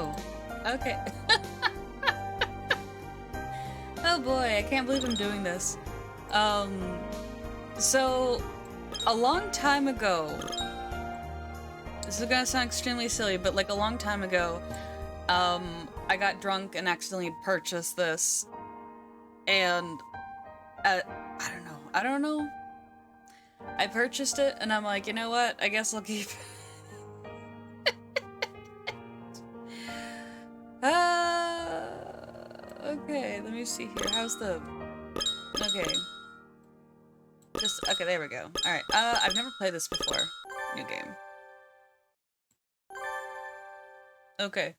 Oh, okay. Oh boy, I can't believe I'm doing this. So, a long time ago, this is gonna sound extremely silly, but like a long time ago, I got drunk and accidentally purchased this, and, I don't know. I purchased it, and I'm like, you know what, I guess I'll keep it. Okay, let me see here, how's the... Okay. Okay, there we go. Alright, I've never played this before. New game. Okay.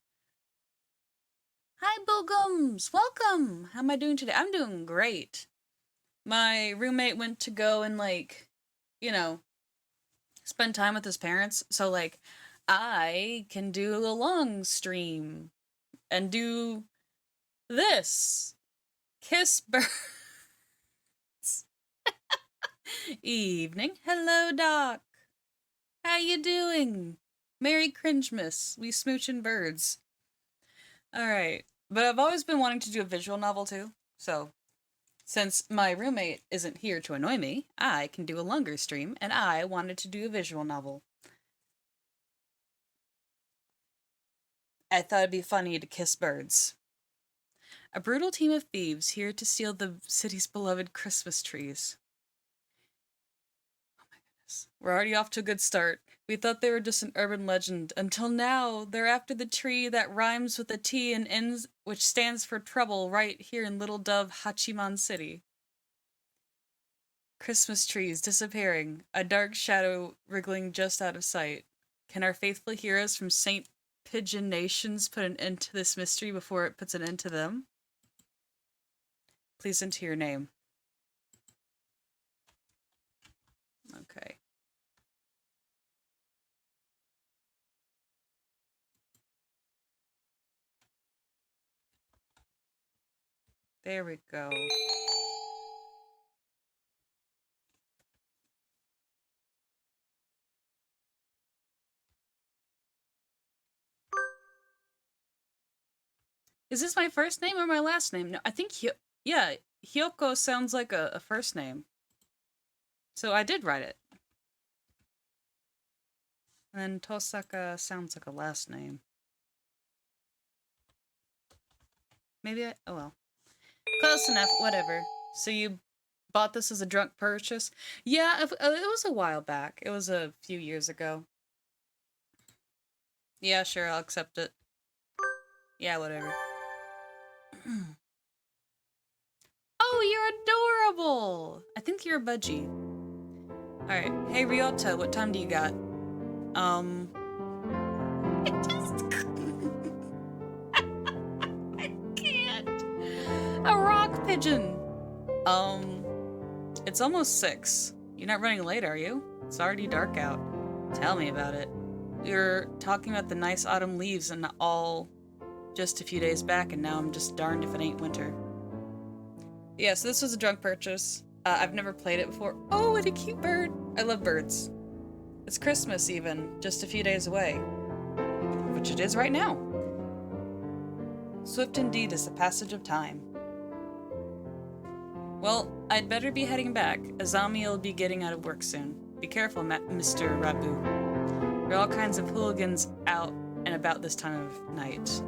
Hi, Boogums! Welcome! How am I doing today? I'm doing great. My roommate went to go and, like, you know, spend time with his parents, so, like, I can do a long stream and do this. Kiss birds. Evening. Hello, Doc. How you doing? Merry Cringemas. We smooching birds. Alright. But I've always been wanting to do a visual novel too. So, since my roommate isn't here to annoy me, I can do a longer stream, and I wanted to do a visual novel. I thought it'd be funny to kiss birds. A brutal team of thieves here to steal the city's beloved Christmas trees. Oh my goodness. We're already off to a good start. We thought they were just an urban legend, until now they're after the tree that rhymes with a T and ends, which stands for trouble, right here in Little Dove, Hachiman City. Christmas trees disappearing, a dark shadow wriggling just out of sight. Can our faithful heroes from St. Pigeon Nations put an end to this mystery before it puts an end to them? Please enter your name. Okay. There we go. Is this my first name or my last name? No, I think yeah, Hyoko sounds like a first name. So I did write it. And Tosaka sounds like a last name. Maybe oh well. Close enough, whatever. So you bought this as a drunk purchase? Yeah, it was a while back. It was a few years ago. Yeah, sure, I'll accept it. Yeah, whatever. Oh, you're adorable! I think you're a budgie. Alright, hey Ryota, what time do you got? I just... I can't! A rock pigeon! It's almost 6. You're not running late, are you? It's already dark out. Tell me about it. We were talking about the nice autumn leaves and all just a few days back, and now I'm just darned if it ain't winter. Yeah, so this was a drunk purchase. I've never played it before. Oh, what a cute bird! I love birds. It's Christmas even, just a few days away. Which it is right now. Swift indeed is the passage of time. Well, I'd better be heading back. Azami will be getting out of work soon. Be careful, Mr. Rabu. There are all kinds of hooligans out and about this time of night.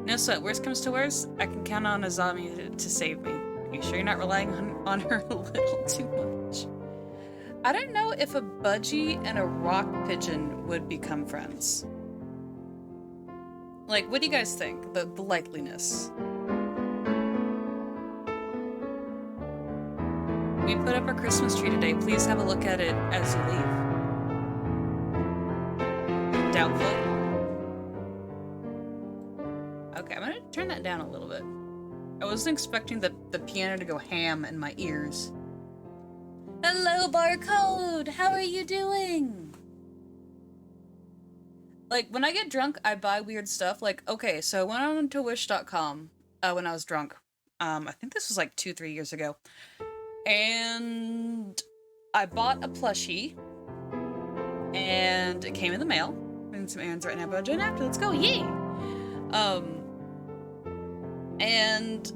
No sweat, worst comes to worst, I can count on Azami to save me. Are you sure you're not relying on her a little too much? I don't know if a budgie and a rock pigeon would become friends. Like, what do you guys think? The likeliness. We put up our Christmas tree today. Please have a look at it as you leave. Doubtful. Okay, I'm gonna turn that down a little bit. I wasn't expecting the piano to go ham in my ears. Hello, Barcode! How are you doing? Like, when I get drunk, I buy weird stuff. Like, okay, so I went on to wish.com when I was drunk. I think this was like 2-3 years ago. And I bought a plushie. And it came in the mail. Doing some errands right now, but I'll join after. Let's go, yay! And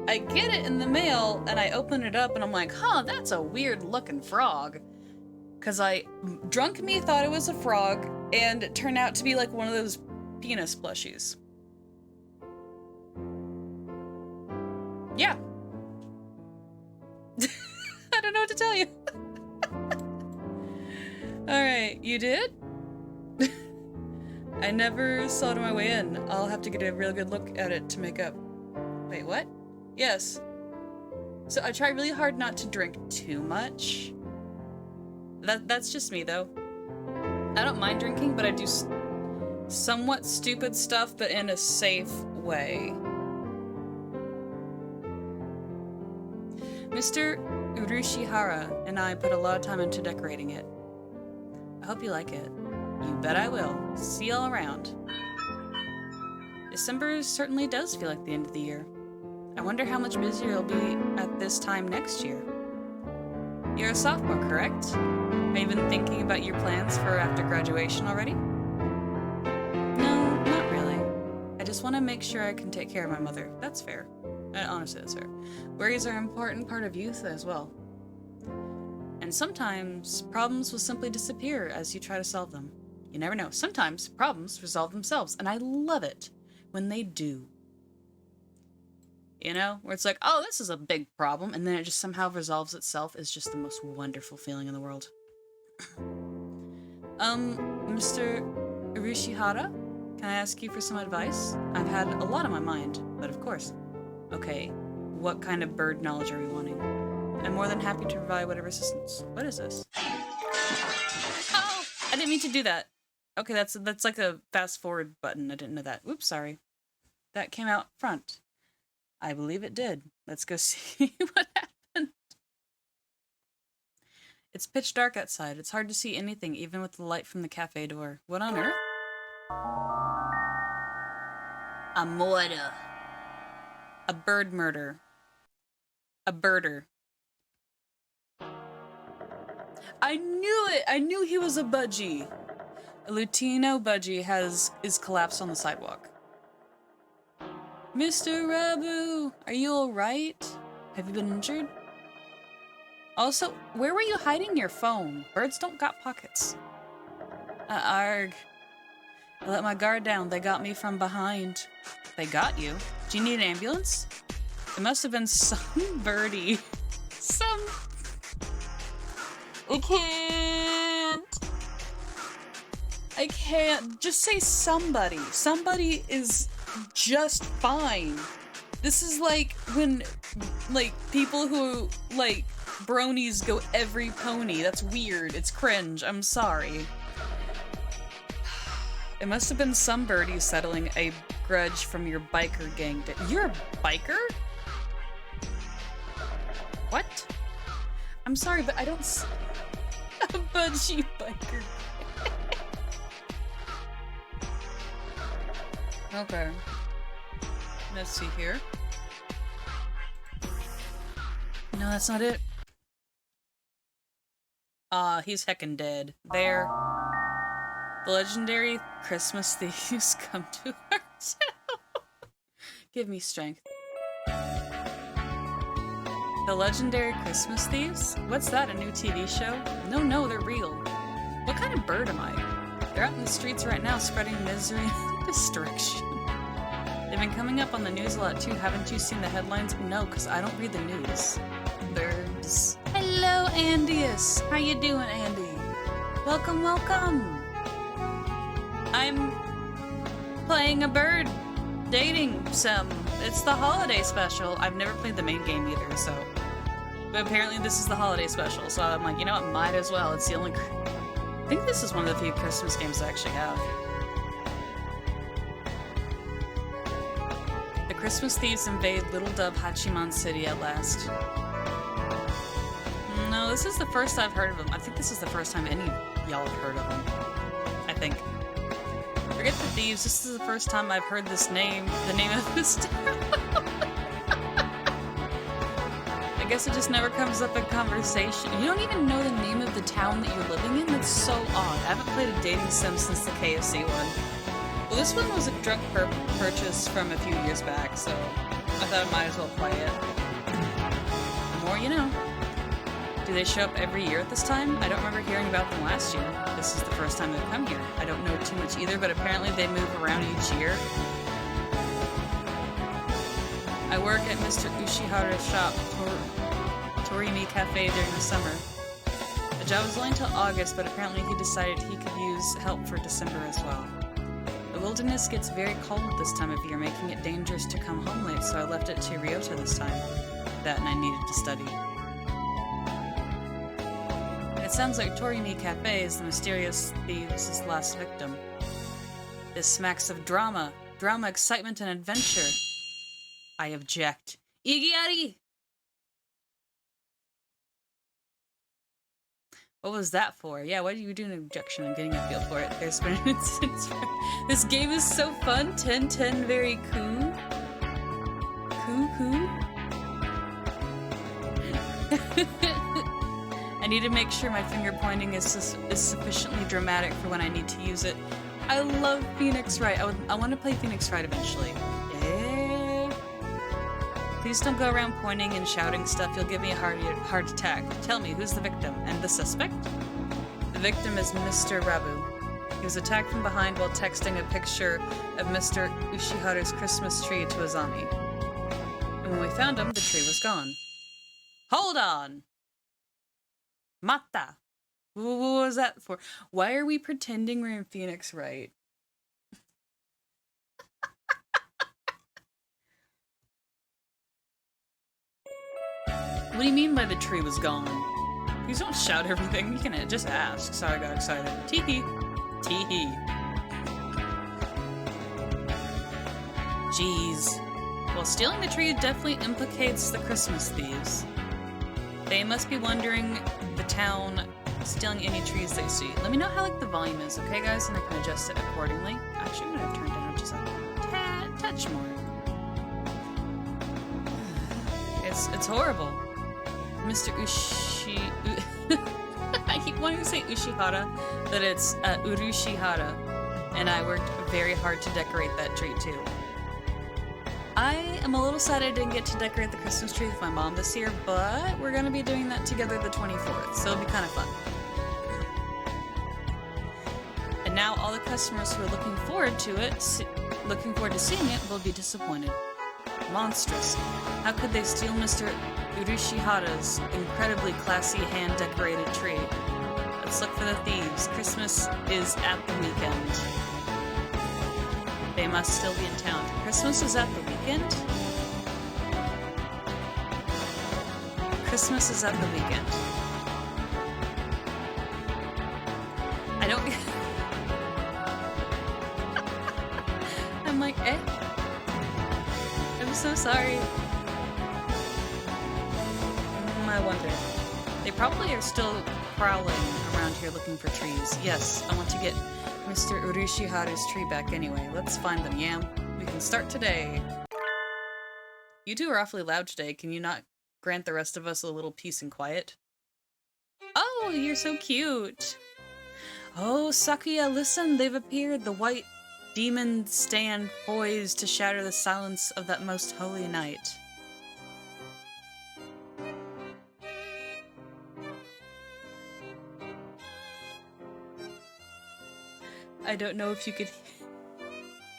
I get it in the mail, and I open it up, and I'm like, huh, that's a weird-looking frog. Because drunk me thought it was a frog, and it turned out to be like one of those penis plushies. Yeah. I don't know what to tell you. Alright, you did? I never saw it on my way in. I'll have to get a real good look at it to make up. Wait, what? Yes. So I try really hard not to drink too much. That's just me, though. I don't mind drinking, but I do somewhat stupid stuff, but in a safe way. Mr. Urushihara and I put a lot of time into decorating it. I hope you like it. You bet I will. See y'all around. December certainly does feel like the end of the year. I wonder how much busier it'll be at this time next year. You're a sophomore, correct? Have you been thinking about your plans for after graduation already? No, not really. I just want to make sure I can take care of my mother. That's fair. Honestly, that's fair. Worries are an important part of youth as well. And sometimes problems will simply disappear as you try to solve them. You never know. Sometimes problems resolve themselves, and I love it when they do. You know, where it's like, oh, this is a big problem, and then it just somehow resolves itself is just the most wonderful feeling in the world. Mr. Urushihara, can I ask you for some advice? I've had a lot on my mind, but of course. Okay, what kind of bird knowledge are we wanting? I'm more than happy to provide whatever assistance. What is this? Oh! I didn't mean to do that. Okay, that's like a fast forward button. I didn't know that. Oops, sorry. That came out front. I believe it did. Let's go see what happened. It's pitch dark outside. It's hard to see anything, even with the light from the cafe door. What on earth? A murder. A bird murder. A birder. I knew it! I knew he was a budgie. A Latino budgie is collapsed on the sidewalk. Mr. Rabu, are you alright? Have you been injured? Also, where were you hiding your phone? Birds don't got pockets. Arg. I let my guard down. They got me from behind. They got you? Do you need an ambulance? It must have been some birdie. I can't. Just say somebody. Somebody is just fine. This is like when, like, people who, like, bronies go every pony. That's weird. It's cringe. I'm sorry. It must have been some birdie settling a grudge from your biker gang. You're a biker? What? I'm sorry, but I don't a budgie biker. Okay. Let's see here. No, that's not it. He's heckin' dead. There. The legendary Christmas thieves come to our town. Give me strength. The legendary Christmas thieves? What's that, a new TV show? No, they're real. What kind of bird am I? They're out in the streets right now spreading misery and destruction. They've been coming up on the news a lot too. Haven't you seen the headlines? No, because I don't read the news. Birds. Hello, Andius. How you doing, Andy? Welcome, welcome. I'm playing a bird, dating some. It's the holiday special. I've never played the main game either, so. But apparently this is the holiday special, so I'm like, you know what, might as well. It's the only. I think this is one of the few Christmas games I actually have. The Christmas thieves invade Little Dub Hachiman City at last. No, this is the first I've heard of him. I think this is the first time any of y'all have heard of him. I think. Forget the thieves, this is the first time I've heard this name, the name of this town. I I guess it just never comes up in conversation. You don't even know the name of the town that you're living in? That's so odd. I haven't played a dating sim since the KFC one. Well, this one was a direct purchase from a few years back, so I thought I might as well play it. The more you know. Do they show up every year at this time? I don't remember hearing about them last year. This is the first time they've come here. I don't know too much either, but apparently they move around each year. I work at Mr. Ushihara's shop, Torimi Cafe, during the summer. The job was only until August, but apparently he decided he could use help for December as well. The wilderness gets very cold this time of year, making it dangerous to come home late, so I left it to Ryota this time. That and I needed to study. It sounds like Torimi Cafe is the mysterious thieves' last victim. This smacks of drama, excitement, and adventure. I object. Igiari! What was that for? Yeah, why do you do an objection? I'm getting a feel for it. There's been an instance. This game is so fun. 10-10, very cool. Cool. I need to make sure my finger pointing is sufficiently dramatic for when I need to use it. I love Phoenix Wright. I want to play Phoenix Wright eventually. Yeah. Please don't go around pointing and shouting stuff. You'll give me a heart attack. Tell me, who's the victim? And the suspect? The victim is Mr. Rabu. He was attacked from behind while texting a picture of Mr. Ushihara's Christmas tree to Azami. And when we found him, the tree was gone. Hold on! Mata! What was that for? Why are we pretending we're in Phoenix Wright? What do you mean by the tree was gone? Please don't shout everything. You can just ask. Sorry, I got excited. Tee-hee. Tee-hee. Jeez. Well, stealing the tree definitely implicates the Christmas thieves. They must be wondering the town stealing any trees they see. Let me know how the volume is, okay guys? And I can adjust it accordingly. Actually, I'm gonna turn down just a touch more. It's horrible. Mr. I keep wanting to say Ushihara, but it's Urushihara. And I worked very hard to decorate that tree too. I am a little sad I didn't get to decorate the Christmas tree with my mom this year, but we're gonna be doing that together the 24th, so it'll be kind of fun. And now all the customers who are looking forward to seeing it will be disappointed. Monstrous. How could they steal Mr. Urushihara's incredibly classy hand-decorated tree? Let's look for the thieves. Christmas is at the weekend. They must still be in town. Christmas is at the weekend? Christmas is at the weekend. I don't... I'm like, eh? I'm so sorry. I wonder. They probably are still prowling around here looking for trees. Yes, I want to get Mr. Urushihara's tree back anyway. Let's find them, Yam. We can start today. You two are awfully loud today. Can you not grant the rest of us a little peace and quiet? Oh, you're so cute. Oh, Sakuya, listen, they've appeared. The white demons stand poised to shatter the silence of that most holy night. I don't know if you could...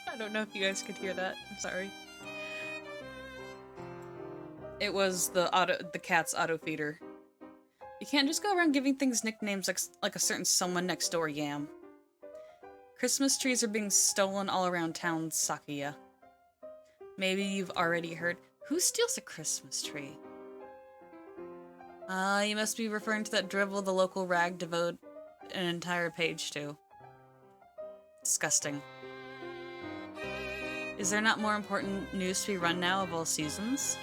I don't know if you guys could hear that. I'm sorry. It was the cat's auto feeder. You can't just go around giving things nicknames like a certain someone next door, Yam. Christmas trees are being stolen all around town, Sakuya. Maybe you've already heard. Who steals a Christmas tree? You must be referring to that drivel the local rag devote an entire page to. Disgusting. Is there not more important news to be run now of all seasons?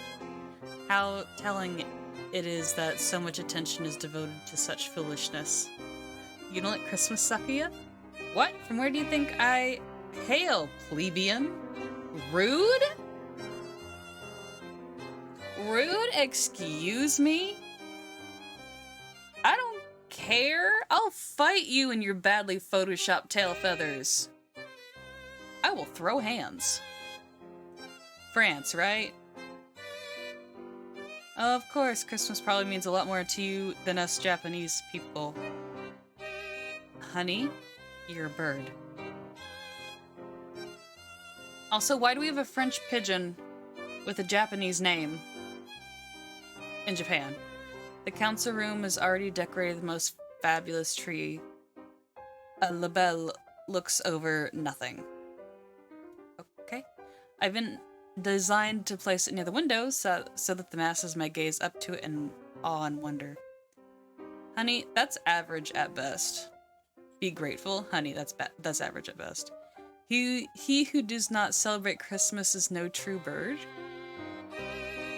How telling it is that so much attention is devoted to such foolishness. You don't like Christmas, Sakuya? What? From where do you think I hail, plebeian? Rude? Rude? Excuse me? I don't care. I'll fight you and your badly photoshopped tail feathers. I will throw hands. France, right? Of course, Christmas probably means a lot more to you than us Japanese people. Honey, you're a bird. Also, why do we have a French pigeon with a Japanese name in Japan? The council room is already decorated with the most fabulous tree. A labelle looks over nothing. Okay. I've been designed to place it near the windows so that the masses may gaze up to it in awe and wonder. Honey, that's average at best. Be grateful. Honey, that's average at best. He who does not celebrate Christmas is no true bird.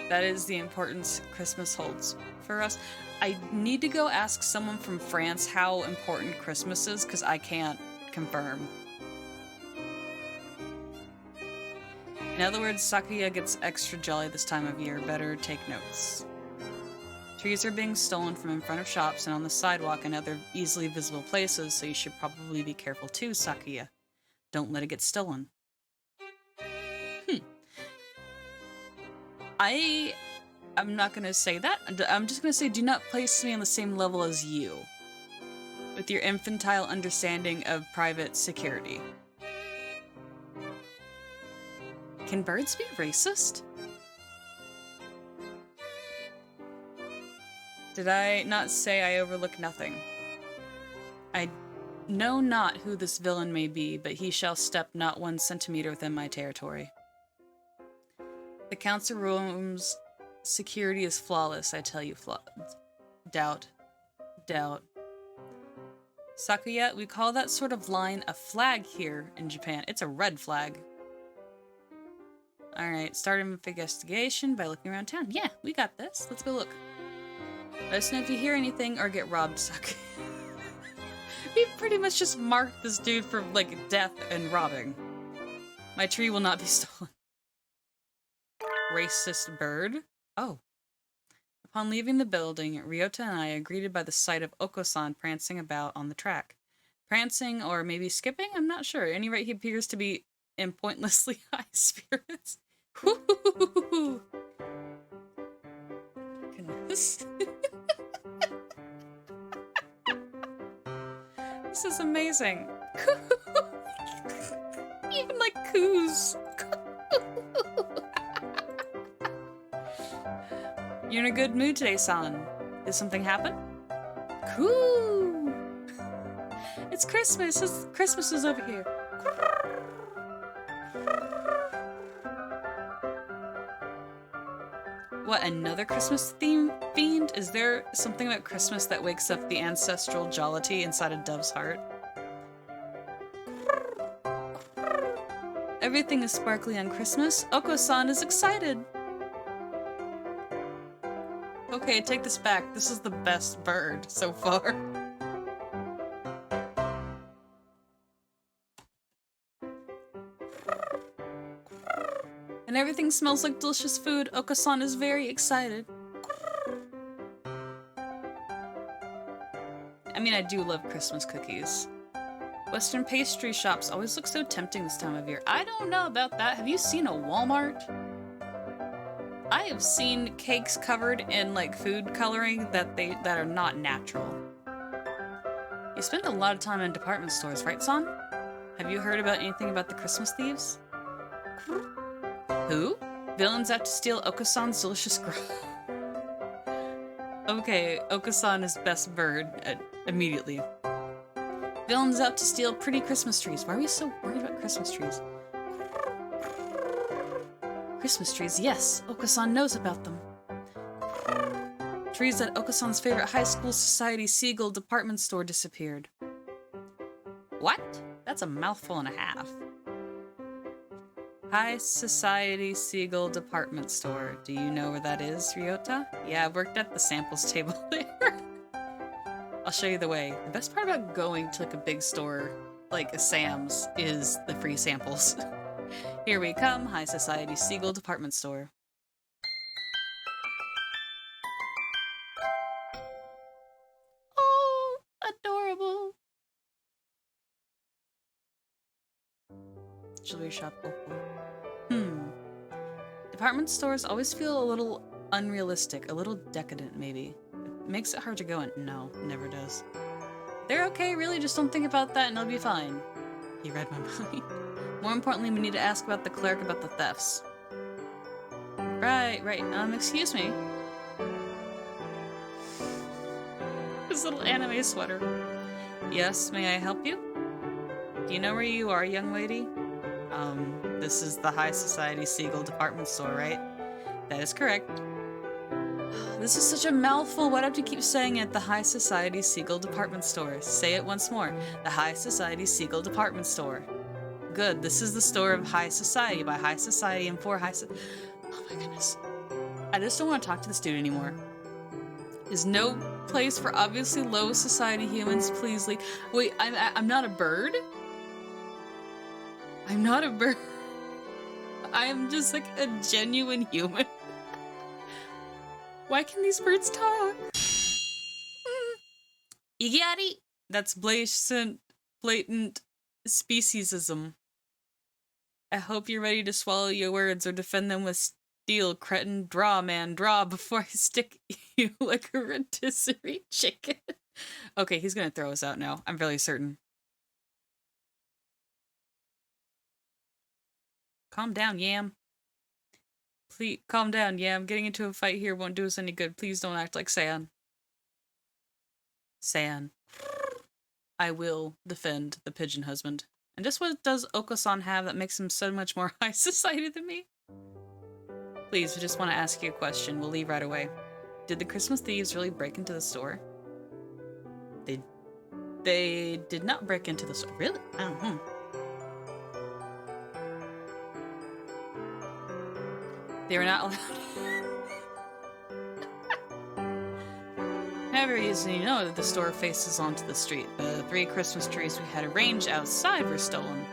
That is the importance Christmas holds for us. I need to go ask someone from France how important Christmas is, because I can't confirm. In other words, Sakuya gets extra jolly this time of year. Better take notes. Trees are being stolen from in front of shops and on the sidewalk and other easily visible places, so you should probably be careful too, Sakuya. Don't let it get stolen. I'm not gonna say that. I'm just gonna say do not place me on the same level as you, with your infantile understanding of private security. Can birds be racist? Did I not say I overlook nothing? I know not who this villain may be, but he shall step not 1 centimeter within my territory. The council room's security is flawless, I tell you. Doubt. Sakuya, we call that sort of line a flag here in Japan. It's a red flag. Alright, start an investigation by looking around town. Yeah, we got this. Let's go look. Let us know if you hear anything or get robbed, Sakuya. We pretty much just marked this dude for, like, death and robbing. My tree will not be stolen. Racist bird? Oh. Upon leaving the building, Ryota and I are greeted by the sight of Oko-san prancing about on the track. Prancing, or maybe skipping? I'm not sure. At any rate, he appears to be in pointlessly high spirits. Woo-hoo-hoo-hoo-hoo. Goodness. This is amazing. Even like coos. You're in a good mood today, San. Did something happen? Coo! It's Christmas. Christmas is over here. What, another Christmas fiend? Is there something about Christmas that wakes up the ancestral jollity inside a dove's heart? Everything is sparkly on Christmas. Oko-san is excited. Okay, take this back. This is the best bird so far. And everything smells like delicious food. Oko-san is very excited. I mean, I do love Christmas cookies. Western pastry shops always look so tempting this time of year. I don't know about that. Have you seen a Walmart? I have seen cakes covered in, like, food coloring that are not natural. You spend a lot of time in department stores, right, Son? Have you heard about anything about the Christmas thieves? Who? Villains out to steal Oko-san's delicious grub. Okay, Oko-san is best bird immediately. Villains out to steal pretty Christmas trees. Why are we so worried about Christmas trees? Christmas trees, yes. Oko-san knows about them. Trees at Oko-san's favorite high school society Seagull department store disappeared. What? That's a mouthful and a half. High Society Seagull Department Store. Do you know where that is, Ryota? Yeah, I worked at the samples table there. I'll show you the way. The best part about going to, like, a big store, like a Sam's, is the free samples. Here we come, High Society Seagull Department Store. jewelry shop opal. Department stores always feel a little unrealistic, a little decadent maybe. It makes it hard to go in. No, never does. They're okay, really, just don't think about that and it'll be fine. He read my mind. More importantly, we need to ask about the clerk about the thefts. Right. Excuse me. His little anime sweater. Yes, may I help you? Do you know where you are, young lady? This is the High Society Seagull department store, right? That is correct. This is such a mouthful. Why do I have to keep saying it? The High Society Seagull department store. Say it once more. The High Society Seagull department store. Good. This is the store of High Society, by High Society and for High Society. Oh my goodness. I just don't want to talk to this dude anymore. Is no place for obviously low society humans. Please leave. Wait, I'm not a bird? I'm not a bird. I am just like a genuine human. Why can these birds talk? You got it? That's blatant speciesism. I hope you're ready to swallow your words or defend them with steel, cretin. Draw, man, draw before I stick you like a rotisserie chicken. Okay, he's gonna throw us out now. I'm fairly certain. Calm down, Yam. Please, calm down, Yam. Getting into a fight here won't do us any good. Please don't act like San. San. I will defend the pigeon husband. And just what does Oko-san have that makes him so much more high society than me? Please, we just want to ask you a question. We'll leave right away. Did the Christmas thieves really break into the store? They did not break into the store. Really? I don't know. They were not allowed. However, as you know, that the store faces onto the street. The 3 Christmas trees we had arranged outside were stolen.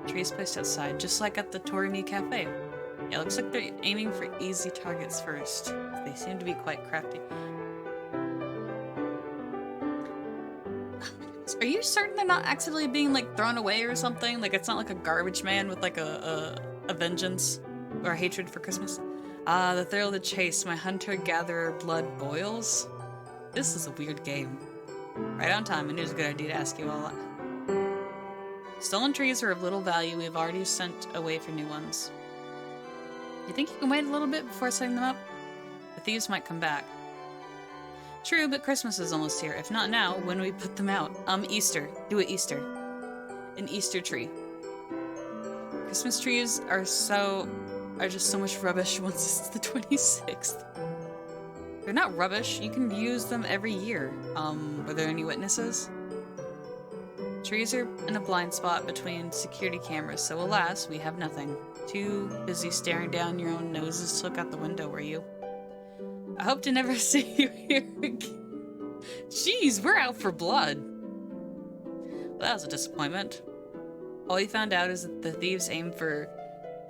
Trees placed outside, just like at the Torimi Cafe. Yeah, looks like they're aiming for easy targets first. They seem to be quite crafty. Are you certain they're not accidentally being, like, thrown away or something? Like, it's not like a garbage man with, like, a vengeance or a hatred for Christmas? Ah, the thrill of the chase. My hunter-gatherer blood boils. This is a weird game. Right on time. I knew it was a good idea to ask you all that. Stolen trees are of little value. We have already sent away for new ones. You think you can wait a little bit before setting them up? The thieves might come back. True, but Christmas is almost here. If not now, when do we put them out? Easter. Do it Easter. An Easter tree. Christmas trees are just so much rubbish once it's the 26th. They're not rubbish. You can use them every year. Were there any witnesses? Trees are in a blind spot between security cameras, so alas, we have nothing. Too busy staring down your own noses to look out the window, were you? I hope to never see you here again. Jeez, we're out for blood. Well, that was a disappointment. All we found out is that the thieves aimed for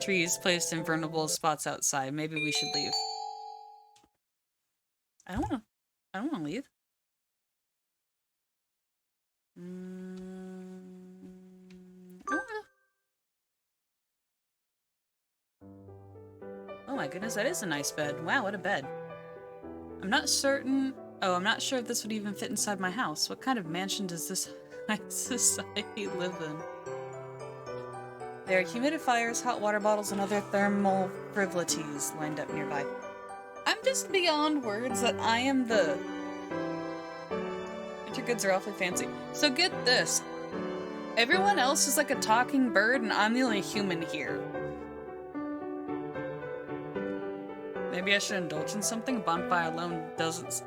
trees placed in vulnerable spots outside. Maybe we should leave. I don't wanna leave. Oh my goodness, that is a nice bed. Wow, what a bed. I'm not certain. Oh, I'm not sure if this would even fit inside my house. What kind of mansion does this high society live in? There are humidifiers, hot water bottles, and other thermal frivolities lined up nearby. I'm just beyond words that I am the... Winter goods are awfully fancy. So get this. Everyone else is like a talking bird, and I'm the only human here. Maybe I should indulge in something. A bonfire alone doesn't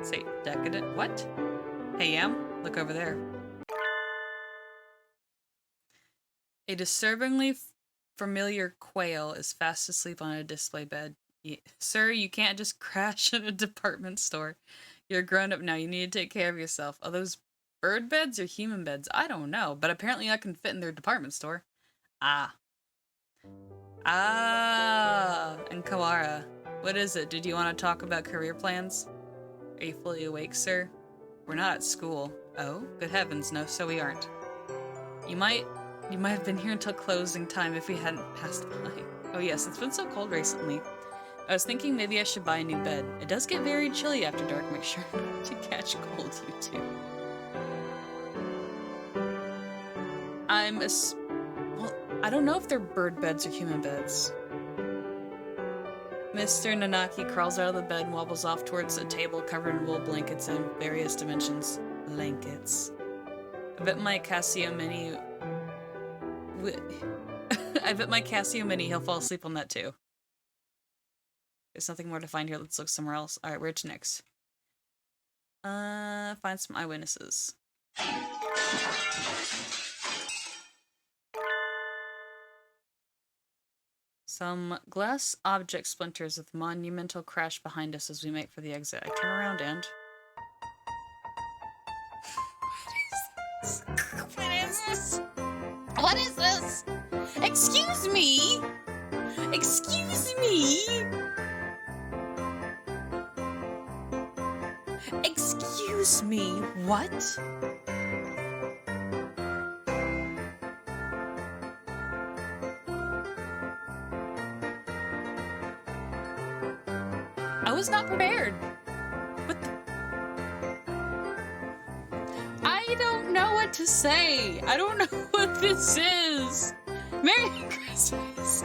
say decadent. What? Hey, Yam, look over there. A disturbingly familiar quail is fast asleep on a display bed. Sir, you can't just crash in a department store. You're a grown-up now. You need to take care of yourself. Are those bird beds or human beds? I don't know, but apparently I can fit in their department store. Ah. And Kawara. What is it? Did you want to talk about career plans? Are you fully awake, sir? We're not at school. Oh, good heavens, no, so we aren't. You might You might have been here until closing time if we hadn't passed by. Oh yes, it's been so cold recently. I was thinking maybe I should buy a new bed. It does get very chilly after dark. Make sure not to catch cold, you two. Well, I don't know if they're bird beds or human beds. Mr. Nanaki crawls out of the bed and wobbles off towards a table covered in wool blankets in various dimensions. Blankets. I bet my Casio Mini... I bet my Casio Mini he'll fall asleep on that too. There's nothing more to find here. Let's look somewhere else. Alright, where to next? Find some eyewitnesses. Some glass object splinters with monumental crash behind us as we make for the exit. I turn around and... What is this? What is this? Excuse me? Excuse me? Excuse me, what? I was not prepared. What the... I don't know what to say. I don't know what this is. Merry Christmas.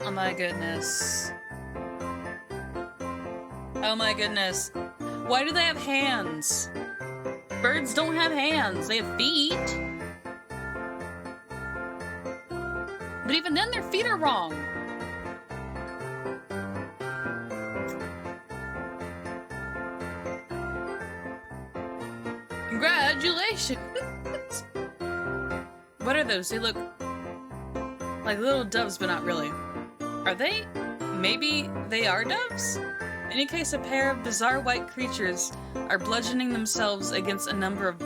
Oh my goodness. Oh my goodness. Why do they have hands? Birds don't have hands. They have feet. But even then, their feet are wrong. Congratulations! What are those? They look like little doves, but not really. Are they? Maybe they are doves? In any case, a pair of bizarre white creatures are bludgeoning themselves against a number of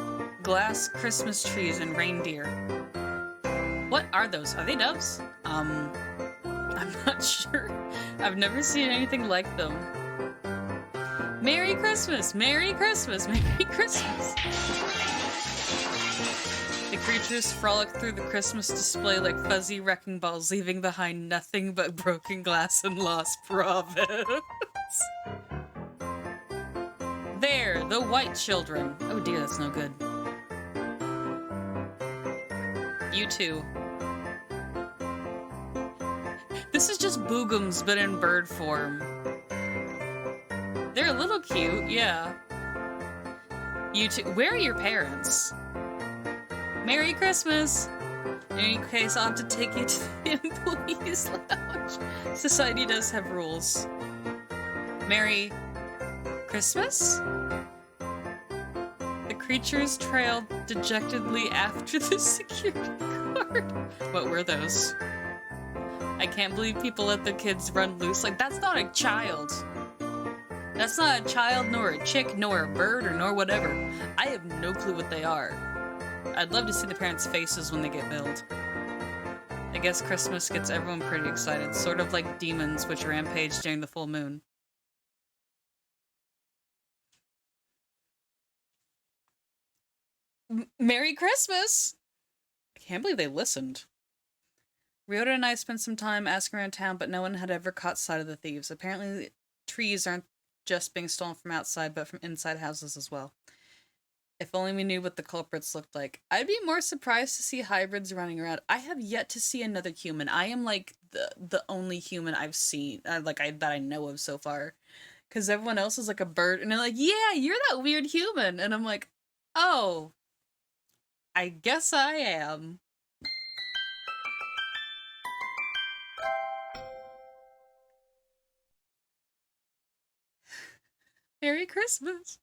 glass Christmas trees and reindeer. What are those? Are they doves? I'm not sure. I've never seen anything like them. Merry Christmas! Merry Christmas! Merry Christmas! The creatures frolic through the Christmas display like fuzzy wrecking balls, leaving behind nothing but broken glass and lost province. There, the white children. Oh dear, that's no good. You too. This is just boogums, but in bird form. They're a little cute, yeah. You two, where are your parents? Merry Christmas! In any case, I'll have to take you to the employees' lounge. Society does have rules. Merry Christmas? The creatures trailed dejectedly after the security guard. What were those? I can't believe people let their kids run loose. Like, that's not a child. That's not a child, nor a chick, nor a bird, or nor whatever. I have no clue what they are. I'd love to see the parents' faces when they get billed. I guess Christmas gets everyone pretty excited, sort of like demons which rampage during the full moon. Merry Christmas! I can't believe they listened. Ryota and I spent some time asking around town, but no one had ever caught sight of the thieves. Apparently, trees aren't just being stolen from outside, but from inside houses as well. If only we knew what the culprits looked like. I'd be more surprised to see hybrids running around. I have yet to see another human. I am like the only human I've seen, that I know of so far. Because everyone else is like a bird, and they're like, yeah, you're that weird human. And I'm like, oh, I guess I am. Merry Christmas.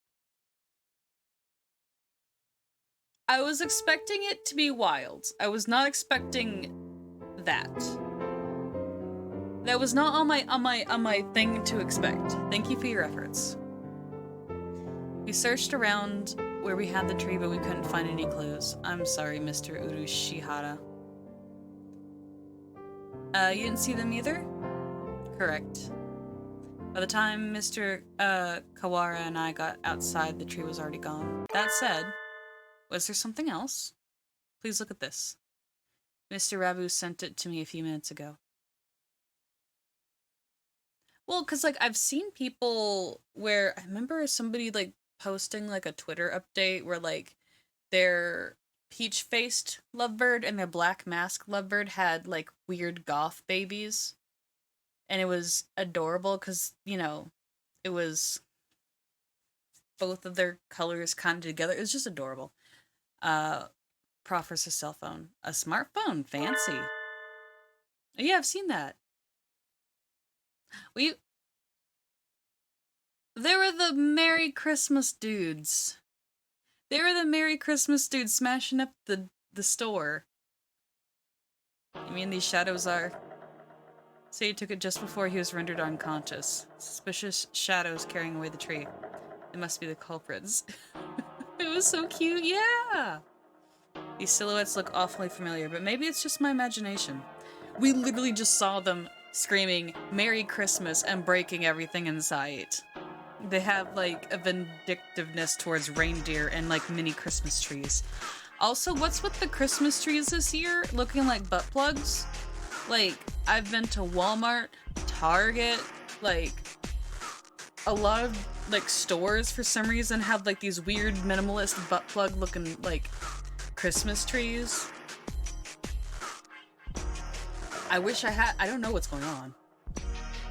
I was expecting it to be wild. I was not expecting that. That was not on my thing to expect. Thank you for your efforts. We searched around where we had the tree, but we couldn't find any clues. I'm sorry, Mr. Urushihara. You didn't see them either? Correct. By the time Mr. Kawara and I got outside, the tree was already gone. That said, Was there something else? Please look at this. Mr. Rabu sent it to me a few minutes ago. Well, because, like, I've seen people where, I remember somebody, like, posting, like, a Twitter update where, like, their peach-faced lovebird and their black mask lovebird had, like, weird goth babies. And it was adorable because, you know, it was both of their colors kind of together. It was just adorable. Proffers a cell phone. A smartphone. Fancy. Yeah, I've seen that. They were the Merry Christmas dudes. They were the Merry Christmas dudes smashing up the store. I mean, these shadows are... So he took it just before he was rendered unconscious. Suspicious shadows carrying away the tree. They must be the culprits. It was so cute, yeah! These silhouettes look awfully familiar, but maybe it's just my imagination. We literally just saw them screaming, Merry Christmas, and breaking everything in sight. They have, like, a vindictiveness towards reindeer and, like, mini Christmas trees. Also, what's with the Christmas trees this year? Looking like butt plugs? Like, I've been to Walmart, Target, like, a lot of, like, stores for some reason have, like, these weird minimalist butt plug looking, like, Christmas trees. I wish I had- I don't know what's going on.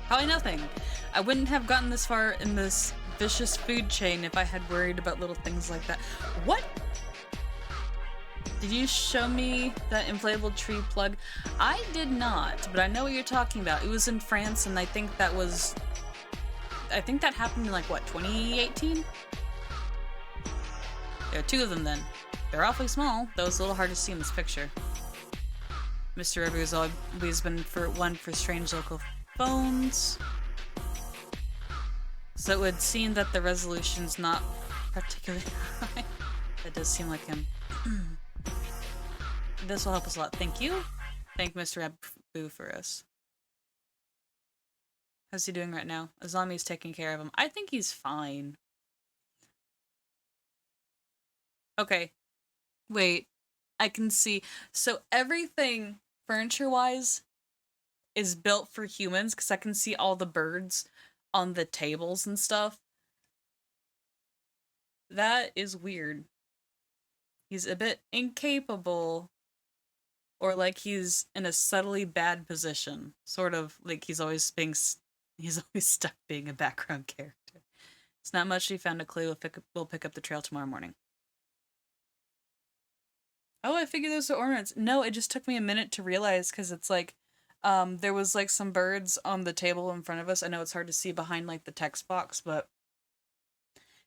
Probably nothing. I wouldn't have gotten this far in this vicious food chain if I had worried about little things like that. What? Did you show me that inflatable tree plug? I did not, but I know what you're talking about. It was in France, and I think that happened in, like, what, 2018? There are two of them then. They're awfully small, though it's a little hard to see in this picture. Mr. River has always been one for strange local phones. So it would seem that the resolution's not particularly high. That does seem like him. This will help us a lot. Thank you. Thank Mr. Rabu for us. How's he doing right now? Azami's taking care of him. I think he's fine. Okay. Wait. I can see. So everything, furniture-wise, is built for humans, because I can see all the birds on the tables and stuff. That is weird. He's a bit incapable, or like he's in a subtly bad position. Sort of like he's always stuck being a background character. It's not much. He found a clue. We'll pick up the trail tomorrow morning. Oh, I figured those are ornaments. No, it just took me a minute to realize, because it's like, there was like some birds on the table in front of us. I know it's hard to see behind like the text box, but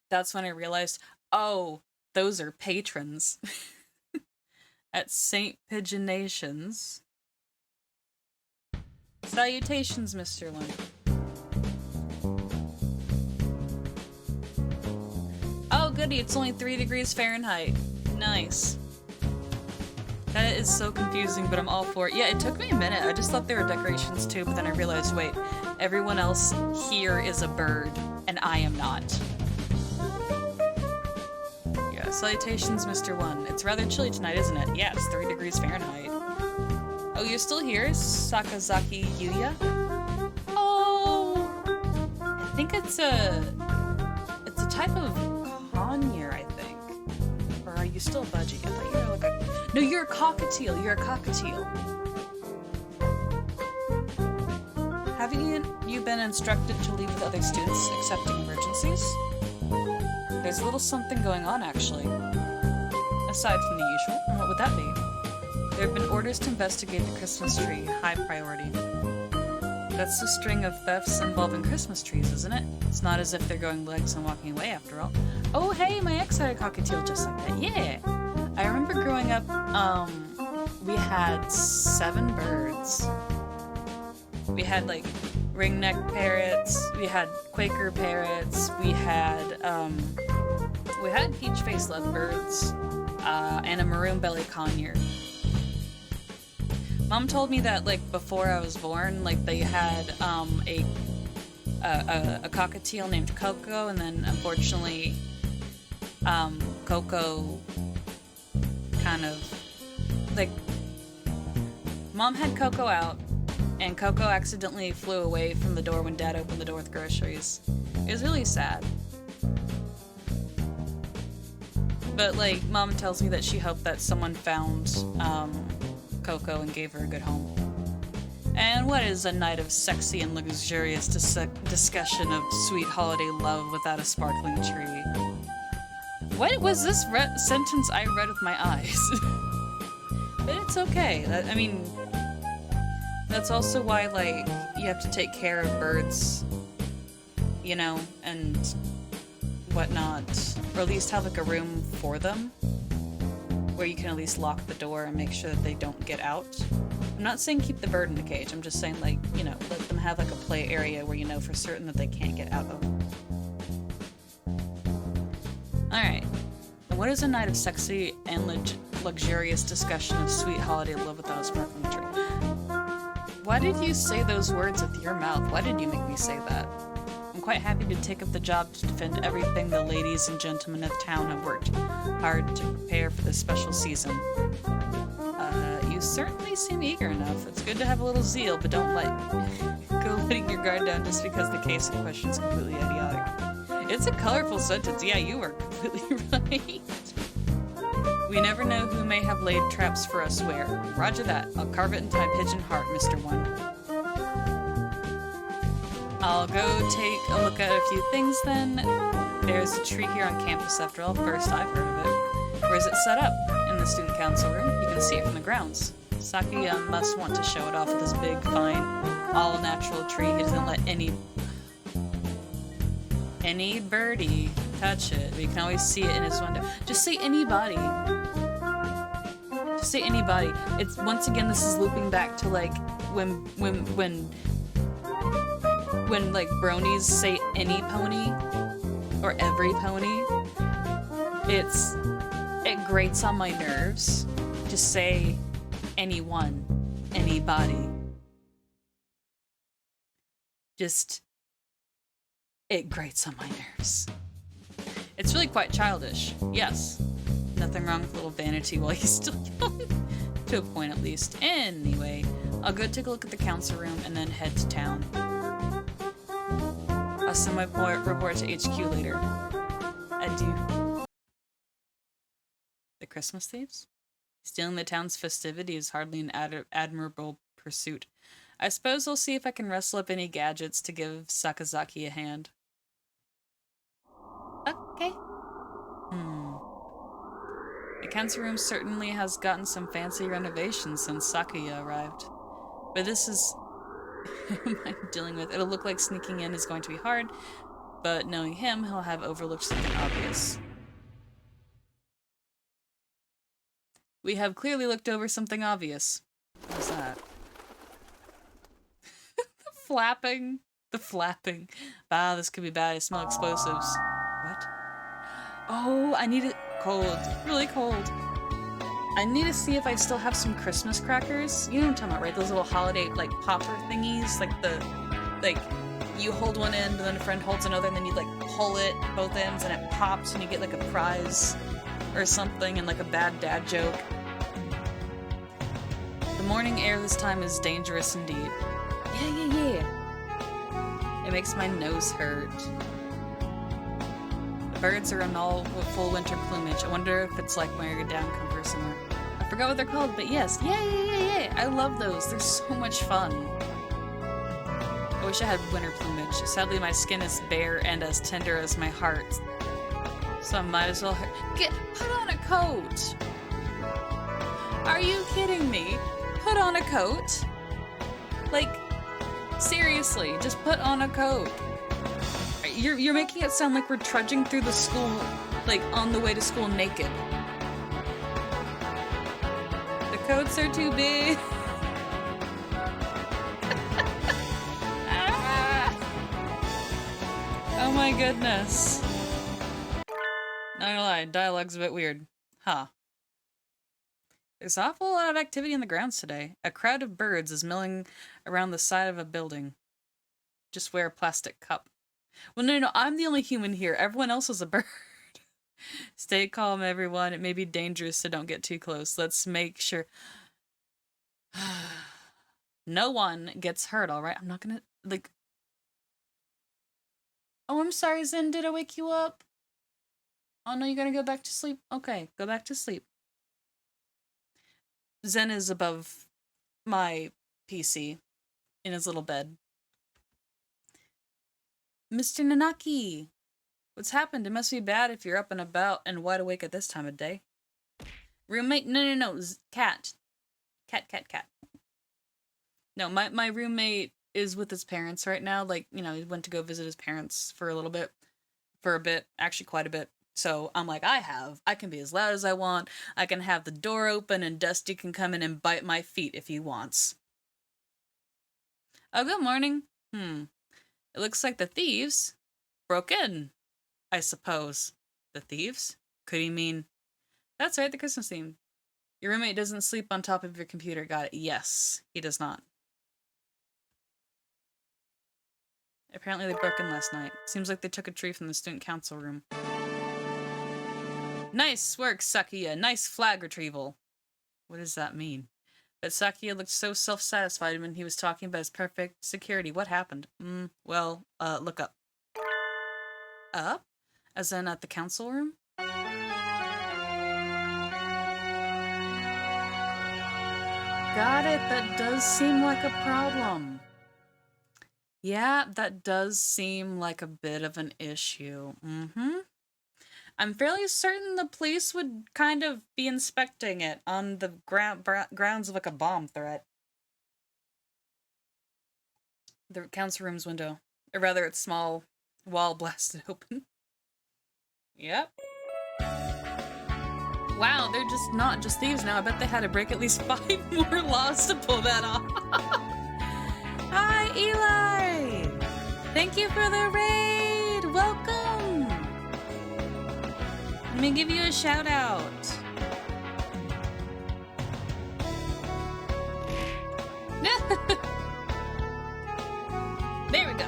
that's when I realized, oh, those are patrons at St. Pigeonations. Salutations, Mr. Lund. Oh, goody, it's only 3 degrees Fahrenheit. Nice. That is so confusing, but I'm all for it. Yeah, it took me a minute. I just thought there were decorations too, but then I realized, wait, everyone else here is a bird, and I am not. Yeah, salutations, Mr. One. It's rather chilly tonight, isn't it? Yeah, it's 3 degrees Fahrenheit. Oh, you're still here, Sakazaki Yuya? Oh! I think it's a type of conure, I think. Or are you still a budgie? I thought you were like a... No, you're a cockatiel. You're a cockatiel. Haven't you been instructed to leave with other students accepting emergencies? There's a little something going on, actually. Aside from the usual, and what would that be? There have been orders to investigate the Christmas tree. High priority. That's a string of thefts involving Christmas trees, isn't it? It's not as if they're going legs and walking away, after all. Oh, hey, my ex had a cockatiel just like that. Yeah! I remember growing up, we had 7 birds. We had, like, ringneck parrots, we had Quaker parrots, we had peach-faced lovebirds, and a maroon-belly conure. Mom told me that, like, before I was born, like, they had, a cockatiel named Coco, and then, unfortunately, Coco kind of, like, Mom had Coco out, and Coco accidentally flew away from the door when Dad opened the door with groceries. It was really sad. But, like, Mom tells me that she hoped that someone found Coco and gave her a good home. And what is a night of sexy and luxurious discussion of sweet holiday love without a sparkling tree? What was this sentence I read with my eyes? But it's okay. I mean, that's also why, like, you have to take care of birds, you know, and whatnot. Or at least have, like, a room for them where you can at least lock the door and make sure that they don't get out. I'm not saying keep the bird in the cage. I'm just saying, like, you know, let them have, like, a play area where you know for certain that they can't get out of. Alright. And what is a night of sexy and luxurious discussion of sweet holiday love without a sparkling tree? Why did you say those words with your mouth? Why did you make me say that? I'm quite happy to take up the job to defend everything the ladies and gentlemen of town have worked hard to prepare for this special season. You certainly seem eager enough. It's good to have a little zeal, but don't go letting your guard down just because the case in question is completely idiotic. It's a colorful sentence. Yeah, you are completely right. We never know who may have laid traps for us where. Roger that. I'll carve it into my pigeon heart, Mr. One. I'll go take a look at a few things then. There's a tree here on campus after all. First I've heard of it. Where is it set up? In the student council room. You can see it from the grounds. Sakuya must want to show it off with his big, fine, all-natural tree. He doesn't let any birdie touch it. But you can always see it in his window. Just say anybody. Just say anybody. It's, once again, this is looping back to, like, when like bronies say any pony or every pony, it grates on my nerves. Just say anyone, anybody. Just, it grates on my nerves. It's really quite childish, yes. Nothing wrong with a little vanity while he's still young. To a point at least. Anyway, I'll go take a look at the council room and then head to town. I'll send my report to HQ later. Adieu. The Christmas thieves? Stealing the town's festivity is hardly an admirable pursuit. I suppose I'll see if I can rustle up any gadgets to give Sakazaki a hand. Okay. The council room certainly has gotten some fancy renovations since Sakuya arrived. But this is who I'm dealing with. It'll look like sneaking in is going to be hard, but knowing him, he'll have overlooked something obvious. We have clearly looked over something obvious. What's that? The flapping. The flapping. Ah, this could be bad. I smell explosives. What? Oh, I need it cold. Really cold. I need to see if I still have some Christmas crackers. You know what I'm talking about, right? Those little holiday, like, popper thingies. Like, you hold one end, and then a friend holds another, and then you, like, pull it, both ends, and it pops, and you get, like, a prize or something, and, like, a bad dad joke. The morning air this time is dangerous indeed. Yeah. It makes my nose hurt. The birds are in all full winter plumage. I wonder if it's like when you're down cover somewhere. I forgot what they're called, but yes. Yeah. I love those. They're so much fun. I wish I had winter plumage. Sadly, my skin is bare and as tender as my heart. So I might as well put on a coat. Are you kidding me? Put on a coat? Like, seriously, just put on a coat. You're making it sound like we're trudging through the school, like, on the way to school naked. The coats are too big. Oh my goodness. Not gonna lie, dialogue's a bit weird. Huh. There's an awful lot of activity in the grounds today. A crowd of birds is milling around the side of a building. Just wear a plastic cup. Well, no, I'm the only human here. Everyone else is a bird. Stay calm, everyone. It may be dangerous, so don't get too close. Let's make sure no one gets hurt, alright? I'm not gonna, like... Oh, I'm sorry, Zen. Did I wake you up? Oh, no, you're gonna go back to sleep? Okay, go back to sleep. Zen is above my PC in his little bed. Mr. Nanaki! What's happened? It must be bad if you're up and about and wide awake at this time of day. Roommate? No. Cat. Cat. No, my roommate is with his parents right now. Like, you know, he went to go visit his parents for a little bit. For a bit. Actually, quite a bit. So I'm like, I can be as loud as I want. I can have the door open and Dusty can come in and bite my feet if he wants. Oh, good morning. It looks like the thieves broke in, I suppose. The thieves? Could he mean... That's right, the Christmas theme. Your roommate doesn't sleep on top of your computer. Got it. Yes, he does not. Apparently they broke in last night. Seems like they took a tree from the student council room. Nice work, Sakia. Nice flag retrieval. What does that mean? But Sakia looked so self-satisfied when he was talking about his perfect security. What happened? Well, look up. Up? As in at the council room? Got it. That does seem like a problem. Yeah, that does seem like a bit of an issue. I'm fairly certain the police would kind of be inspecting it on the grounds of like a bomb threat. The council room's window. Or rather, its small wall blasted open. Yep. Wow, they're just not just thieves now. I bet they had to break at least 5 more laws to pull that off. Hi, Eli! Thank you for the raid! Welcome! Let me give you a shout out. There we go.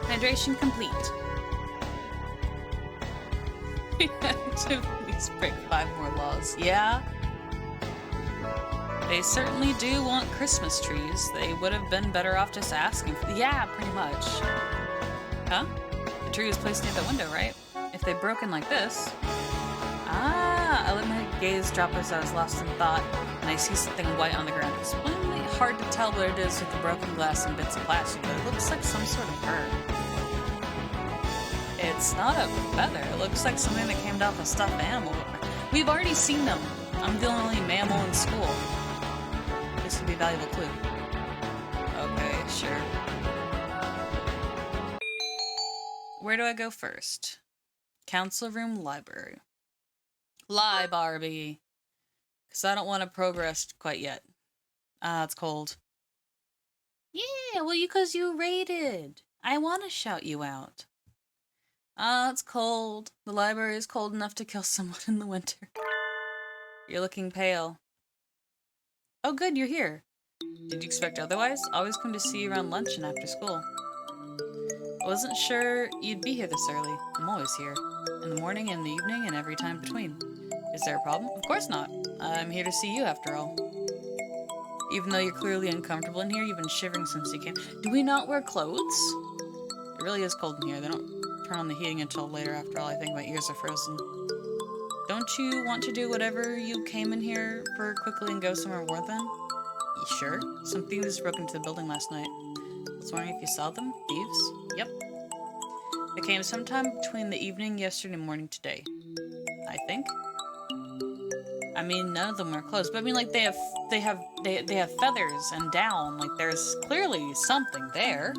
Hydration complete. We have to at least break 5 more laws. Yeah. They certainly do want Christmas trees. They would have been better off just asking for... Yeah, pretty much. Huh? The tree was placed near the window, right? If they broke in like this... Ah! I let my gaze drop as I was lost in thought, and I see something white on the ground. It's really hard to tell what it is with the broken glass and bits of plastic, but it looks like some sort of bird. It's not a feather. It looks like something that came off a stuffed animal. We've already seen them. I'm the only mammal in school. This would be a valuable clue. Okay, sure. Where do I go first? Council room, library. Lie, Barbie. Because I don't want to progress quite yet. Ah, it's cold. Yeah, well, because you raided. I want to shout you out. Ah, it's cold. The library is cold enough to kill someone in the winter. You're looking pale. Oh, good, you're here. Did you expect otherwise? Always come to see you around lunch and after school. I wasn't sure you'd be here this early. I'm always here. In the morning, in the evening, and every time between. Is there a problem? Of course not. I'm here to see you after all. Even though you're clearly uncomfortable in here, you've been shivering since you came. Do we not wear clothes? It really is cold in here. They don't turn on the heating until later after all. I think my ears are frozen. Don't you want to do whatever you came in here for quickly and go somewhere warm then? You sure? Some thieves broke into the building last night. I was wondering if you saw them? Thieves? Yep. They came sometime between the evening yesterday and morning today. I think. I mean, none of them wear clothes, but I mean, like, they have feathers and down. Like, there's clearly something there.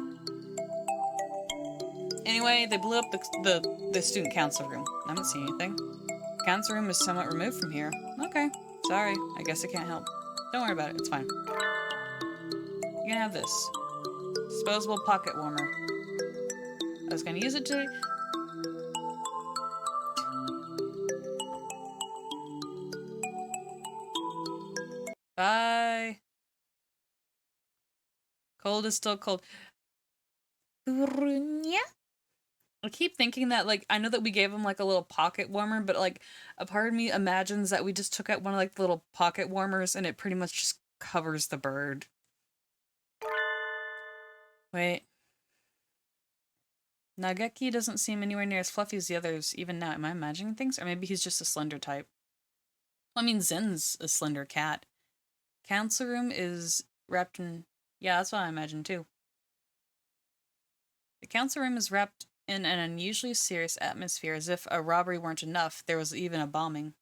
Anyway, they blew up the student council room. I haven't seen anything. The council room is somewhat removed from here. Okay, sorry. I guess I can't help. Don't worry about it. It's fine. You can have this. Disposable pocket warmer. I was gonna use it today. Cold is still cold. Yeah. I keep thinking that, like, I know that we gave him, like, a little pocket warmer, but, like, a part of me imagines that we just took out one of, like, the little pocket warmers and it pretty much just covers the bird. Wait. Nageki doesn't seem anywhere near as fluffy as the others, even now. Am I imagining things? Or maybe he's just a slender type. Well, I mean, Zen's a slender cat. Council room is wrapped in... Yeah, that's what I imagine, too. The council room is wrapped in an unusually serious atmosphere, as if a robbery weren't enough, there was even a bombing.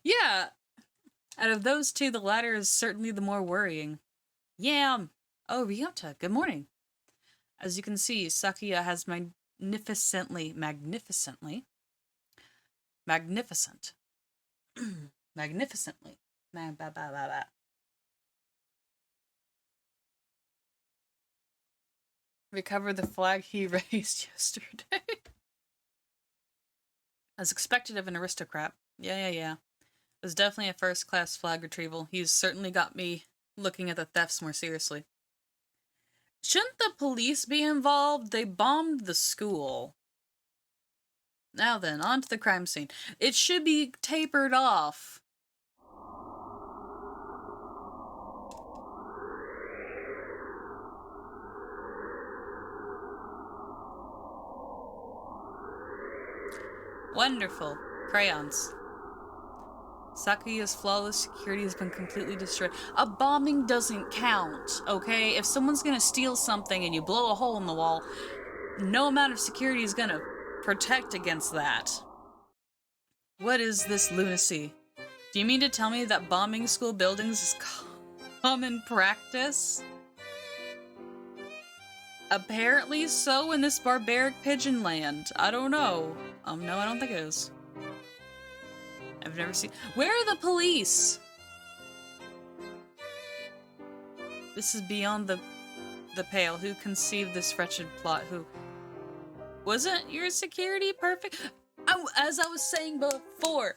Yeah! Out of those two, the latter is certainly the more worrying. Yeah! Oh, Ryota, good morning. As you can see, Sakuya has magnificent. Magnificently. Recovered the flag he raised yesterday. As expected of an aristocrat. Yeah. It was definitely a first-class flag retrieval. He's certainly got me looking at the thefts more seriously. Shouldn't the police be involved? They bombed the school. Now then, on to the crime scene. It should be tapered off. Wonderful. Crayons. Sakuya's flawless security has been completely destroyed. A bombing doesn't count, okay? If someone's gonna steal something and you blow a hole in the wall, no amount of security is gonna protect against that. What is this lunacy? Do you mean to tell me that bombing school buildings is common practice? Apparently so in this barbaric pigeon land. I don't know. No, I don't think it is. I've never seen- Where are the police? This is beyond the pale. Who conceived this wretched plot? Who... Wasn't your security perfect? As I was saying before,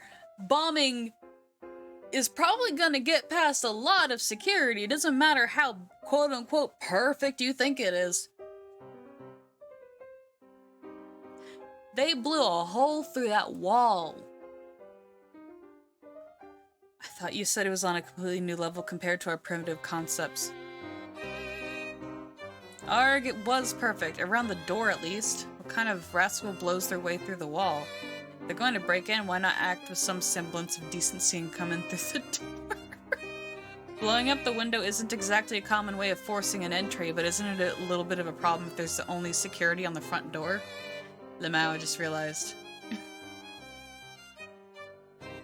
bombing is probably gonna get past a lot of security. It doesn't matter how quote-unquote perfect you think it is. They blew a hole through that wall. I thought you said it was on a completely new level compared to our primitive concepts. Arg, it was perfect. Around the door, at least. What kind of rascal blows their way through the wall? If they're going to break in, why not act with some semblance of decency and come in through the door? Blowing up the window isn't exactly a common way of forcing an entry, but isn't it a little bit of a problem if there's only security on the front door? Lamau, I just realized.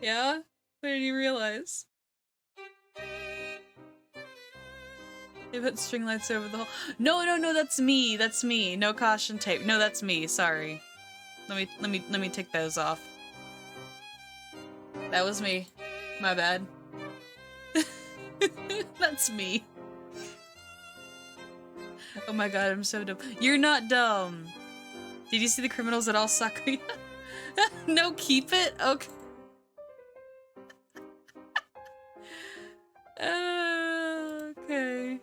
Yeah? What did you realize? They put string lights over the hole. No, that's me. That's me. No caution tape. No, that's me. Sorry. Let me take those off. That was me. My bad. That's me. Oh my god, I'm so dumb. You're not dumb. Did you see the criminals at all, Sakuya? No, keep it? Okay. Okay.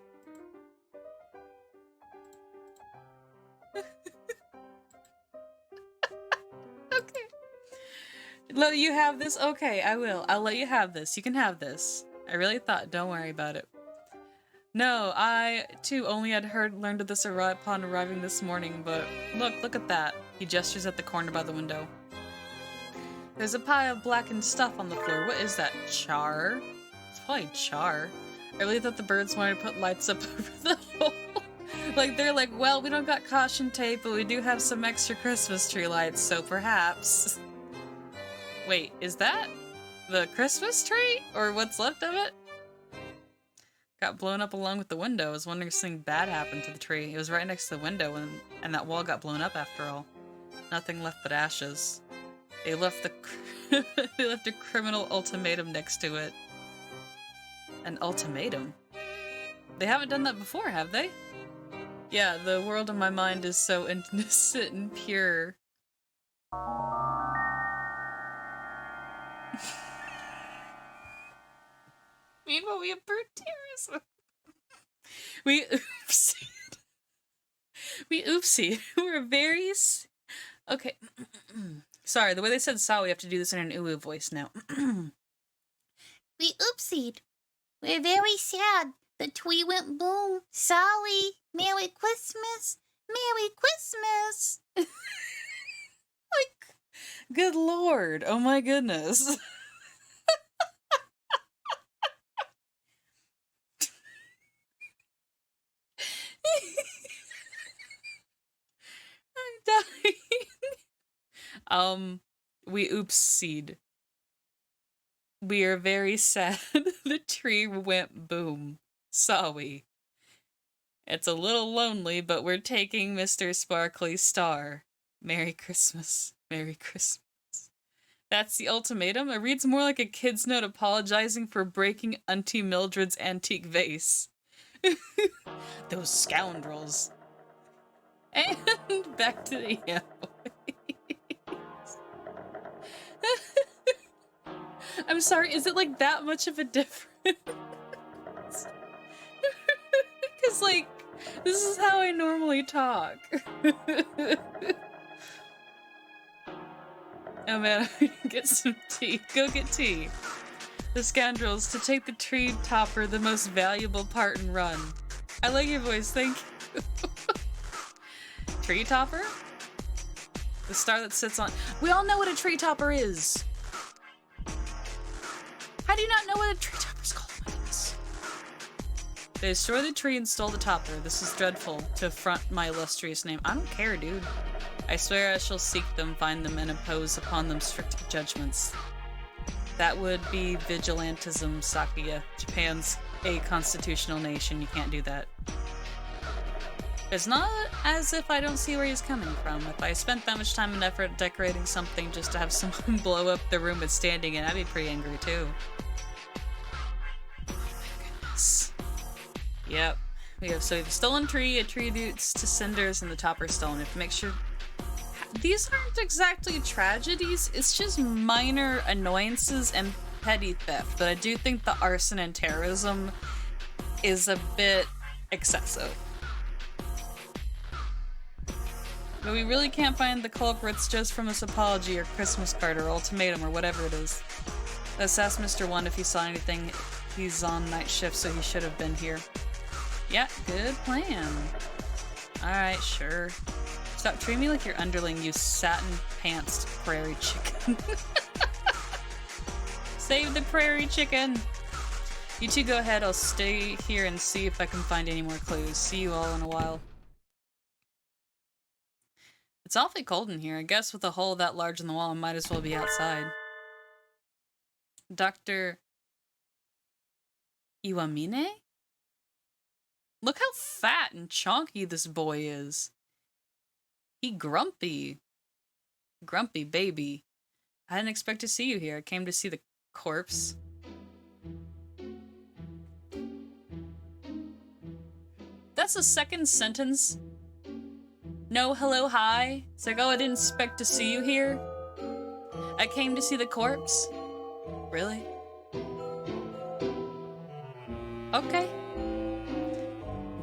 Okay. Let you have this? Okay, I will. I'll let you have this. You can have this. I really thought, don't worry about it. No, I, too, only had learned of this upon arriving this morning, but look at that. He gestures at the corner by the window. There's a pile of blackened stuff on the floor. What is that? Char? It's probably char. I really thought the birds wanted to put lights up over the hole. Like, they're like, well, we don't got caution tape, but we do have some extra Christmas tree lights, so perhaps. Wait, is that the Christmas tree? Or what's left of it? Got blown up along with the window. I was wondering if something bad happened to the tree. It was right next to the window, and that wall got blown up after all. Nothing left but ashes. They left they left a criminal ultimatum next to it. An ultimatum? They haven't done that before, have they? Yeah, the world in my mind is so innocent and pure. Meanwhile, we have burnt terrorism. We oopsied. We oopsied. We're very... Okay. Sorry, the way they said "saw," we have to do this in an ooh voice now. We oopsied. We're very sad. The tree went boom. Sorry. Merry Christmas. Merry Christmas. Like, good lord. Oh my goodness. I'm dying. We oopsied. We are very sad. The tree went boom. Sorry. It's a little lonely, but we're taking Mr. Sparkly Star. Merry Christmas. Merry Christmas. That's the ultimatum. It reads more like a kid's note apologizing for breaking Auntie Mildred's antique vase. Those scoundrels. And back to the I'm sorry, is it like that much of a difference? Because, like, this is how I normally talk. Oh man, I can get some tea. Go get tea. The scoundrels, to take the tree topper, the most valuable part, and run. I like your voice, thank you. Tree topper? The star that sits on... We all know what a tree topper is! How do you not know what a tree topper is called? Oh my goodness. They destroy the tree and stole the topper. This is dreadful to affront my illustrious name. I don't care, dude. I swear I shall seek them, find them, and impose upon them strict judgments. That would be vigilantism, Sakuya. Japan's a constitutional nation. You can't do that. It's not as if I don't see where he's coming from. If I spent that much time and effort decorating something just to have someone blow up the room it's standing in, I'd be pretty angry too. Oh my goodness. Yep. We have a stolen tree, attributes to cinders, and the topper stolen. We have to make sure... These aren't exactly tragedies, it's just minor annoyances and petty theft, but I do think the arson and terrorism is a bit excessive. But we really can't find the culprits just from this apology or Christmas card or ultimatum or whatever it is. Let's ask Mr. One if he saw anything. He's on night shift, so he should have been here. Yeah, good plan. Alright, sure. Stop treating me like your underling, you satin-pantsed prairie chicken. Save the prairie chicken! You two go ahead, I'll stay here and see if I can find any more clues. See you all in a while. It's awfully cold in here. I guess with a hole that large in the wall, I might as well be outside. Dr. Iwamine? Look how fat and chonky this boy is. He grumpy. Grumpy baby. I didn't expect to see you here. I came to see the corpse. That's the second sentence. No, hello, hi. It's like, oh, I didn't expect to see you here. I came to see the corpse. Really? Okay.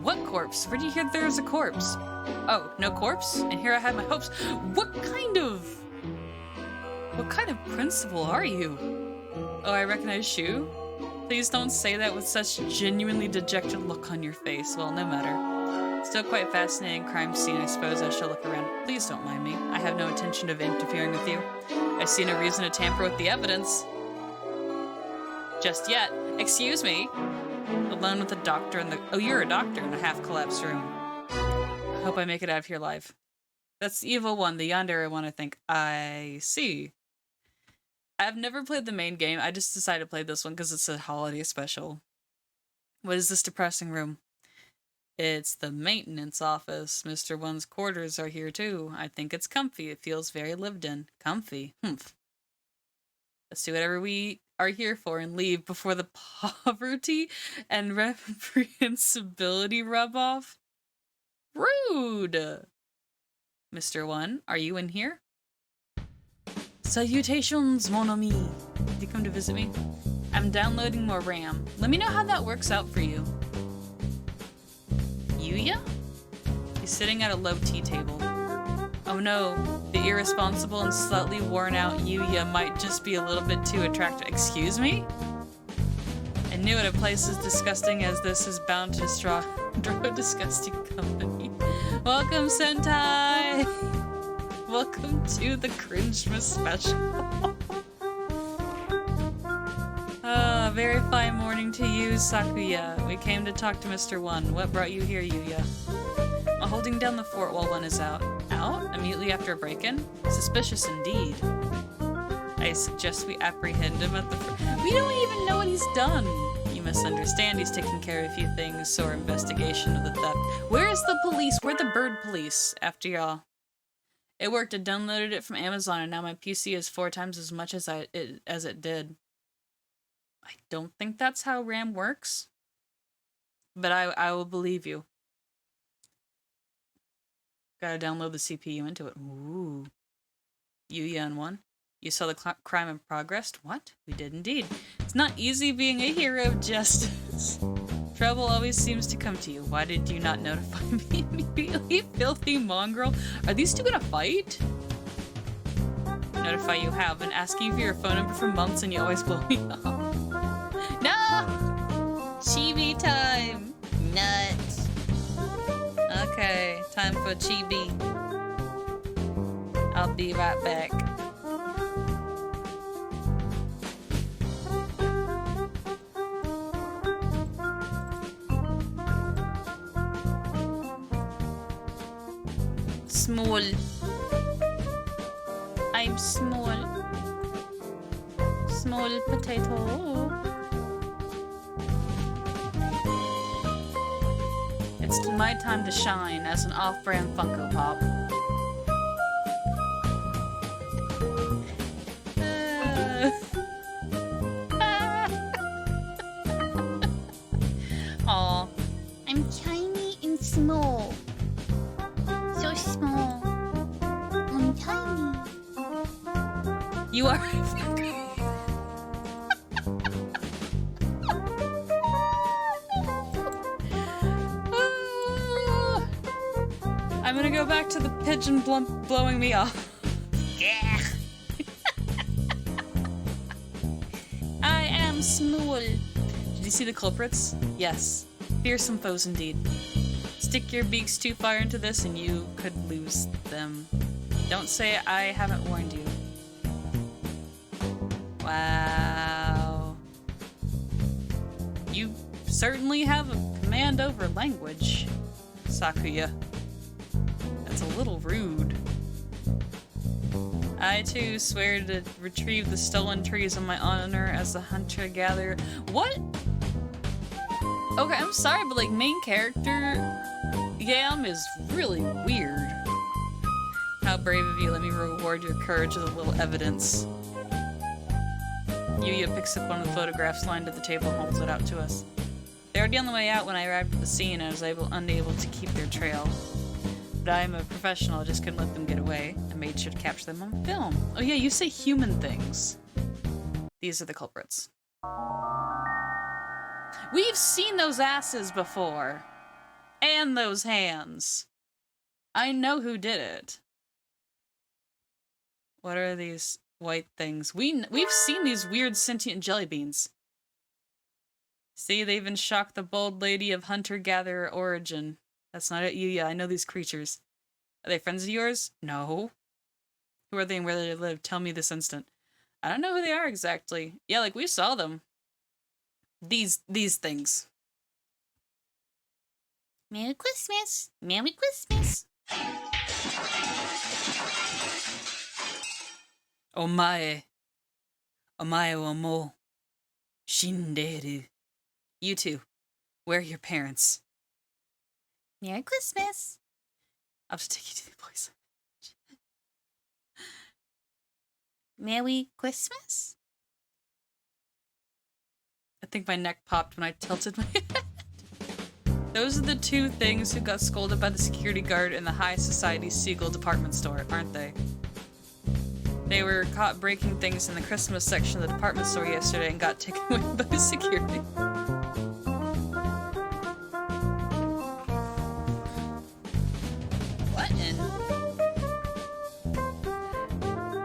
What corpse? Where did you hear there was a corpse? Oh, no corpse? And here I had my hopes. What kind of principal are you? Oh, I recognize you? Please don't say that with such genuinely dejected look on your face. Well, no matter. Still quite fascinating crime scene, I suppose I shall look around. Please don't mind me. I have no intention of interfering with you. I see no reason to tamper with the evidence. Just yet. Excuse me. Alone with the doctor in the... Oh, you're a doctor in the half-collapsed room. I hope I make it out of here alive. That's the evil one, the yandere one, I think. I see. I've never played the main game. I just decided to play this one because it's a holiday special. What is this depressing room? It's the maintenance office. Mr. One's quarters are here too. I think it's comfy. It feels very lived in. Comfy. Humph. Let's do whatever we are here for and leave before the poverty and reprehensibility rub off. Rude! Mr. One, are you in here? Salutations, mon ami. Did you come to visit me? I'm downloading more RAM. Let me know how that works out for you. Yuya? He's sitting at a low tea table. Oh no, the irresponsible and slightly worn out Yuya might just be a little bit too attractive. Excuse me? I knew it, a place as disgusting as this is bound to draw disgusting company. Welcome, Sentai! Welcome to the Cringemas special. Very fine morning to you, Sakuya. We came to talk to Mr. One. What brought you here, Yuya? I'm holding down the fort while one is out. Out? Immediately after a break-in? Suspicious indeed. I suggest we apprehend him at the We don't even know what he's done. You misunderstand. He's taking care of a few things, or investigation of the theft. Where's the police? Where're the bird police, after y'all? It worked. I downloaded it from Amazon, and now my PC is 4 times as much as it did. I don't think that's how RAM works, but I will believe you. Gotta download the CPU into it. Ooh. Yuya and one. You saw the crime in progress? What? We did indeed. It's not easy being a hero of justice. Trouble always seems to come to you. Why did you not notify me immediately, filthy mongrel? Are these two gonna fight? Notify you have. Been asking for your phone number for months and you always blow me off. No! Chibi time! Nuts. Okay, time for Chibi. I'll be right back. Small. I'm small. Small potato. It's my time to shine as an off-brand Funko Pop. Aw. I'm tiny and small. So small. I'm tiny. You are. I'm gonna go back to the pigeon blowing me off. Yeah. I am small. Did you see the culprits? Yes. Fearsome foes indeed. Stick your beaks too far into this and you could lose them. Don't say I haven't warned you. Wow. You certainly have a command over language, Sakuya. That's a little rude. I too swear to retrieve the stolen trees in my honor as the hunter-gatherer. What? Okay, I'm sorry, but like main character Yam is really weird. How brave of you. Let me reward your courage with a little evidence. Yuya picks up one of the photographs lying at the table and holds it out to us. They were already on the way out when I arrived at the scene and I was unable to keep their trail. But I'm a professional, I just couldn't let them get away. I made sure to capture them on film. Oh yeah, you say human things. These are the culprits. We've seen those asses before. And those hands. I know who did it. What are these white things? We've seen these weird sentient jelly beans. See, they even shocked the bold lady of hunter-gatherer origin. That's not it, Yuya. I know these creatures. Are they friends of yours? No. Who are they and where they live? Tell me this instant. I don't know who they are exactly. Yeah, like we saw them. These things. Merry Christmas! Merry Christmas! Omae. Omae wa mo shinderu. You two. Where are your parents? Merry Christmas! I'll just take you to the place. Merry Christmas? I think my neck popped when I tilted my head. Those are the two things who got scolded by the security guard in the High Society Seagull department store, aren't they? They were caught breaking things in the Christmas section of the department store yesterday and got taken away by security. What in?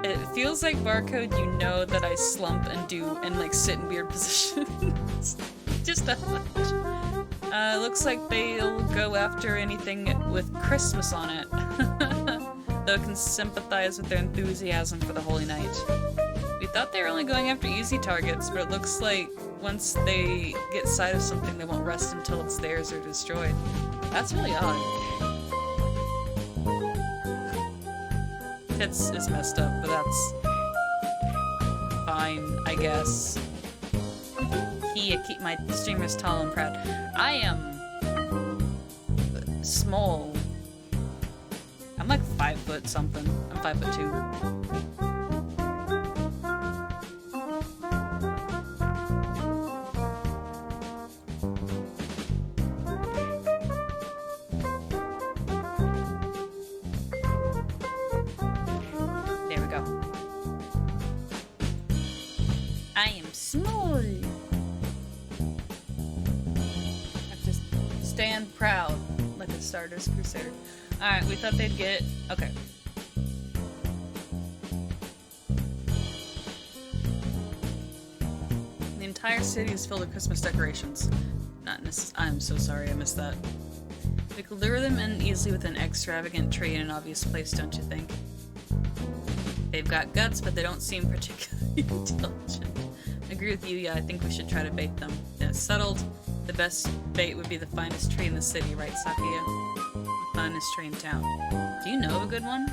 It feels like Barcode, you know that I slump and like sit in weird positions. Just that much. Looks like they'll go after anything with Christmas on it. Though can sympathize with their enthusiasm for the holy night. We thought they were only going after easy targets, but it looks like once they get sight of something, they won't rest until it's theirs or destroyed. That's really odd. Tits is messed up, but that's fine, I guess. Keep my streamers tall and proud. I am small. I'm like 5 foot something. I'm 5'2". There we go. I am small. Just stand proud like a Stardust Crusader. Alright, we thought they'd get... Okay. The entire city is filled with Christmas decorations. I'm so sorry I missed that. We could lure them in easily with an extravagant tree in an obvious place, don't you think? They've got guts, but they don't seem particularly intelligent. I agree with you, yeah, I think we should try to bait them. Then it's settled. The best bait would be the finest tree in the city, right, Sakia? Finest tree in town. Do you know of a good one?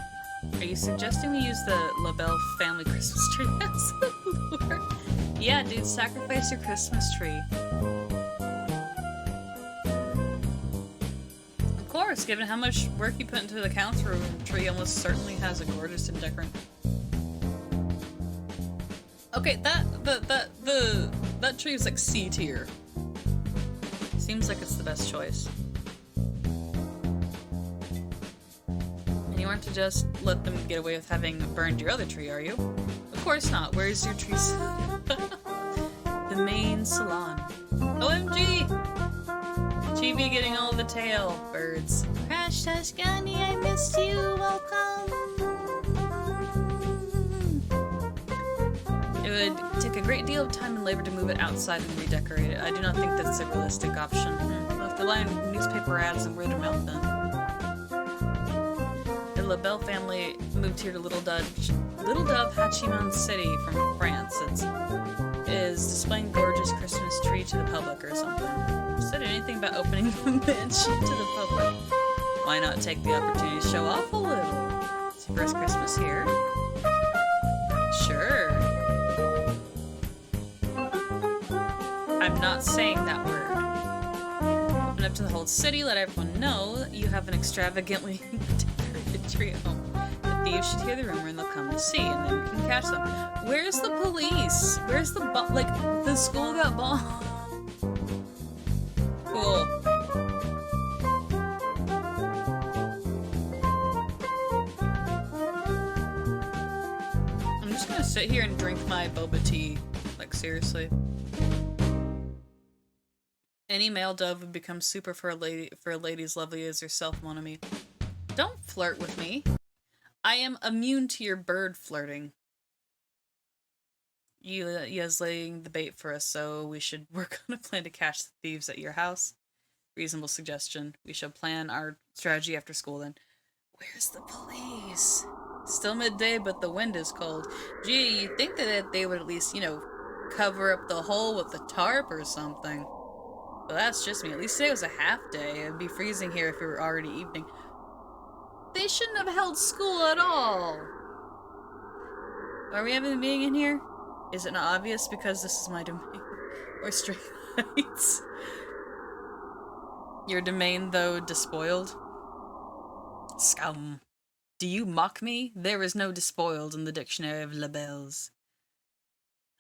Are you suggesting we use the LaBelle family Christmas tree as a lure? Yeah, dude, sacrifice your Christmas tree. Of course, given how much work you put into the council room, the tree almost certainly has a gorgeous decorant. Okay, that tree is like C tier. Seems like it's the best choice. And you aren't to just let them get away with having burned your other tree, are you? Of course not. Where's your tree? The main salon. OMG! Chibi getting all the tail. Birds. Crash Tashgani, I missed you. Welcome. It would take a great deal of time and labor to move it outside and redecorate it. I do not think that's a realistic option. We'll have to line newspaper ads and word of mouth then. The LaBelle family moved here to Little Dove Hachiman City from France. It is displaying gorgeous Christmas tree to the public or something. Said anything about opening the mansion to the public. Why not take the opportunity to show off a little? It's your first Christmas here. Sure. I'm not saying that word. Open up to the whole city, let everyone know that you have an extravagantly decorated tree at home. The thieves should hear the rumor and they'll come to see, and then we can catch them. Where's the police? Where's the like, the school got bombed. Cool. I'm just gonna sit here and drink my boba tea. Like, seriously. Any male dove would become super for a lady as lovely as yourself, mon ami. Don't flirt with me. I am immune to your bird flirting. You is laying the bait for us, so we should work on a plan to catch the thieves at your house. Reasonable suggestion. We shall plan our strategy after school then. Where's the police? Still midday, but the wind is cold. Gee, you'd think that they would at least, you know, cover up the hole with the tarp or something. Well, that's just me. At least today was a half day. It'd be freezing here if it were already evening. They shouldn't have held school at all. Are we having a meeting in here? Is it not obvious because this is my domain? Or straight heights? Your domain, though, despoiled? Scum. Do you mock me? There is no despoiled in the dictionary of labels.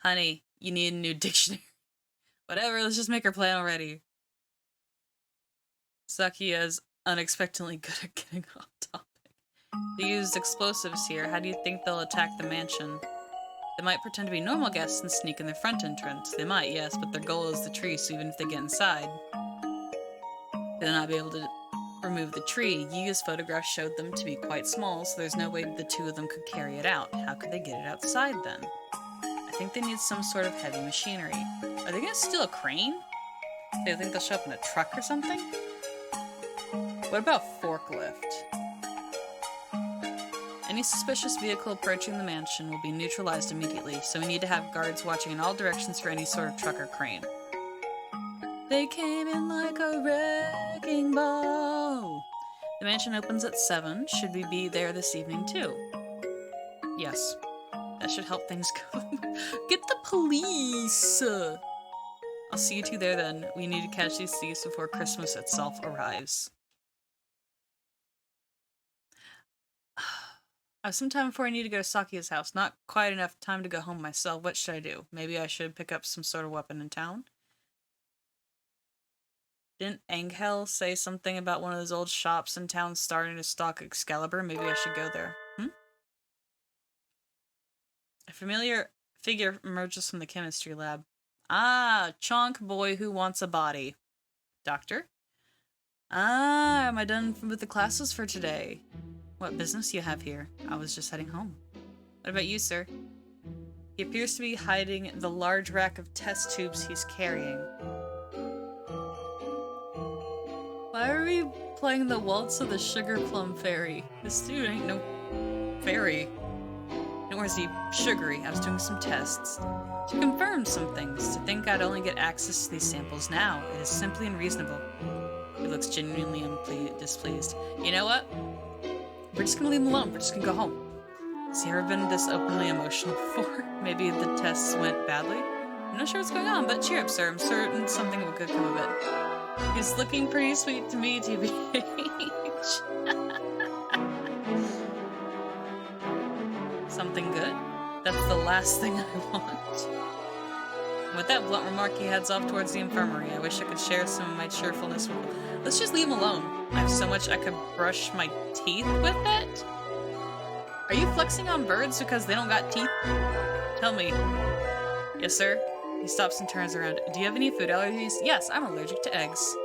Honey, you need a new dictionary. Whatever, let's just make our plan already. Sakia is unexpectedly good at getting off topic. They used explosives here. How do you think they'll attack the mansion? They might pretend to be normal guests and sneak in the front entrance. They might, yes, but their goal is the tree, so even if they get inside, they'll not be able to remove the tree. Yiga's photograph showed them to be quite small, so there's no way the two of them could carry it out. How could they get it outside then? I think they need some sort of heavy machinery. Are they gonna steal a crane? Do you think they'll show up in a truck or something? What about forklift? Any suspicious vehicle approaching the mansion will be neutralized immediately, so we need to have guards watching in all directions for any sort of truck or crane. They came in like a wrecking ball. The mansion opens at 7. Should we be there this evening too? Yes. That should help things go. Get the police! I'll see you two there then. We need to catch these thieves before Christmas itself arrives. I have some time before I need to go to Saki's house. Not quite enough time to go home myself. What should I do? Maybe I should pick up some sort of weapon in town? Didn't Angel say something about one of those old shops in town starting to stock Excalibur? Maybe I should go there. A familiar figure emerges from the chemistry lab. Ah, chonk boy who wants a body. Doctor? Ah, am I done with the classes for today? What business you have here? I was just heading home. What about you, sir? He appears to be hiding the large rack of test tubes he's carrying. Why are we playing the Waltz of the Sugar Plum Fairy? This dude ain't no fairy. Nor is he sugary. I was doing some tests to confirm some things. To think I'd only get access to these samples now, it is simply unreasonable. He looks genuinely displeased. You know what? We're just gonna leave him alone. We're just gonna go home. Has he ever been this openly emotional before? Maybe the tests went badly? I'm not sure what's going on, but cheer up, sir. I'm certain something good come of it. He's looking pretty sweet to me, TBH. Something good? That's the last thing I want. With that blunt remark, he heads off towards the infirmary. I wish I could share some of my cheerfulness with him. Let's just leave him alone. I have so much I could brush my teeth with it. Are you flexing on birds because they don't got teeth? Tell me. Yes, sir. He stops and turns around. Do you have any food allergies? Yes, I'm allergic to eggs.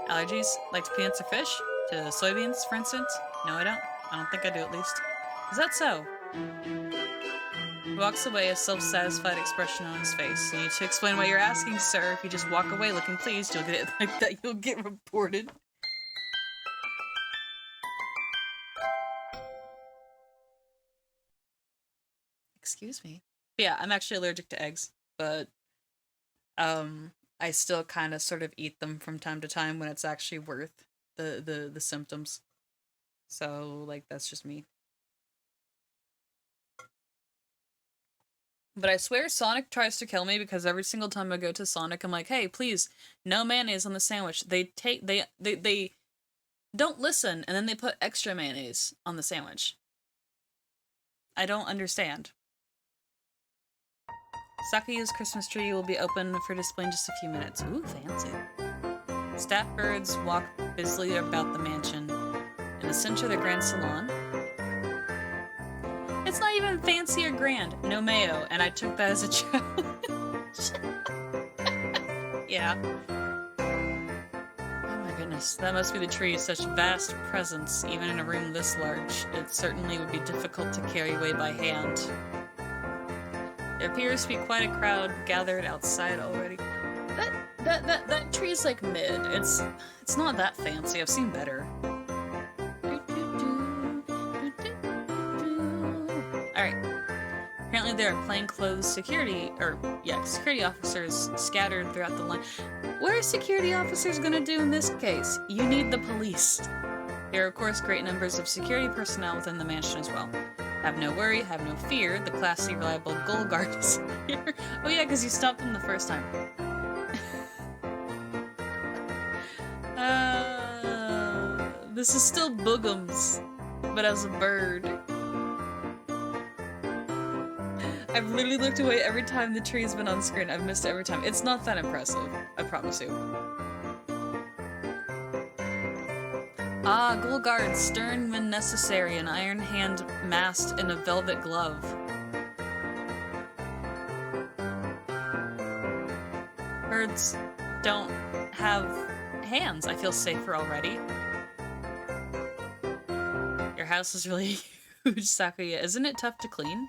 Allergies? Like to peanuts or fish? To soybeans, for instance? No, I don't. I don't think I do, at least. Is that so? He walks away, a self-satisfied expression on his face. You need to explain what you're asking, sir. If you just walk away looking pleased, you'll get it like that. You'll get reported. Excuse me. But yeah, I'm actually allergic to eggs, but I still kind of sort of eat them from time to time when it's actually worth the symptoms. So like that's just me. But I swear Sonic tries to kill me because every single time I go to Sonic, I'm like, hey, please, no mayonnaise on the sandwich. They don't listen, and then they put extra mayonnaise on the sandwich. I don't understand. Saki's Christmas tree will be open for display in just a few minutes. Ooh, fancy. Staff birds walk busily about the mansion. In the center of the grand salon, it's not even fancy or grand. No mayo, and I took that as a challenge. Yeah. Oh my goodness, that must be the tree. Such vast presence, even in a room this large. It certainly would be difficult to carry away by hand. There appears to be quite a crowd gathered outside already. That tree's like mid. It's not that fancy. I've seen better. Alright. Apparently there are plainclothes security officers scattered throughout the line. What are security officers gonna do in this case? You need the police. There are of course great numbers of security personnel within the mansion as well. Have no worry, have no fear, the classy, reliable Gold Guard is here. Oh yeah, because you stopped them the first time. This is still Boogums, but as a bird. I've literally looked away every time the tree has been on screen. I've missed it every time. It's not that impressive, I promise you. Ah, Ghoul Guard, stern when necessary, an iron hand masked in a velvet glove. Birds don't have hands. I feel safer already. Your house is really huge, Sakuya. Isn't it tough to clean?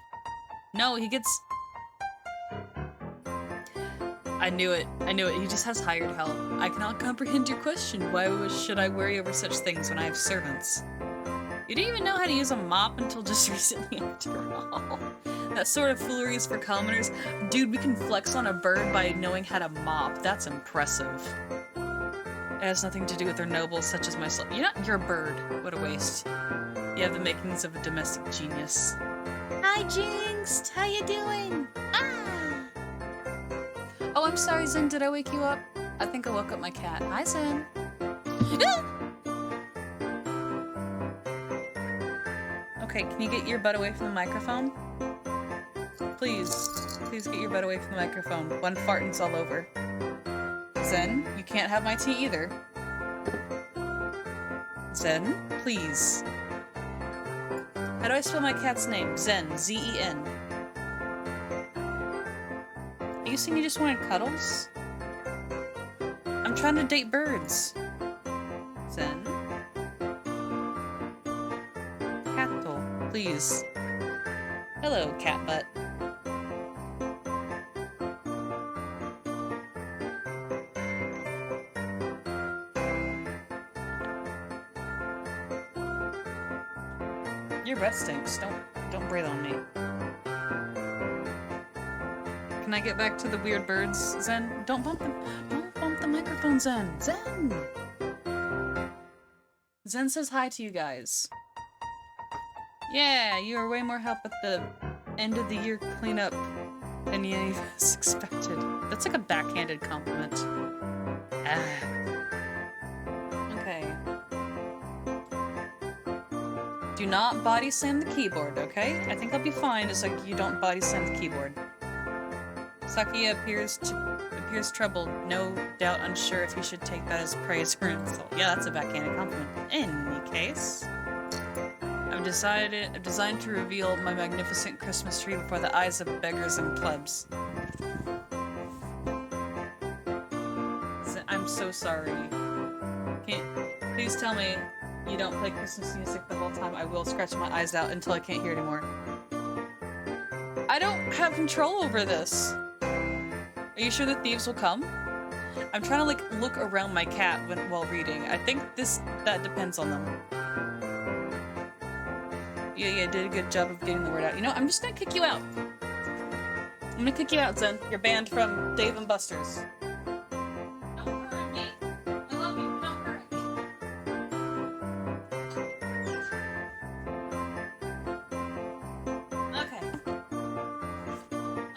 No, he gets... I knew it. I knew it. He just has hired help. I cannot comprehend your question. Why should I worry over such things when I have servants? You didn't even know how to use a mop until just recently, after all. That sort of foolery is for commoners. Dude, we can flex on a bird by knowing how to mop. That's impressive. It has nothing to do with their nobles such as myself. You're a bird. What a waste. You have the makings of a domestic genius. Hi, Jinx. How you doing? Oh, I'm sorry, Zen. Did I wake you up? I think I woke up my cat. Hi, Zen. Okay, can you get your butt away from the microphone? Please. Please get your butt away from the microphone. One fart and it's all over. Zen, you can't have my tea either. Zen, please. How do I spell my cat's name? Zen. Z-E-N. Are you saying you just wanted cuddles? I'm trying to date birds. Zen. Cattle, please. Hello, cat butt. Your breath stinks. Don't breathe on me. Can I get back to the weird birds, Zen? Don't bump them. Don't bump the microphone, Zen. Zen! Zen says hi to you guys. Yeah, you are way more help at the end of the year cleanup than any of us expected. That's like a backhanded compliment. Okay. Do not body slam the keyboard, okay? I think I'll be fine as like you don't body slam the keyboard. Sakuya appears troubled, no doubt unsure if he should take that as praise or insult. Yeah, that's a backhanded compliment. In any case, I've designed to reveal my magnificent Christmas tree before the eyes of beggars and plebs. I'm so sorry. Please tell me you don't play Christmas music the whole time. I will scratch my eyes out until I can't hear anymore. I don't have control over this. Are you sure the thieves will come? I'm trying to like look around my cat while reading. I think that depends on them. Yeah, did a good job of getting the word out. You know, I'm just gonna kick you out. I'm gonna kick you out, Zen. You're banned from Dave and Buster's. Don't hurt me. I love you. Don't hurt me.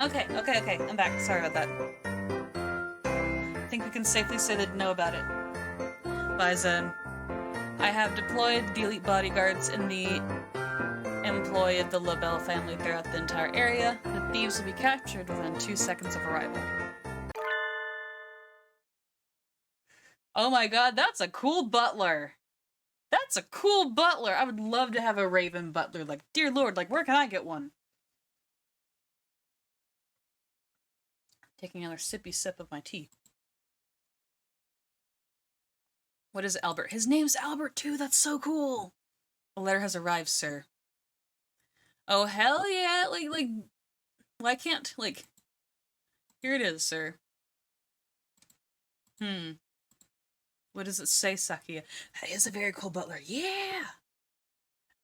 Okay. I'm back. Sorry about that. I think we can safely say they'd know about it. Bye, Zen. I have deployed the elite bodyguards in the employ of the LaBelle family throughout the entire area. The thieves will be captured within 2 seconds of arrival. Oh my god, that's a cool butler! That's a cool butler! I would love to have a raven butler. Like, dear lord, like, where can I get one? Taking another sippy sip of my tea. What is Albert? His name's Albert too, that's so cool! The letter has arrived, sir. Oh, hell yeah! Like, why can't, like... Here it is, sir. What does it say, Sakuya? That is a very cool butler. Yeah!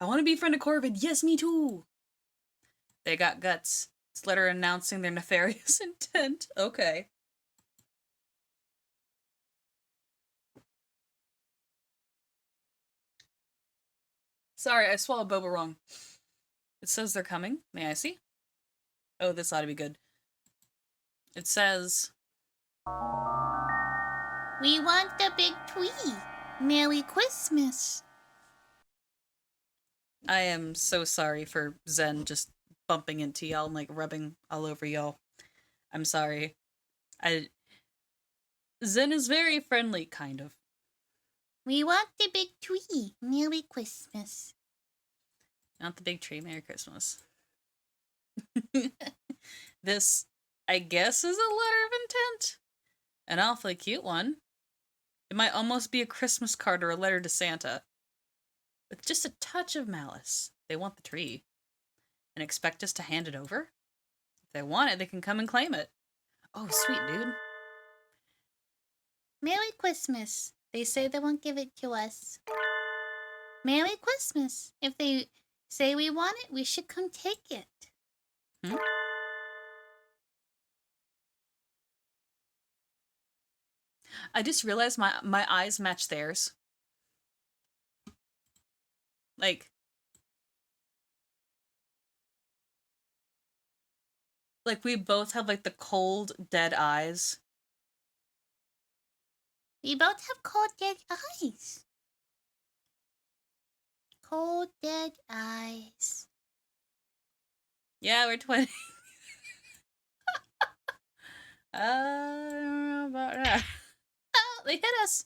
I want to be a friend of Corbin. Yes, me too! They got guts. This letter announcing their nefarious intent. Okay. Sorry, I swallowed boba wrong. It says they're coming. May I see? Oh, this ought to be good. It says... We want the big tree. Merry Christmas. I am so sorry for Zen just bumping into y'all and like rubbing all over y'all. I'm sorry. Zen is very friendly, kind of. We want the big tree. Merry Christmas. Not the big tree. Merry Christmas. This, I guess, is a letter of intent. An awfully cute one. It might almost be a Christmas card or a letter to Santa. With just a touch of malice. They want the tree. And expect us to hand it over? If they want it, they can come and claim it. Oh, sweet dude. Merry Christmas. They say they won't give it to us. Merry Christmas. If they say we want it, we should come take it. I just realized my eyes match theirs. Like we both have like the cold, dead eyes. We both have cold, dead eyes. Cold, dead eyes. Yeah, we're twins. I don't know about that. Oh, they hit us.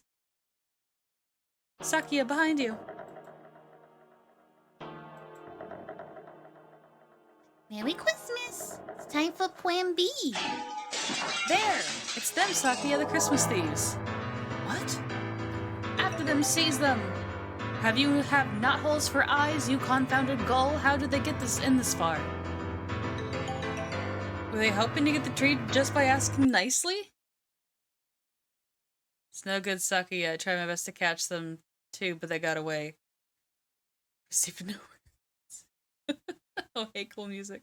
Sakia, behind you. Merry Christmas. It's time for Plan B. There! It's them, Sakia, the Christmas thieves. What? After them, seize them! Have you not holes for eyes, you confounded gull? How did they get this far? Were they hoping to get the tree just by asking nicely? It's no good, Sakia. I tried my best to catch them, too, but they got away. Received no words. Oh, hey, cool music.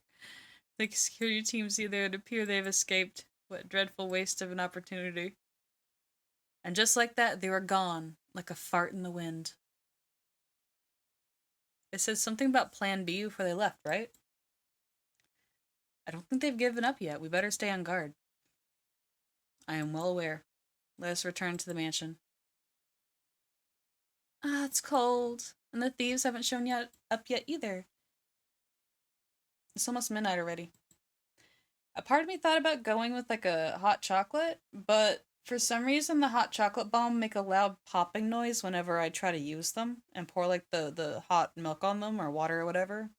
The security team see they would appear they've escaped. What dreadful waste of an opportunity. And just like that, they were gone, like a fart in the wind. It says something about Plan B before they left, right? I don't think they've given up yet. We better stay on guard. I am well aware. Let us return to the mansion. Ah, it's cold. And the thieves haven't shown up yet either. It's almost midnight already. A part of me thought about going with like a hot chocolate, but for some reason the hot chocolate bomb make a loud popping noise whenever I try to use them and pour like the hot milk on them or water or whatever.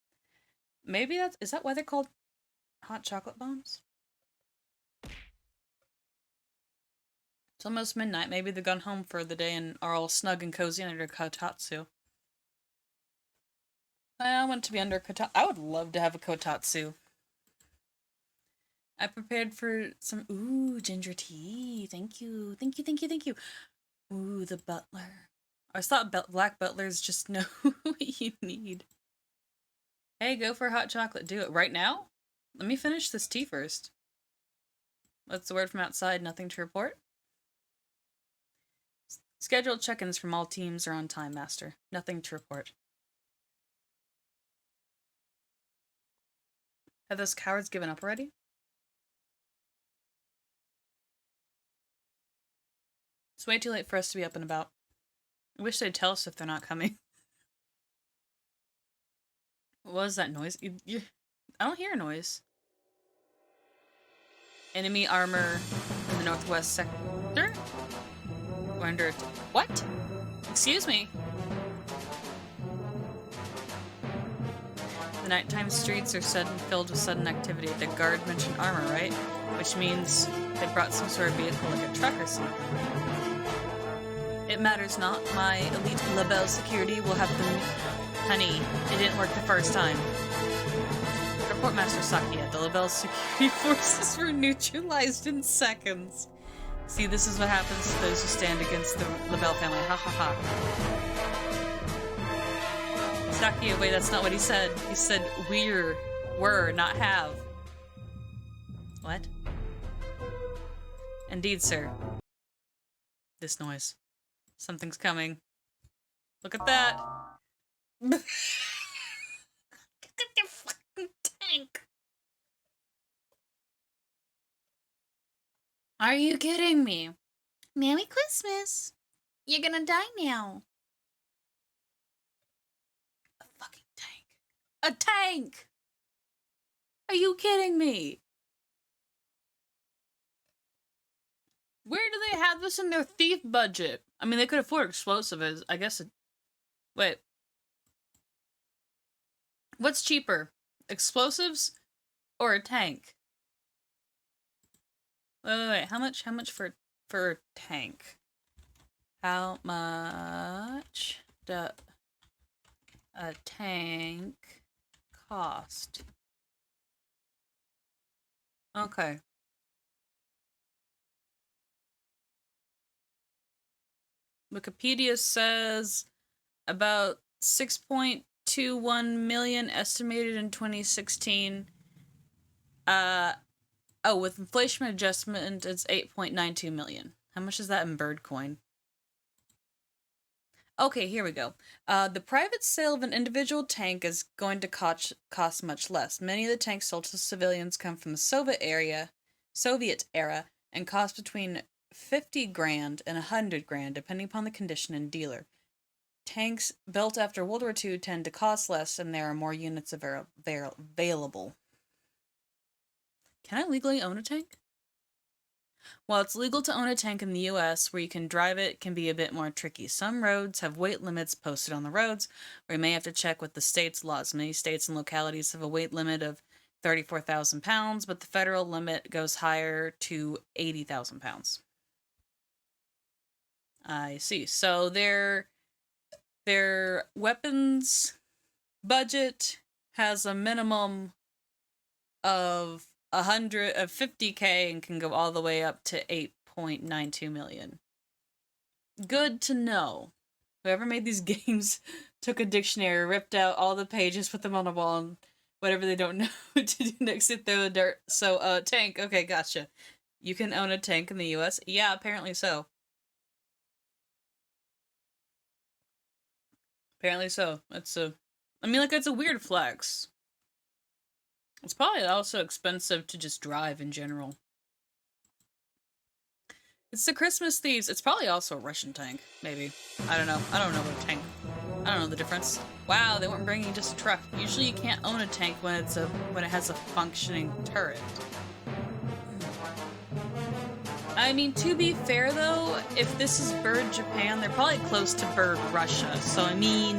Maybe is that why they're called hot chocolate bombs? It's almost midnight. Maybe they've gone home for the day and are all snug and cozy under kotatsu. I want to be under kotatsu. I would love to have a kotatsu. I prepared for some, ginger tea. Thank you. Thank you, thank you, thank you. Ooh, the butler. I always thought black butlers just know what you need. Hey, go for hot chocolate. Do it right now? Let me finish this tea first. What's the word from outside? Nothing to report? Scheduled check-ins from all teams are on time, Master. Nothing to report. Have those cowards given up already? It's way too late for us to be up and about. I wish they'd tell us if they're not coming. What was that noise? I don't hear a noise. Enemy armor in the northwest sector? We're under... What? Excuse me. The nighttime streets are filled with sudden activity. The guard mentioned armor, right? Which means they brought some sort of vehicle like a truck or something. It matters not. My elite label security will have them... Honey, it didn't work the first time. Report Master Sakia. The label security forces were neutralized in seconds. See, this is what happens to those who stand against the label family. Ha ha ha. Sakia, wait, that's not what he said. He said were, not have. What? Indeed, sir. This noise. Something's coming. Look at that. Look at the fucking tank. Are you kidding me? Merry Christmas. You're gonna die now. A fucking tank. A tank! Are you kidding me? Where do they have this in their thief budget? I mean, they could afford explosives. I guess wait. What's cheaper? Explosives or a tank? Wait. How much for a tank? How much does a tank cost? Okay. Wikipedia says about 6.21 million estimated in 2016. With inflation adjustment, it's 8.92 million. How much is that in bird coin? Okay, here we go. The private sale of an individual tank is going to cost much less. Many of the tanks sold to civilians come from the Soviet era, and cost between 50 grand and 100 grand, depending upon the condition and dealer. Tanks built after World War II tend to cost less, and there are more units available. Can I legally own a tank? While it's legal to own a tank in the US, where you can drive it can be a bit more tricky. Some roads have weight limits posted on the roads, or you may have to check with the state's laws. Many states and localities have a weight limit of 34,000 pounds, but the federal limit goes higher to 80,000 pounds. I see. So their weapons budget has a minimum of 50K and can go all the way up to 8.92 million. Good to know. Whoever made these games took a dictionary, ripped out all the pages, put them on a wall, and whatever they don't know to do next, they throw the dirt. So, tank. Okay, gotcha. You can own a tank in the US? Yeah, apparently so. Apparently so. It's a weird flex. It's probably also expensive to just drive in general. It's the Christmas thieves. It's probably also a Russian tank, maybe. I don't know. I don't know what a tank. I don't know the difference. Wow, they weren't bringing just a truck. Usually you can't own a tank when it has a functioning turret. I mean, to be fair though, if this is Bird Japan, they're probably close to Bird Russia. So I mean,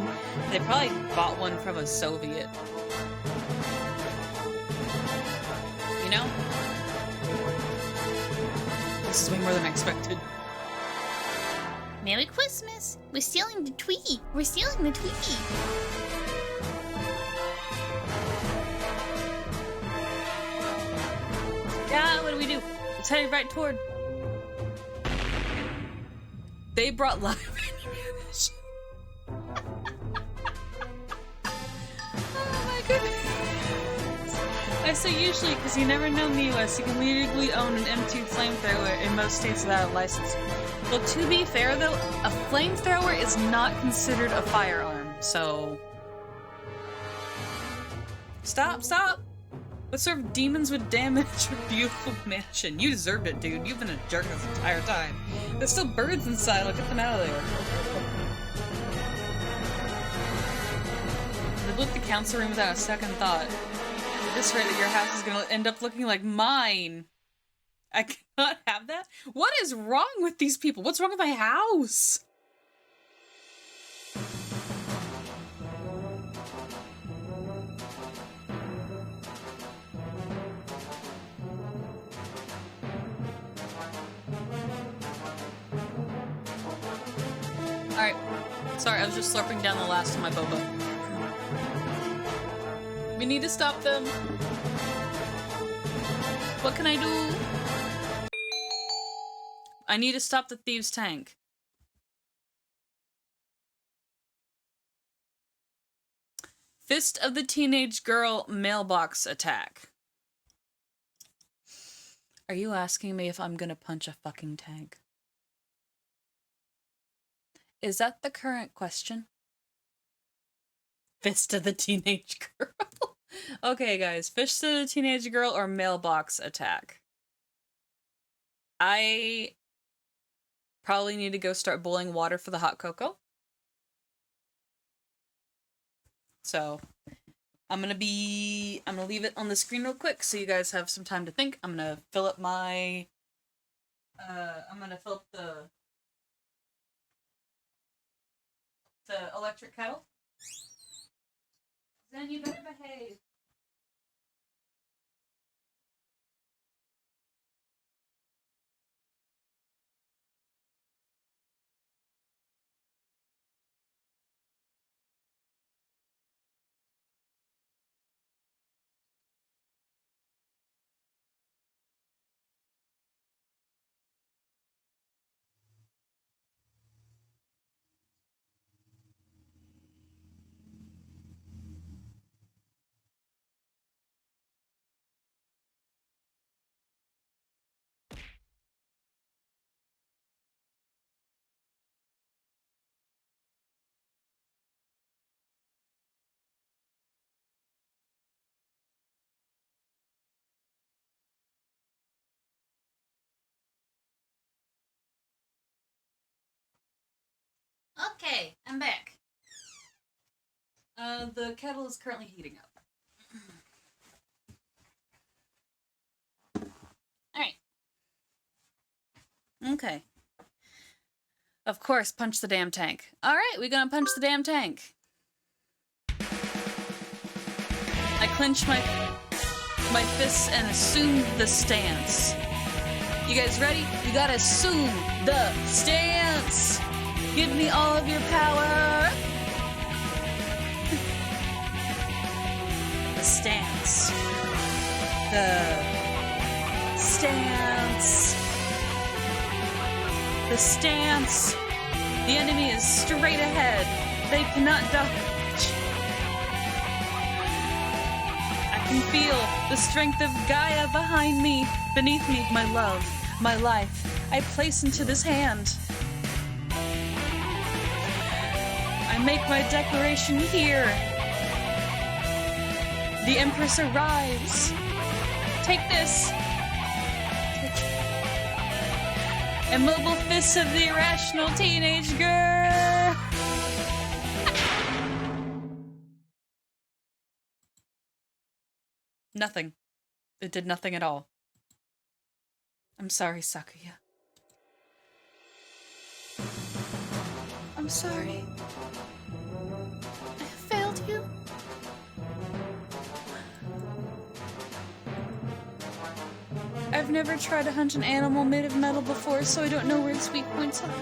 they probably bought one from a Soviet. You know? This is way more than I expected. Merry Christmas! We're stealing the tree! We're stealing the tree! Yeah, what do we do? It's heading right toward. They brought live ammunition. Oh my goodness. I say usually because you never know in the US. You can legally own an M2 flamethrower in most states without a license. Well, to be fair though, a flamethrower is not considered a firearm, so... Stop! What sort of demons would damage your beautiful mansion? You deserved it, dude. You've been a jerk this entire time. There's still birds inside. I'll get them out of there. They blew up the council room without a second thought. At this rate, your house is gonna end up looking like mine. I cannot have that? What is wrong with these people? What's wrong with my house? Alright. Sorry, I was just slurping down the last of my boba. We need to stop them. What can I do? I need to stop the thieves' tank. Fist of the Teenage Girl mailbox attack. Are you asking me if I'm gonna punch a fucking tank? Is that the current question? Fist of the Teenage Girl. Okay, guys. Fist of the Teenage Girl or mailbox attack? I probably need to go start boiling water for the hot cocoa. So, I'm gonna leave it on the screen real quick so you guys have some time to think. I'm gonna fill up my... I'm gonna fill up the the electric kettle. Zen, you better behave. Okay, I'm back. The kettle is currently heating up. Alright. Okay. Of course, punch the damn tank. Alright, we're gonna punch the damn tank. I clench my fists and assume the stance. You guys ready? You gotta assume the stance! Give me all of your power! The stance. The stance. The stance. The enemy is straight ahead. They cannot dodge. I can feel the strength of Gaia behind me. Beneath me, my love, my life. I place into this hand. I make my declaration here. The Empress arrives. Take this. Immobile fists of the irrational teenage girl. Nothing. It did nothing at all. I'm sorry, Sakuya. I'm sorry. I failed you. I've never tried to hunt an animal made of metal before, so I don't know where its weak points are.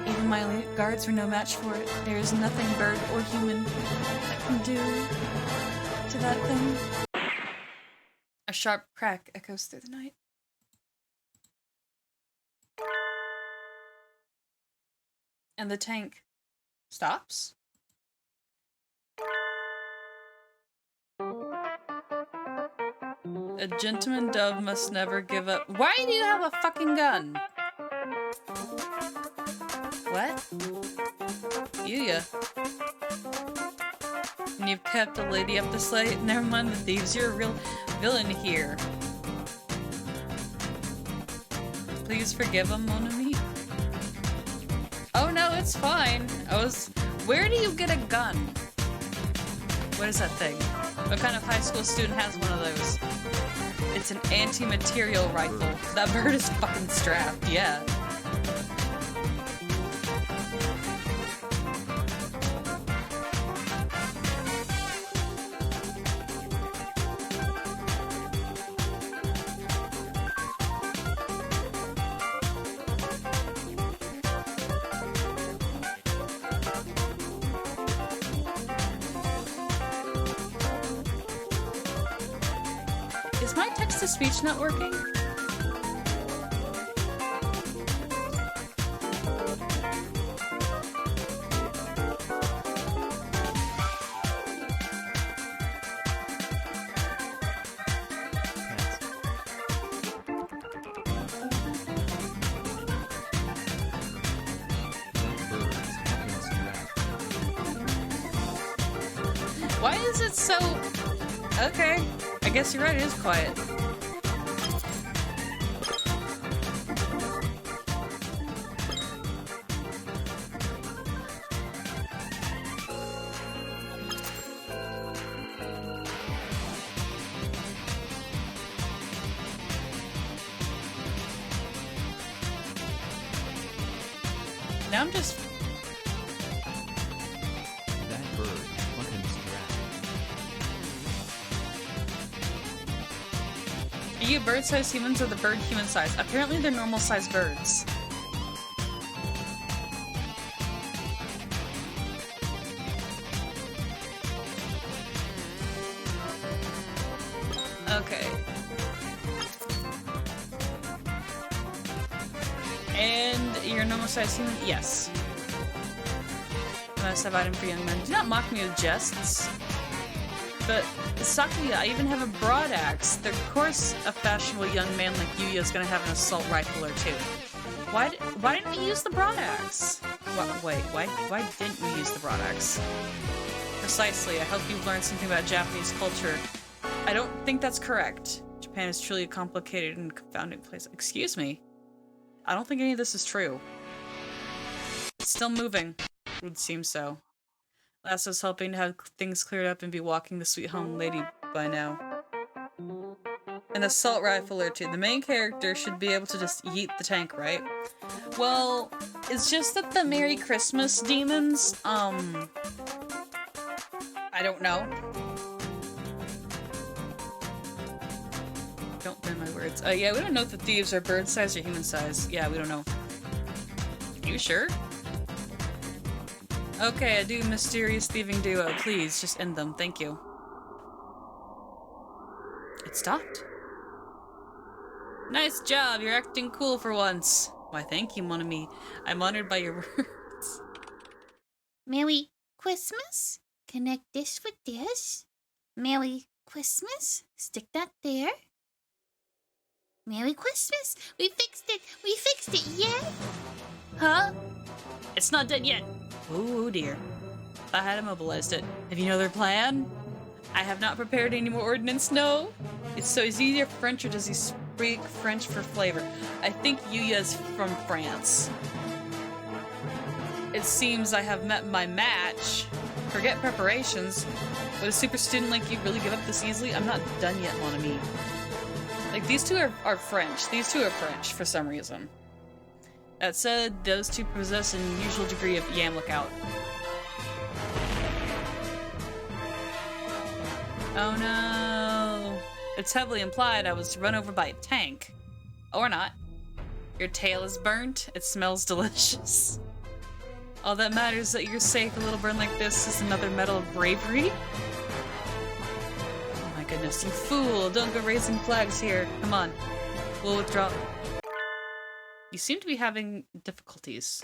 Even my elite guards were no match for it. There is nothing bird or human that can do to that thing. A sharp crack echoes through the night. And the tank stops. A gentleman dove must never give up. Why do you have a fucking gun? What? Yuya. And you've kept a lady up this late? Never mind the thieves, you're a real villain here. Please forgive him, mon ami. Oh no, it's fine. Where do you get a gun? What is that thing? What kind of high school student has one of those? It's an anti-material rifle. That bird is fucking strapped, yeah. Is my text-to-speech not working? Why is it so... Okay. I guess you're right, it is quiet. Now I'm just... That bird fucking strapped. Are you bird-sized humans or the bird human size? Apparently they're normal-sized birds. Okay. And you're a normal-sized human? Yes. Must have item for young men. Do not mock me with jests. But, Sakuya, I even have a broad axe. Of course a fashionable young man like Yuya is gonna have an assault rifle or two. Why didn't we use the broad axe? Wait, why didn't we use the broad axe? Precisely, I hope you've learned something about Japanese culture. I don't think that's correct. Japan is truly a complicated and confounding place. Excuse me? I don't think any of this is true. It's still moving. It would seem so. Last was hoping to have things cleared up and be walking the sweet home lady by now. An assault rifle or two. The main character should be able to just yeet the tank, right? Well, it's just that the Merry Christmas demons, I don't know. Don't bend my words. Yeah, we don't know if the thieves are bird size or human size. Yeah, we don't know. Are you sure? Okay, a do mysterious thieving duo. Please, just end them. Thank you. It stopped. Nice job, you're acting cool for once. Why, thank you, mon ami. I'm honored by your words. Merry Christmas? Connect this with this. Merry Christmas? Stick that there. Merry Christmas! We fixed it! We fixed it, yeah? Huh? It's not dead yet. Oh dear. I had immobilized it. Have you know their plan? I have not prepared any more ordnance, no. It's easier French, or does he speak French for flavor? I think Yuya's from France. It seems I have met my match. Forget preparations. Would a super student like you really give up this easily? I'm not done yet, mon ami. Like, these two are French. These two are French for some reason. That said, those two possess an unusual degree of yam lookout. Oh no! It's heavily implied I was run over by a tank. Or not. Your tail is burnt. It smells delicious. All that matters is that you're safe. A little burn like this is another medal of bravery. Oh my goodness, you fool! Don't go raising flags here. Come on. We'll withdraw. You seem to be having difficulties.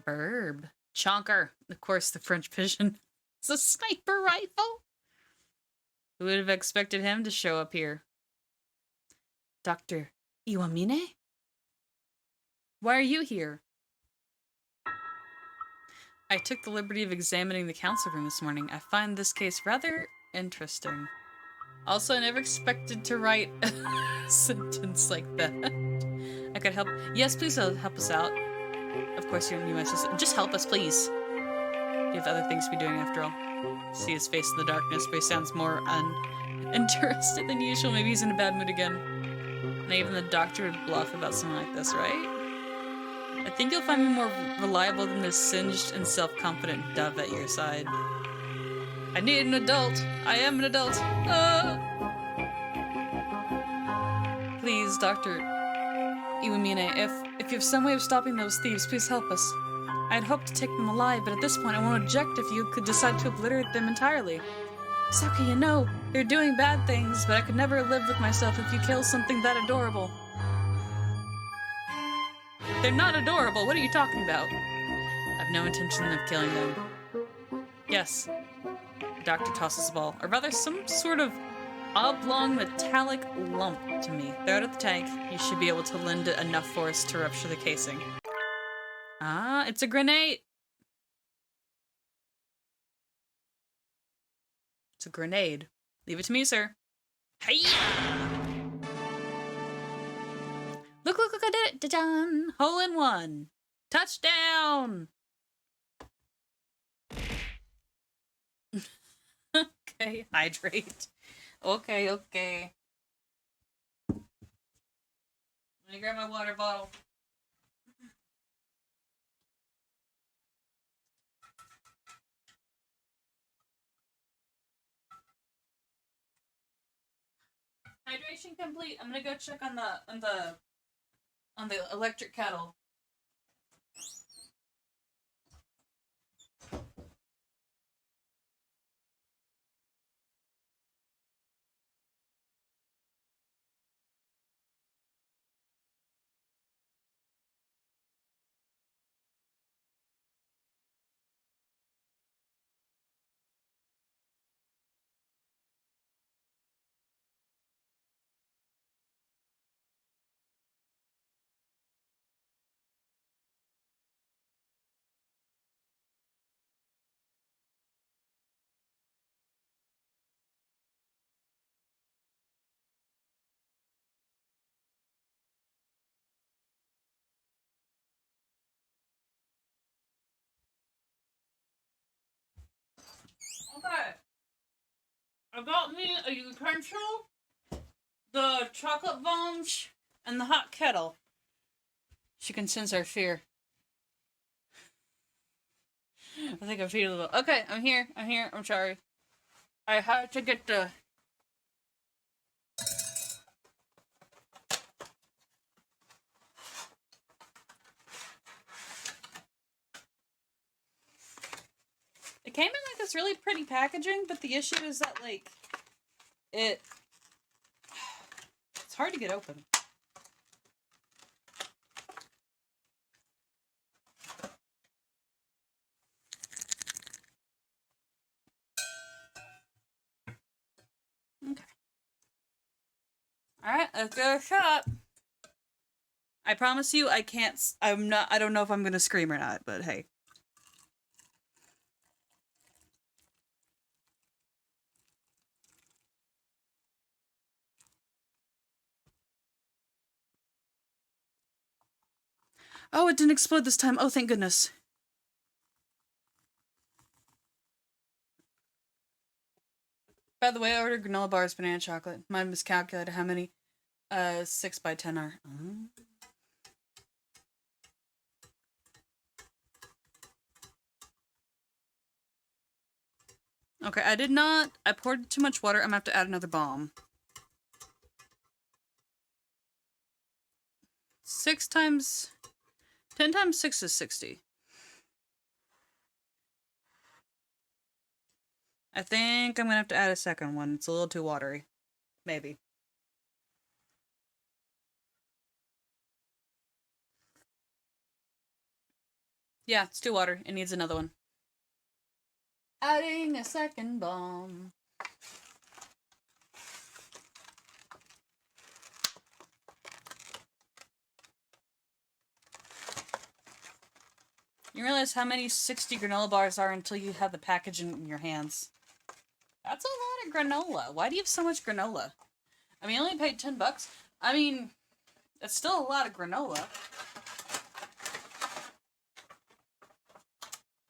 Burb. Chonker. Of course, the French pigeon. It's a sniper rifle? Who would have expected him to show up here? Dr. Iwamine? Why are you here? I took the liberty of examining the council room this morning. I find this case rather interesting. Also, I never expected to write a sentence like that. I could help. Yes, please help us out. Of course, you must just help us, please. You have other things to be doing after all. See his face in the darkness, but he sounds more uninterested than usual. Maybe he's in a bad mood again. And even the doctor would bluff about something like this, right? I think you'll find me more reliable than this singed and self-confident dove at your side. I need an adult. I am an adult. Please, Dr. Iwamine, if you have some way of stopping those thieves, please help us. I'd hoped to take them alive, but at this point I won't object if you could decide to obliterate them entirely. Sakuya, no! You're doing bad things, but I could never live with myself if you kill something that adorable. They're not adorable, what are you talking about? I've no intention of killing them. Yes. The doctor tosses a ball, or rather some sort of oblong metallic lump to me. Throw it at the tank. You should be able to lend it enough force to rupture the casing. Ah, it's a grenade! It's a grenade. Leave it to me, sir. Hiya! Look, I did it! Ta-da! Hole in one! Touchdown! Okay, hydrate. Okay. Let me grab my water bottle. Hydration complete. I'm gonna go check on the electric kettle. Okay. I got me a utensil, the chocolate bombs, and the hot kettle. She can sense our fear. I think I feel a little. Okay, I'm here. I'm sorry. I had to get the. It came in like this really pretty packaging, but the issue is that like it's hard to get open. Okay. All right, let's go shop. I promise you, I can't. I'm not. I don't know if I'm gonna scream or not, but hey. Oh, it didn't explode this time. Oh, thank goodness. By the way, I ordered granola bars, banana chocolate. Mine miscalculated how many 6 by 10 are. Okay, I did not. I poured too much water. I'm gonna have to add another bomb. 6 times... 10 times 6 is 60. I think I'm gonna have to add a second one. It's a little too watery. Maybe. Yeah, it's too water. It needs another one. Adding a second bomb. You realize how many 60 granola bars are until you have the package in your hands. That's a lot of granola. Why do you have so much granola? I mean, I only paid 10 bucks. I mean, it's still a lot of granola.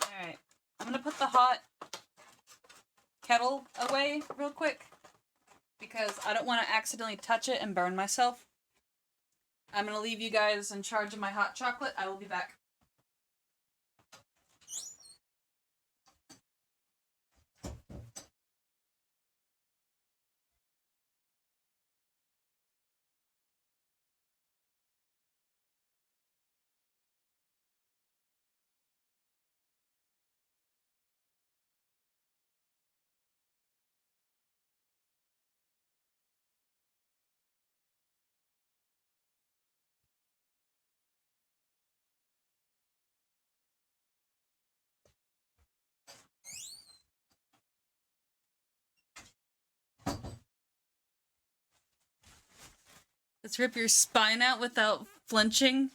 Alright. I'm gonna put the hot kettle away real quick because I don't want to accidentally touch it and burn myself. I'm gonna leave you guys in charge of my hot chocolate. I will be back. Let's rip your spine out without flinching.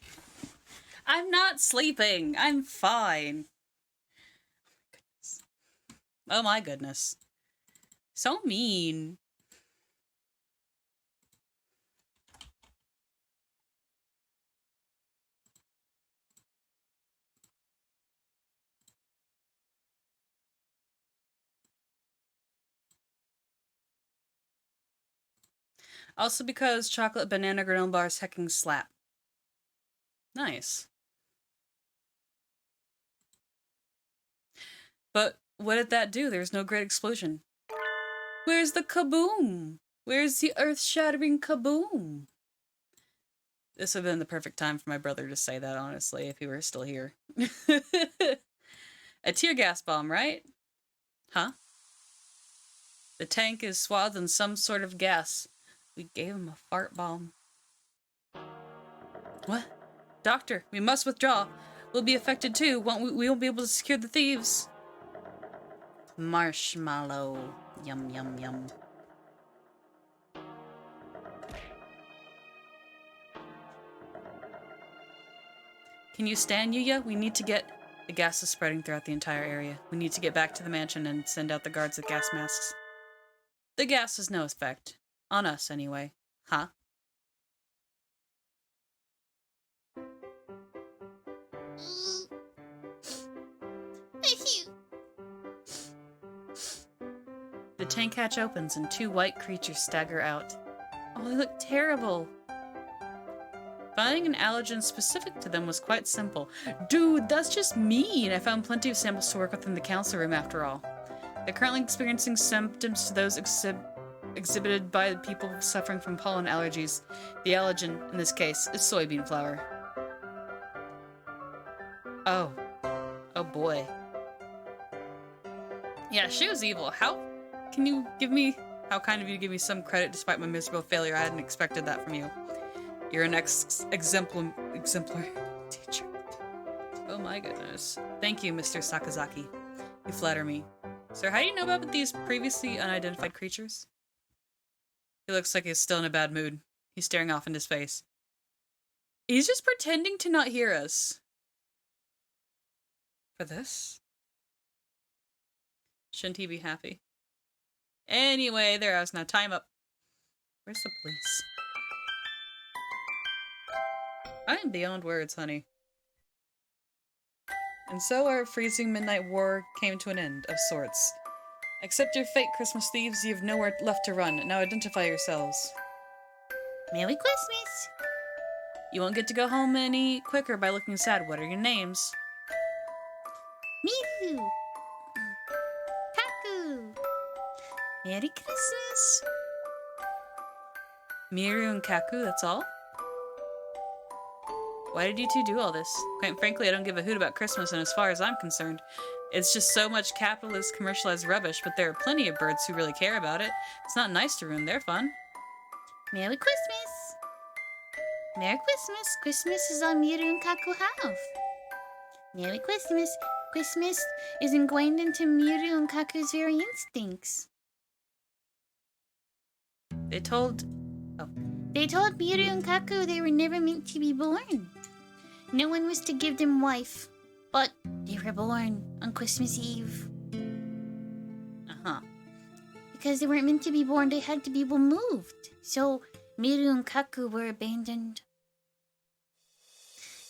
I'm not sleeping. I'm fine. Oh my goodness. So mean. Also because chocolate banana granola bars hecking slap. Nice. But what did that do? There's no great explosion. Where's the kaboom? Where's the earth-shattering kaboom? This would have been the perfect time for my brother to say that, honestly, if he were still here. A tear gas bomb, right? Huh? The tank is swathed in some sort of gas. We gave him a fart bomb. What? Doctor, we must withdraw. We'll be affected too. We won't be able to secure the thieves. Marshmallow. Yum, yum, yum. Can you stand, Yuya? We need to get... The gas is spreading throughout the entire area. We need to get back to the mansion and send out the guards with gas masks. The gas has no effect. On us, anyway. Huh? The tank hatch opens and two white creatures stagger out. Oh, they look terrible. Finding an allergen specific to them was quite simple. Dude, that's just mean! I found plenty of samples to work with in the council room after all. They're currently experiencing symptoms to those exhibited by the people suffering from pollen allergies. The allergen, in this case, is soybean flour. Oh. Oh boy. Yeah, she was evil. How can you give me... How kind of you to give me some credit despite my miserable failure. I hadn't expected that from you. You're an exemplar teacher. Oh my goodness. Thank you, Mr. Sakazaki. You flatter me. Sir, how do you know about these previously unidentified creatures? He looks like he's still in a bad mood. He's staring off into space. He's just pretending to not hear us. For this? Shouldn't he be happy? Anyway, there I was. Now time up. Where's the police? I am beyond words, honey. And so our freezing midnight war came to an end, of sorts. Accept your fate, Christmas thieves. You have nowhere left to run. Now identify yourselves. Merry Christmas! You won't get to go home any quicker by looking sad. What are your names? Miru! Kaku! Merry Christmas! Miru and Kaku, that's all? Why did you two do all this? Quite frankly, I don't give a hoot about Christmas, and as far as I'm concerned, it's just so much capitalist, commercialized rubbish, but there are plenty of birds who really care about it. It's not nice to ruin their fun. Merry Christmas! Merry Christmas! Christmas is all Miru and Kaku have. Merry Christmas! Christmas is ingrained into Miru and Kaku's very instincts. They told Miru and Kaku they were never meant to be born. No one was to give them life, but they were born on Christmas Eve. Uh-huh. Because they weren't meant to be born, they had to be removed. So Miru and Kaku were abandoned.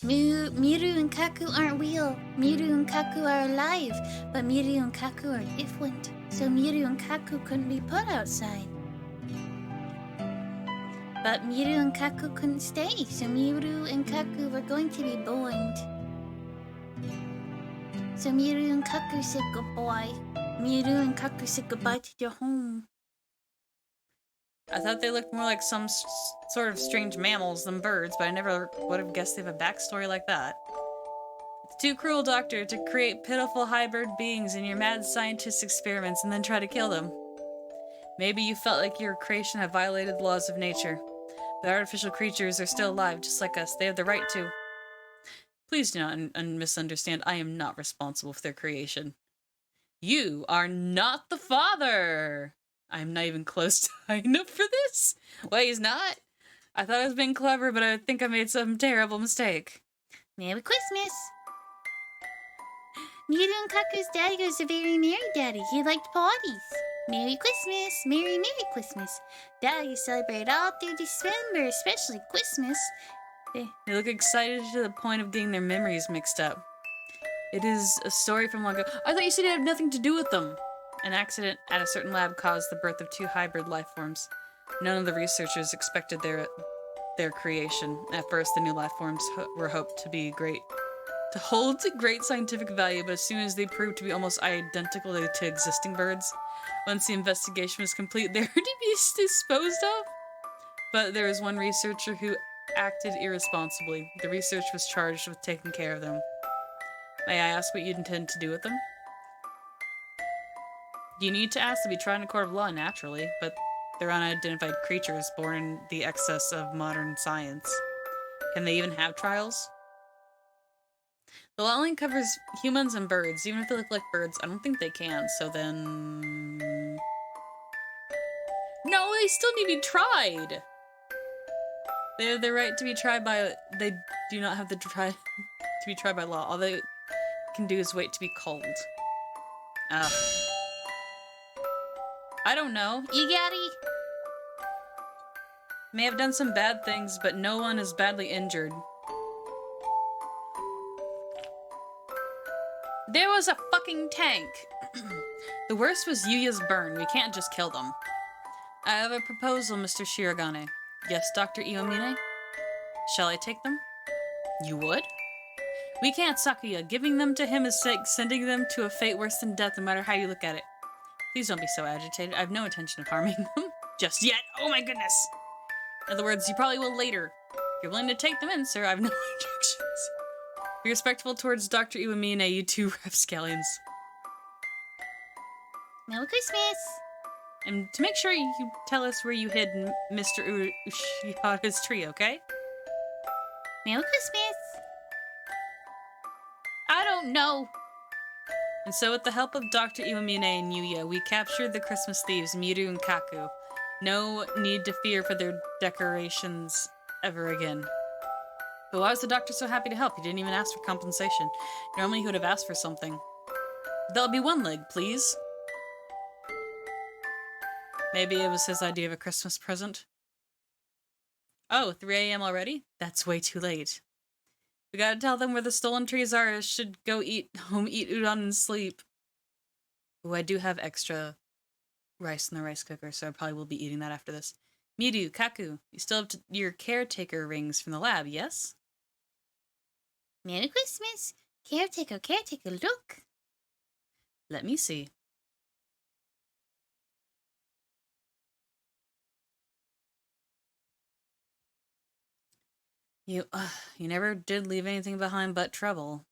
Miru and Kaku aren't real. Miru and Kaku are alive, but Miru and Kaku are different. So Miru and Kaku couldn't be put outside. But Miru and Kaku couldn't stay, so Miru and Kaku were going to be born. So Miru and Kaku said goodbye. Miru and Kaku said goodbye to their home. I thought they looked more like some sort of strange mammals than birds, but I never would have guessed they have a backstory like that. It's too cruel, Doctor, to create pitiful hybrid beings in your mad scientist experiments and then try to kill them. Maybe you felt like your creation had violated the laws of nature. The artificial creatures are still alive, just like us. They have the right to. Please do not misunderstand. I am not responsible for their creation. You are not the father! I am not even close to high enough for this. Wait, he's not? I thought I was being clever, but I think I made some terrible mistake. Merry Christmas! Miru and Kaku's daddy was a very merry daddy. He liked parties. Merry Christmas! Merry, Merry Christmas! Daddy celebrated all through December, especially Christmas. They look excited to the point of getting their memories mixed up. It is a story from long ago. I thought you said it had nothing to do with them. An accident at a certain lab caused the birth of two hybrid life forms. None of the researchers expected their creation. At first, the new life forms were hoped to holds great scientific value, but as soon as they prove to be almost identical to existing birds, once the investigation was complete, they were to be disposed of. But there was one researcher who acted irresponsibly. The research was charged with taking care of them. May I ask what you intend to do with them? You need to ask to be tried in a court of law, naturally, but they're unidentified creatures born in the excess of modern science. Can they even have trials? The law only covers humans and birds. Even if they look like birds, I don't think they can, so then... No, they still need to be tried! They have the right to be tried by... They do not have the to be tried by law. All they can do is wait to be called. Ugh. I don't know. Igari. May have done some bad things, but no one is badly injured. There was a fucking tank! The worst was Yuya's burn. We can't just kill them. I have a proposal, Mr. Shirogane. Yes, Dr. Iwamine? Shall I take them? You would? We can't, Sakuya. Giving them to him is sending them to a fate worse than death, no matter how you look at it. Please don't be so agitated. I have no intention of harming them. Just yet. Oh my goodness! In other words, you probably will later. If you're willing to take them in, sir, I have no objections. Be respectful towards Dr. Iwamine, you two rapscallions. Merry Christmas. And to make sure you tell us where you hid Mr. Ushihara's tree, okay? Merry Christmas. I don't know. And so with the help of Dr. Iwamine and Yuya, we captured the Christmas thieves, Miru and Kaku. No need to fear for their decorations ever again. But why was the doctor so happy to help? He didn't even ask for compensation. Normally he would have asked for something. There'll be one leg, please. Maybe it was his idea of a Christmas present. Oh, 3 a.m. already? That's way too late. We gotta tell them where the stolen trees are. I should go home, eat udon, and sleep. Ooh, I do have extra rice in the rice cooker, so I probably will be eating that after this. Miru, Kaku, you still have your caretaker rings from the lab, yes? Merry Christmas. Caretaker, look. Let me see. You never did leave anything behind but trouble.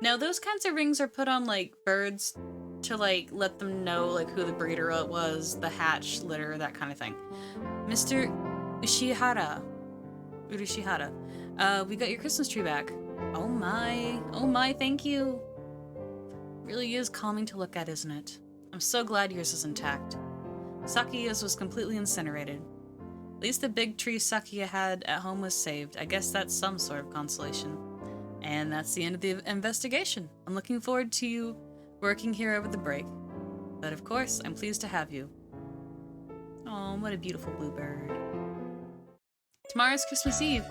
Now, those kinds of rings are put on, like, birds to, like, let them know, like, who the breeder was, the hatch, litter, that kind of thing. Mr. Urashihara, we got your Christmas tree back. Oh my, thank you. Really is calming to look at, isn't it? I'm so glad yours is intact. Sakuya's was completely incinerated. At least the big tree Sakuya had at home was saved. I guess that's some sort of consolation. And that's the end of the investigation. I'm looking forward to you working here over the break. But of course, I'm pleased to have you. Oh, what a beautiful bluebird. Tomorrow's Christmas Eve.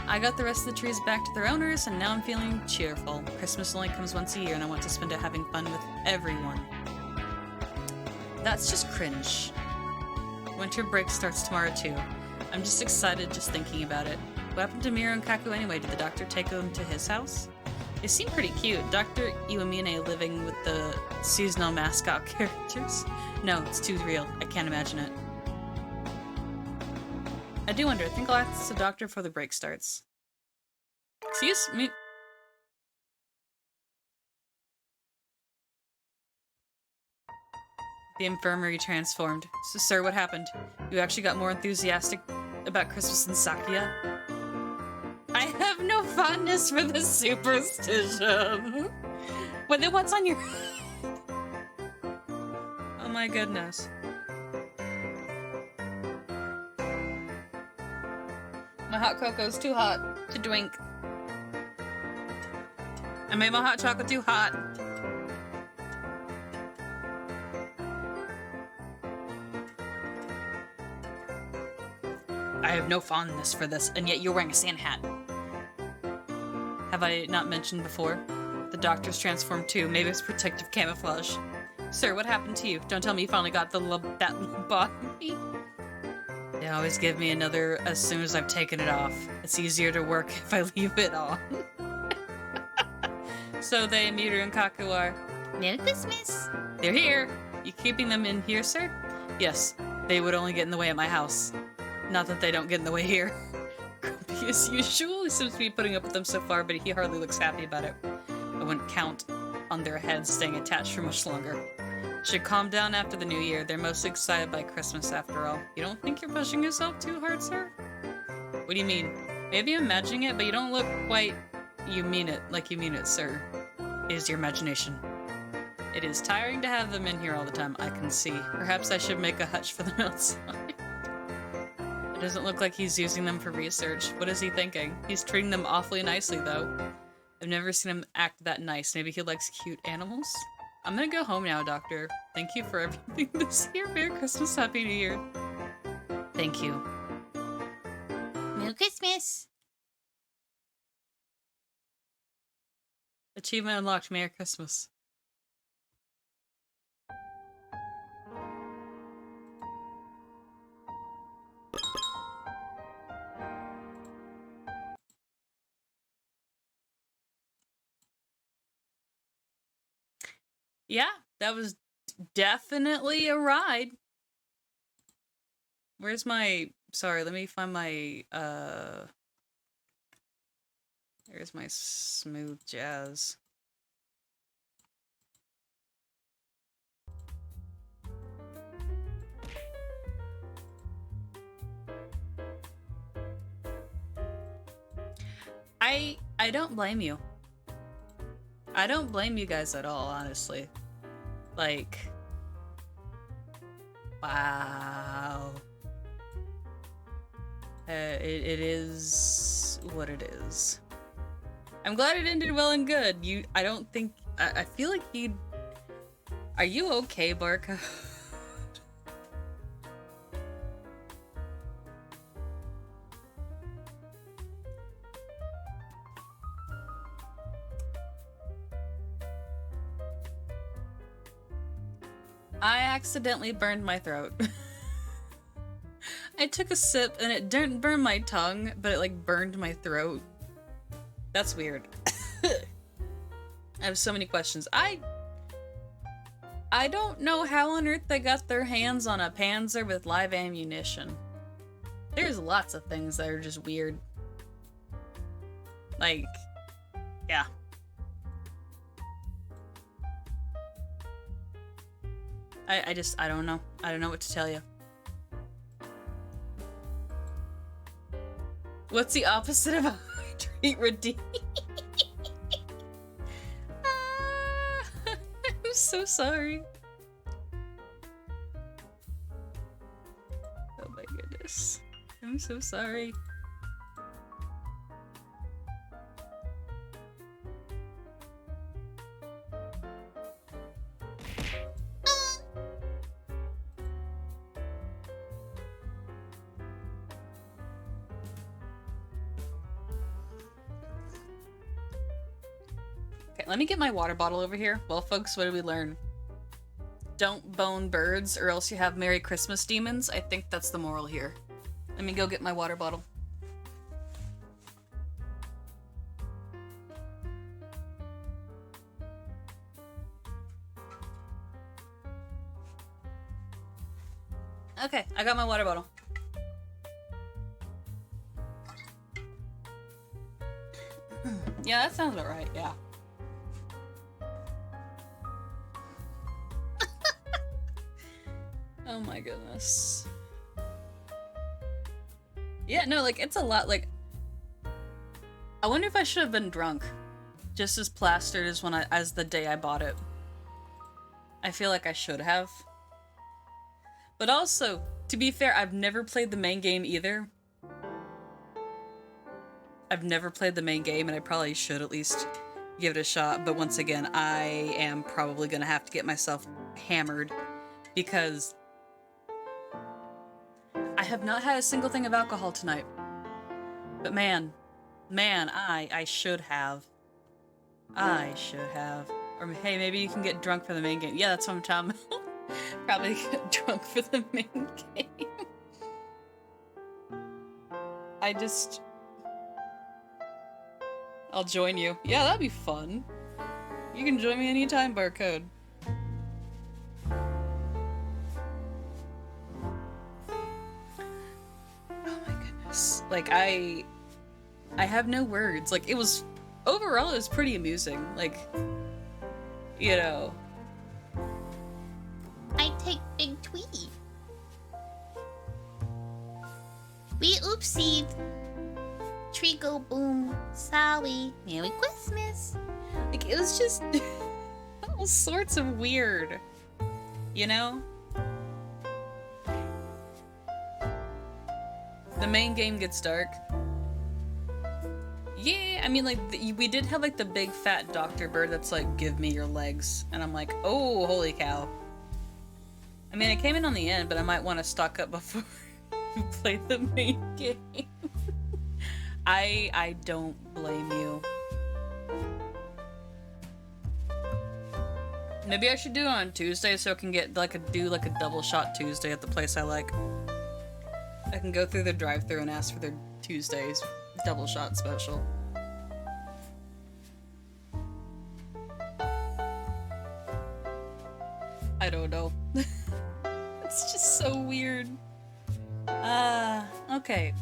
I got the rest of the trees back to their owners, and now I'm feeling cheerful. Christmas only comes once a year, and I want to spend it having fun with everyone. That's just cringe. Winter break starts tomorrow, too. I'm just excited just thinking about it. What happened to Miru and Kaku anyway? Did the doctor take them to his house? They seem pretty cute. Dr. Iwamine living with the seasonal mascot characters? No, it's too real. I can't imagine it. I do wonder. I think I'll ask the doctor before the break starts. Excuse me? The infirmary transformed. So, sir, what happened? You actually got more enthusiastic about Christmas than Sakuya? I have no fondness for this superstition. Well, then what's on your... Oh my goodness. My hot cocoa's too hot to drink. I made my hot chocolate too hot. I have no fondness for this, and yet you're wearing a Santa hat. Have I not mentioned before? The doctor's transformed too. Maybe it's protective camouflage. Sir, what happened to you? Don't tell me you finally got that lobotomy. They always give me another as soon as I've taken it off. It's easier to work if I leave it on. So they, Miru and Kaku are. Merry Christmas. They're here. You keeping them in here, sir? Yes. They would only get in the way at my house. Not that they don't get in the way here. Grumpy as usual. He seems to be putting up with them so far, but he hardly looks happy about it. I wouldn't count on their heads staying attached for much longer. Should calm down after the new year. They're most excited by Christmas after all. You don't think you're pushing yourself too hard, sir? What do you mean? Maybe I'm imagining it, but you don't look quite... You mean it, like you mean it, sir. It is your imagination. It is tiring to have them in here all the time, I can see. Perhaps I should make a hutch for them outside. It doesn't look like he's using them for research. What is he thinking? He's treating them awfully nicely, though. I've never seen him act that nice. Maybe he likes cute animals? I'm gonna go home now, Doctor. Thank you for everything this year. Merry Christmas, Happy New Year. Thank you. Merry Christmas. Achievement unlocked. Merry Christmas. Yeah, that was definitely a ride. Where's my... Sorry, let me find my, There's my smooth jazz. I don't blame you. I don't blame you guys at all, honestly. Like... Wow. It is what it is. I'm glad it ended well and good. I don't think... I feel like you'd... Are you okay, Barca? I accidentally burned my throat. I took a sip and it didn't burn my tongue, but it like burned my throat. That's weird. I have so many questions. I don't know how on earth they got their hands on a Panzer with live ammunition. There's lots of things that are just weird. Like, yeah. I don't know. I don't know what to tell you. What's the opposite of a treat redeem? I'm so sorry. Oh my goodness. I'm so sorry. Okay, let me get my water bottle over here. Well, folks, what did we learn? Don't bone birds or else you have Merry Christmas demons. I think that's the moral here. Let me go get my water bottle. Okay, I got my water bottle. Yeah, that sounds about right, yeah. Oh my goodness. Yeah, no, like, it's a lot, like... I wonder if I should have been drunk. Just as plastered as the day I bought it. I feel like I should have. But also, to be fair, I've never played the main game either. I've never played the main game, and I probably should at least give it a shot. But once again, I am probably gonna have to get myself hammered. Because... I have not had a single thing of alcohol tonight. But man, I should have. I should have. Or hey, maybe you can get drunk for the main game. Yeah, that's what I'm talking about. Probably get drunk for the main game. I'll join you. Yeah, that'd be fun. You can join me anytime, Barcode. Oh my goodness. Like, I have no words. Like, overall, it was pretty amusing. Like, you know. I take big tweet. We oopsied. Tree go boom. Sorry. Merry Christmas. Like, it was just all sorts of weird. You know? The main game gets dark. Yeah, I mean, like, we did have, like, the big fat doctor bird that's like, give me your legs. And I'm like, oh, holy cow. I mean, I came in on the end, but I might want to stock up before we play the main game. I don't blame you. Maybe I should do it on Tuesday so I can get, do a double shot Tuesday at the place I like. I can go through the drive-thru and ask for their Tuesdays double shot special. I don't know. It's just so weird. Okay.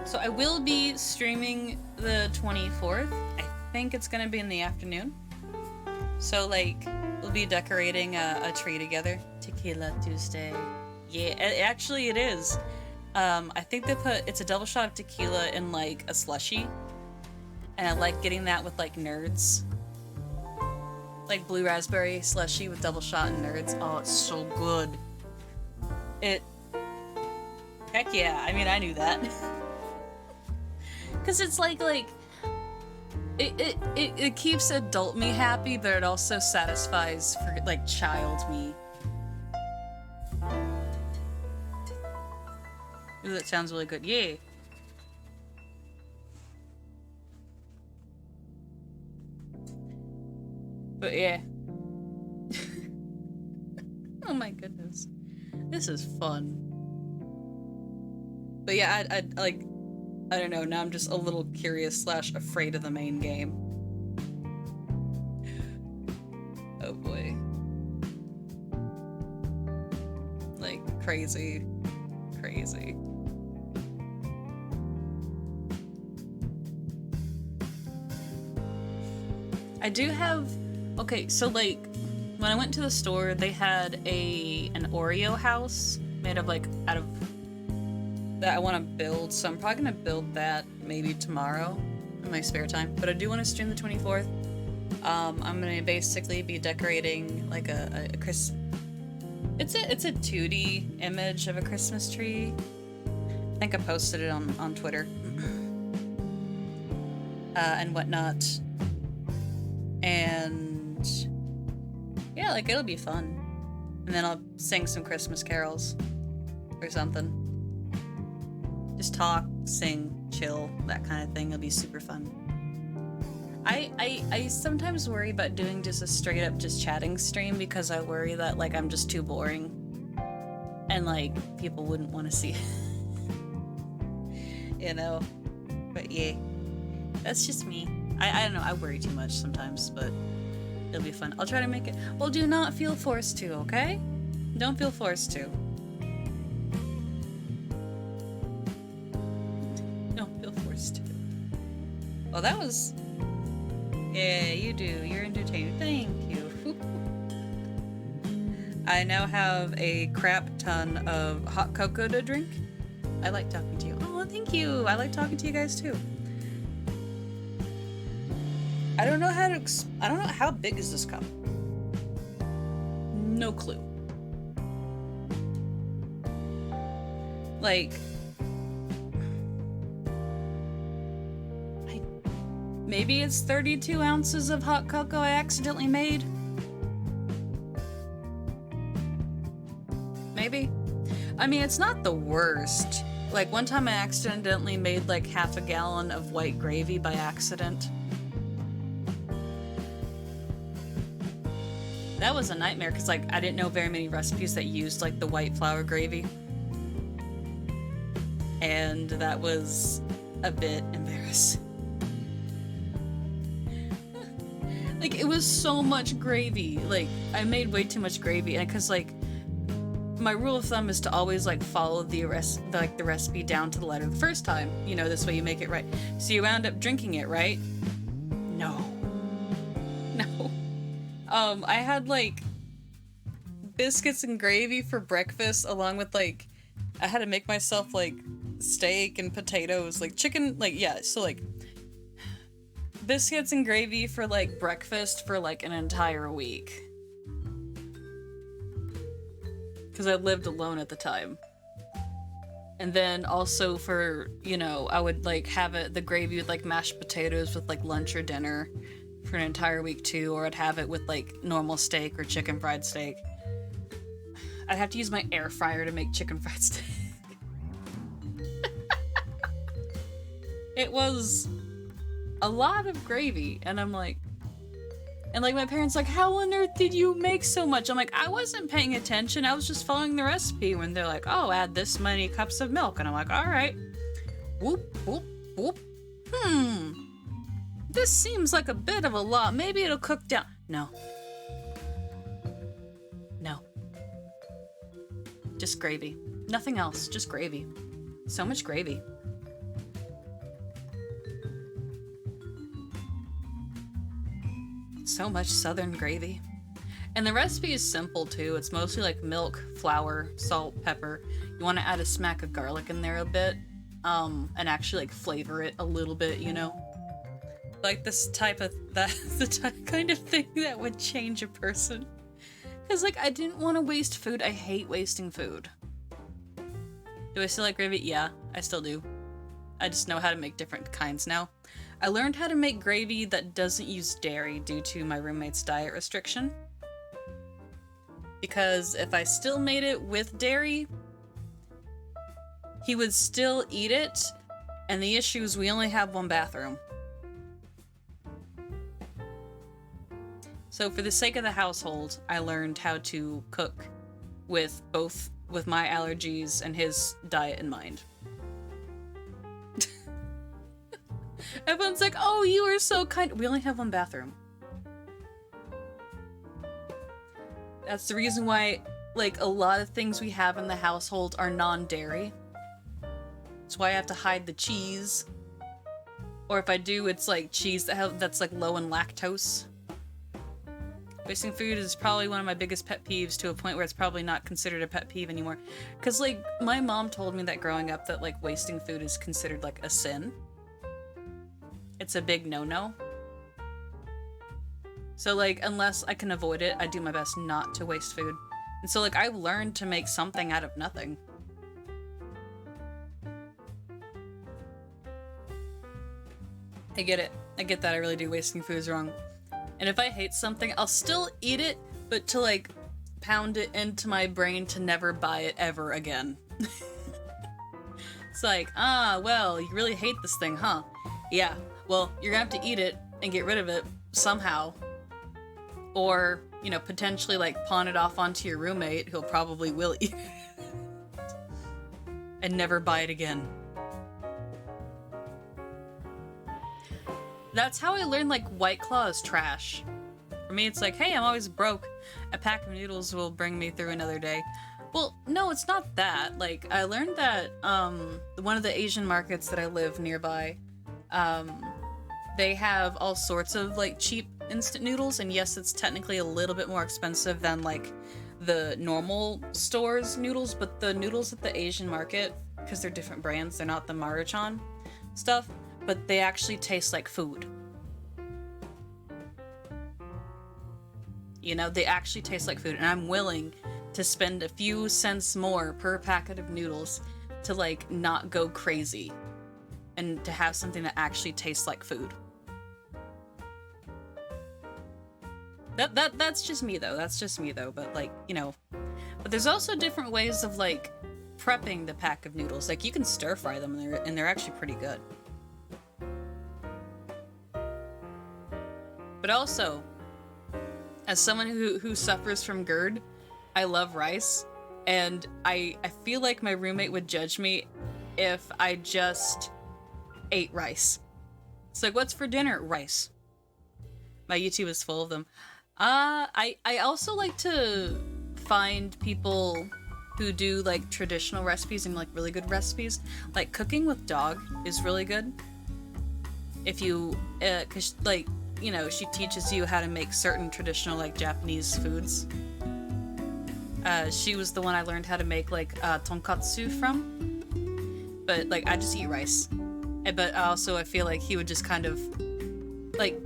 So I will be streaming the 24th. I think it's gonna be in the afternoon. So, like, we'll be decorating a tree together. Tequila Tuesday. Yeah, actually it is. I think it's a double shot of tequila in, like, a slushie. And I like getting that with, like, nerds. Like, blue raspberry slushie with double shot and nerds. Oh, it's so good. Heck yeah, I mean, I knew that. Cause it's like, it keeps adult me happy, but it also satisfies for, like, child me. Ooh, that sounds really good. Yeah. But yeah. Oh my goodness. This is fun. But yeah, I don't know, now I'm just a little curious / afraid of the main game. Oh boy. Like, crazy. Crazy. I do have... Okay, so, like, when I went to the store, they had an Oreo house made of, like, out of... that I want to build, so I'm probably gonna build that maybe tomorrow in my spare time. But I do want to stream the 24th. I'm gonna basically be decorating, like, a It's a 2D image of a Christmas tree. I think I posted it on Twitter. And whatnot. And yeah, like, it'll be fun. And then I'll sing some Christmas carols or something. Just talk, sing, chill, that kind of thing. It'll be super fun. I sometimes worry about doing just a straight up just chatting stream because I worry that, like, I'm just too boring. And, like, people wouldn't want to see it. You know? But yeah. That's just me. I don't know, I worry too much sometimes, but it'll be fun. I'll try to make it. Well, do not feel forced to, okay? Don't feel forced to. Don't feel forced to. Well, that was... Yeah, you do. You're entertaining. Thank you. I now have a crap ton of hot cocoa to drink. I like talking to you. Oh, thank you. I like talking to you guys too. I don't know how big is this cup? No clue. Like, maybe it's 32 ounces of hot cocoa I accidentally made. Maybe. I mean, it's not the worst. Like, one time I accidentally made, like, half a gallon of white gravy by accident. That was a nightmare, because, like, I didn't know very many recipes that used, like, the white flour gravy. and that was a bit embarrassing. Like, it was so much gravy. Like, I made way too much gravy, and because, like, my rule of thumb is to always, like, follow the recipe down to the letter the first time. You know, this way you make it right. So you wound up drinking it, right? No. No. I had, like, biscuits and gravy for breakfast, along with, like, I had to make myself, like, steak and potatoes, like, chicken, like, yeah, so, like, biscuits and gravy for, like, breakfast for, like, an entire week. Because I lived alone at the time. And then also for, you know, I would, like, have the gravy with, like, mashed potatoes with, like, lunch or dinner for an entire week, too, or I'd have it with, like, normal steak or chicken fried steak. I'd have to use my air fryer to make chicken fried steak. It was a lot of gravy, and I'm like, and like my parents like, how on earth did you make so much? I'm like, I wasn't paying attention, I was just following the recipe. When they're like, oh, add this many cups of milk, and I'm like, all right, whoop whoop whoop, this seems like a bit of a lot, maybe it'll cook down. No, just gravy, nothing else, just gravy. So much gravy. So much southern gravy. And the recipe is simple too. It's mostly like milk, flour, salt, pepper. You want to add a smack of garlic in there a bit, and actually like flavor it a little bit, you know? Like this type of, that's the kind of thing that would change a person. Cause like I didn't want to waste food. I hate wasting food. Do I still like gravy? Yeah, I still do. I just know how to make different kinds now. I learned how to make gravy that doesn't use dairy due to my roommate's diet restriction. Because if I still made it with dairy, he would still eat it, and the issue is we only have one bathroom. So for the sake of the household, I learned how to cook with my allergies and his diet in mind. Everyone's like, oh, you are so kind. We only have one bathroom. That's the reason why, like, a lot of things we have in the household are non-dairy. That's why I have to hide the cheese. Or if I do, it's like cheese that's like low in lactose. Wasting food is probably one of my biggest pet peeves, to a point where it's probably not considered a pet peeve anymore. Because, like, my mom told me that growing up that, like, wasting food is considered, like, a sin. It's a big no-no. So, like, unless I can avoid it, I do my best not to waste food. And so, like, I learned to make something out of nothing. I get it. I get that. I really do. Wasting food is wrong. And if I hate something, I'll still eat it, but to, like, pound it into my brain to never buy it ever again. It's like, well, you really hate this thing, huh? Yeah. Well, you're gonna have to eat it and get rid of it somehow. Or, you know, potentially, like, pawn it off onto your roommate, who'll probably will eat it. And never buy it again. That's how I learned, like, White Claw is trash. For me, it's like, hey, I'm always broke. A pack of noodles will bring me through another day. Well, no, it's not that. Like, I learned that, one of the Asian markets that I live nearby, they have all sorts of, like, cheap instant noodles, and yes, it's technically a little bit more expensive than, like, the normal stores noodles, but the noodles at the Asian market, because they're different brands, they're not the Maruchan stuff, but they actually taste like food. You know, they actually taste like food, and I'm willing to spend a few cents more per packet of noodles to, like, not go crazy and to have something that actually tastes like food. That's just me though. That's just me though. But, like, you know, but there's also different ways of, like, prepping the pack of noodles. Like, you can stir fry them, and they're actually pretty good. But also, as someone who suffers from GERD, I love rice, and I feel like my roommate would judge me if I just ate rice. It's like, what's for dinner? Rice. My YouTube is full of them. I also like to find people who do like traditional recipes and like really good recipes. Like cooking with dog is really good. If you, cause like, you know, she teaches you how to make certain traditional like Japanese foods. She was the one I learned how to make like tonkatsu from. But like I just eat rice. But also I feel like he would just kind of like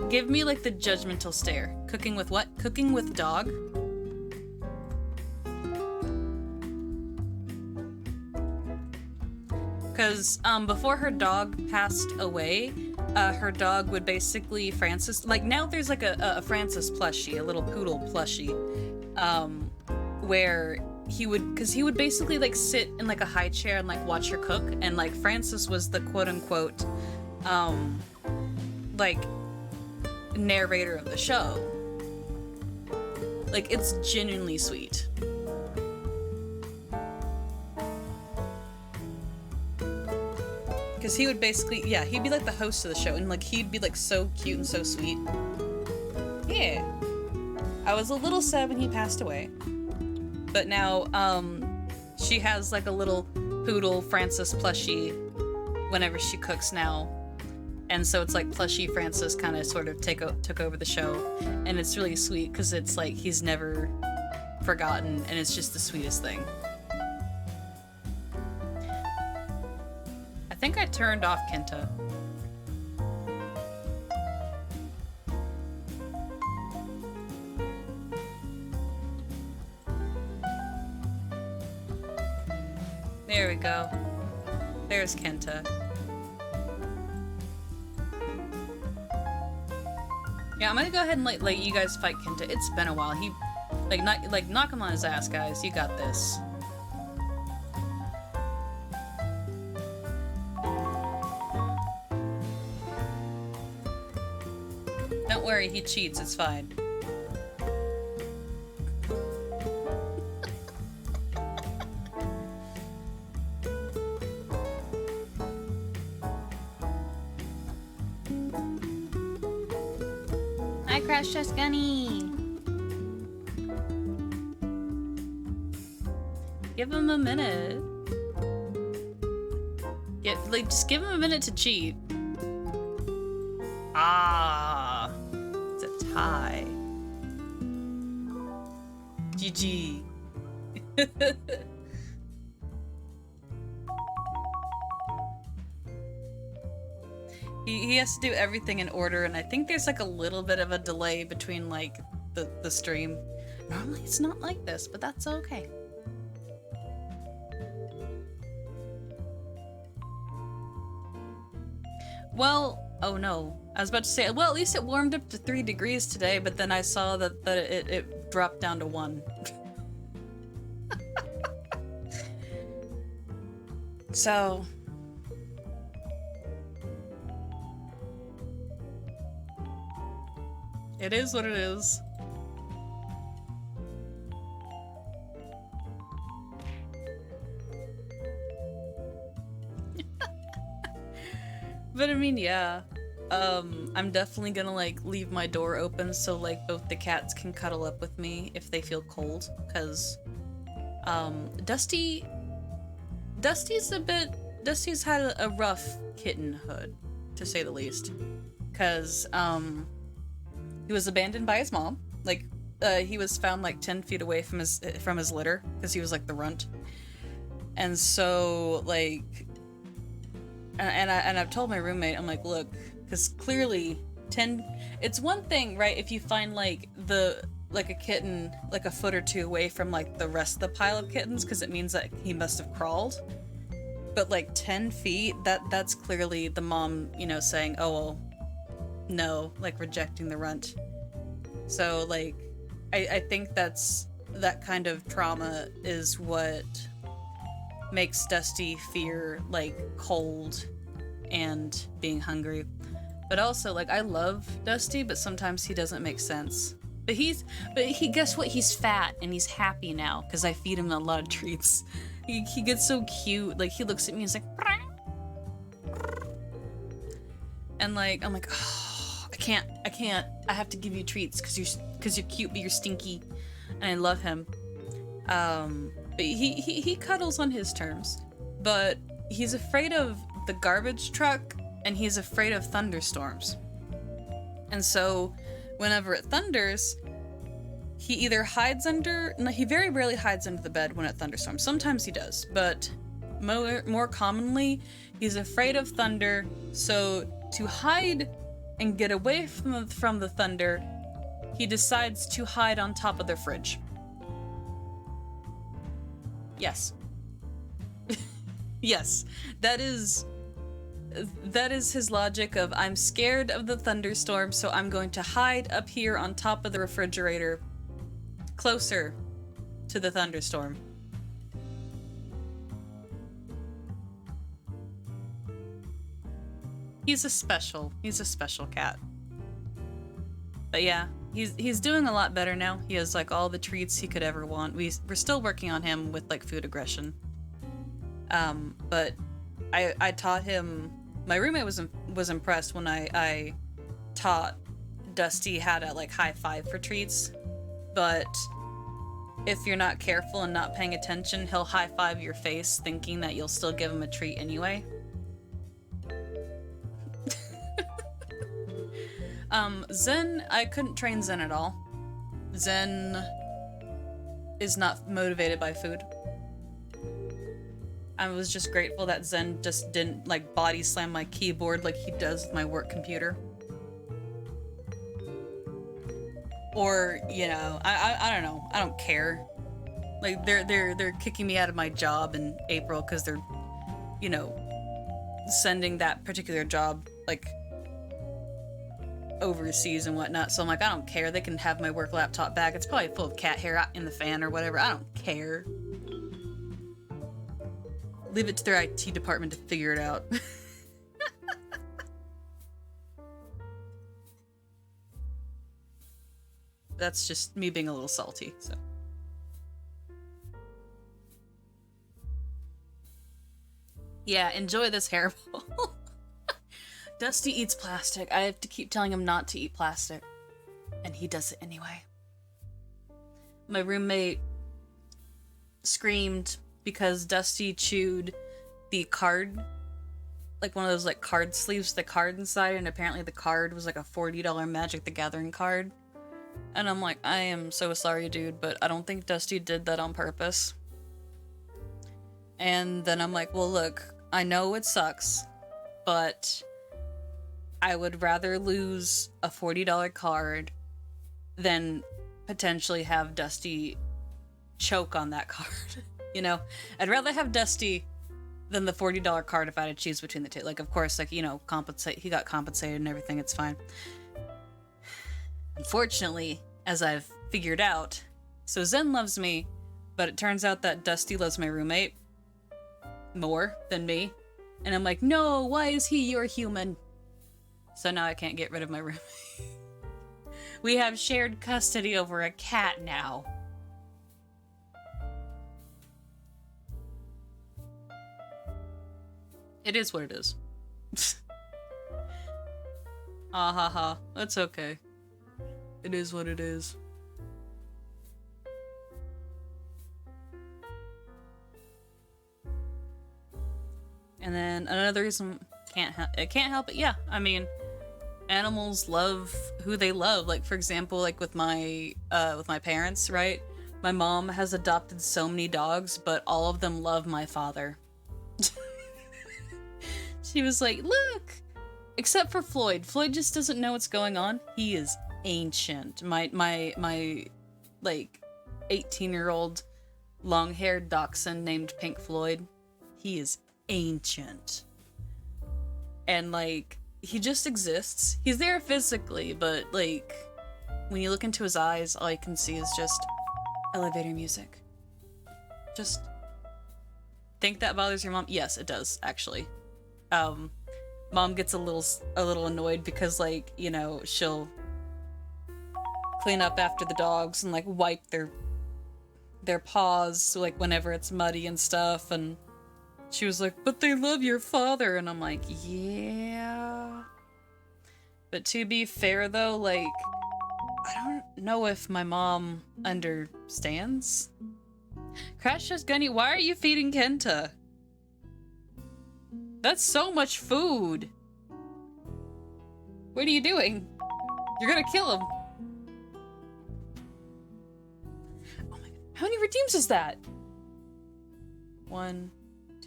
give me like the judgmental stare. Cooking with what? Cooking with dog? Because before her dog passed away, her dog would basically Francis, like now there's like a Francis plushie, a little poodle plushie, where he would basically like sit in like a high chair and like watch her cook, and like Francis was the quote unquote like narrator of the show. Like it's genuinely sweet. Because he would basically, yeah, he'd be like the host of the show, and like he'd be like so cute and so sweet. Yeah. I was a little sad when he passed away. But now, she has like a little poodle Francis plushie whenever she cooks now. And so it's like plushie Francis kind of sort of took over the show. And it's really sweet because it's like he's never forgotten, and it's just the sweetest thing. I think I turned off Kenta. There we go. There's Kenta. Yeah, I'm gonna go ahead and let you guys fight Kenta. It's been a while. He knock him on his ass, guys. You got this. Don't worry, he cheats, it's fine. Hi, Crash Test Gunny. Give him a minute. Just give him a minute to cheat. Ah, it's a tie. GG. He has to do everything in order, and I think there's like a little bit of a delay between like the stream. Normally it's not like this, but that's okay. Well, oh no. I was about to say, well, at least it warmed up to 3 degrees today, but then I saw that it dropped down to 1. So... it is what it is. But I mean, yeah. I'm definitely gonna like leave my door open so like both the cats can cuddle up with me if they feel cold, cause Dusty's had a rough kittenhood, to say the least, cause he was abandoned by his mom. Like he was found like 10 feet away from his litter because he was like the runt, and so like. And I've told my roommate, I'm like, look, because clearly 10, it's one thing, right, if you find like a kitten like a foot or two away from like the rest of the pile of kittens, because it means that he must have crawled. But like 10 feet, that's clearly the mom, you know, saying, oh well, no, like rejecting the runt. So like I think that kind of trauma is what makes Dusty fear like cold and being hungry. But also like I love Dusty, but sometimes he doesn't make sense. But he guess what, he's fat and he's happy now because I feed him a lot of treats. he gets so cute. Like, he looks at me and he's like, and like, I'm like, oh, I can't. I have to give you treats because you're cute, but you're stinky, and I love him. But he cuddles on his terms, but he's afraid of the garbage truck, and he's afraid of thunderstorms. And so, whenever it thunders, he either hides under... No, he very rarely hides under the bed when it thunderstorms. Sometimes he does, but more commonly, he's afraid of thunder, so to hide and get away from the thunder, he decides to hide on top of the fridge. Yes. Yes, that is his logic of, I'm scared of the thunderstorm, so I'm going to hide up here on top of the refrigerator, closer to the thunderstorm. He's a special cat. But yeah, he's doing a lot better now. He has like all the treats he could ever want. We're still working on him with like food aggression. But I taught him. My roommate was impressed when I taught Dusty how to like high five for treats. But if you're not careful and not paying attention, he'll high five your face, thinking that you'll still give him a treat anyway. Zen, I couldn't train Zen at all. Zen is not motivated by food. I was just grateful that Zen just didn't like body slam my keyboard like he does with my work computer. Or, you know, I don't know. I don't care. Like they're kicking me out of my job in April because they're, you know, sending that particular job like overseas and whatnot. So I'm like, I don't care. They can have my work laptop back. It's probably full of cat hair out in the fan or whatever. I don't care. Leave it to their IT department to figure it out. That's just me being a little salty, so. Yeah, enjoy this hairball. Dusty eats plastic. I have to keep telling him not to eat plastic. And he does it anyway. My roommate screamed because Dusty chewed the card, like one of those like card sleeves with the card inside, and apparently the card was like a $40 Magic the Gathering card. And I'm like, I am so sorry, dude, but I don't think Dusty did that on purpose. And then I'm like, well, look, I know it sucks, but I would rather lose a $40 card than potentially have Dusty choke on that card. You know, I'd rather have Dusty than the $40 card if I had to choose between the two. Like, of course, like, you know, he got compensated and everything, it's fine. Unfortunately, as I've figured out, so Zen loves me, but it turns out that Dusty loves my roommate more than me. And I'm like, no, why is he your human? So now I can't get rid of my roommate. We have shared custody over a cat now. It is what it is. Ah ha ha. That's okay. It is what it is. And then another reason I can't help it. Yeah, I mean, animals love who they love. Like, for example, like with my parents, right? My mom has adopted so many dogs, but all of them love my father. She was like, look, except for Floyd. Floyd just doesn't know what's going on. He is ancient. My like 18-year-old long-haired dachshund named Pink Floyd. He is ancient. And like, he just exists. He's there physically, but like, when you look into his eyes, all you can see is just elevator music. Just think that bothers your mom? Yes, it does, actually. Mom gets a little annoyed because, like, you know, she'll clean up after the dogs and like wipe their their paws, like, whenever it's muddy and stuff, and she was like, but they love your father, and I'm like, yeah. But to be fair, though, like, I don't know if my mom understands. Crash Test Gunny, why are you feeding Kenta? That's so much food. What are you doing? You're gonna kill him. Oh my god. How many redeems is that? 1,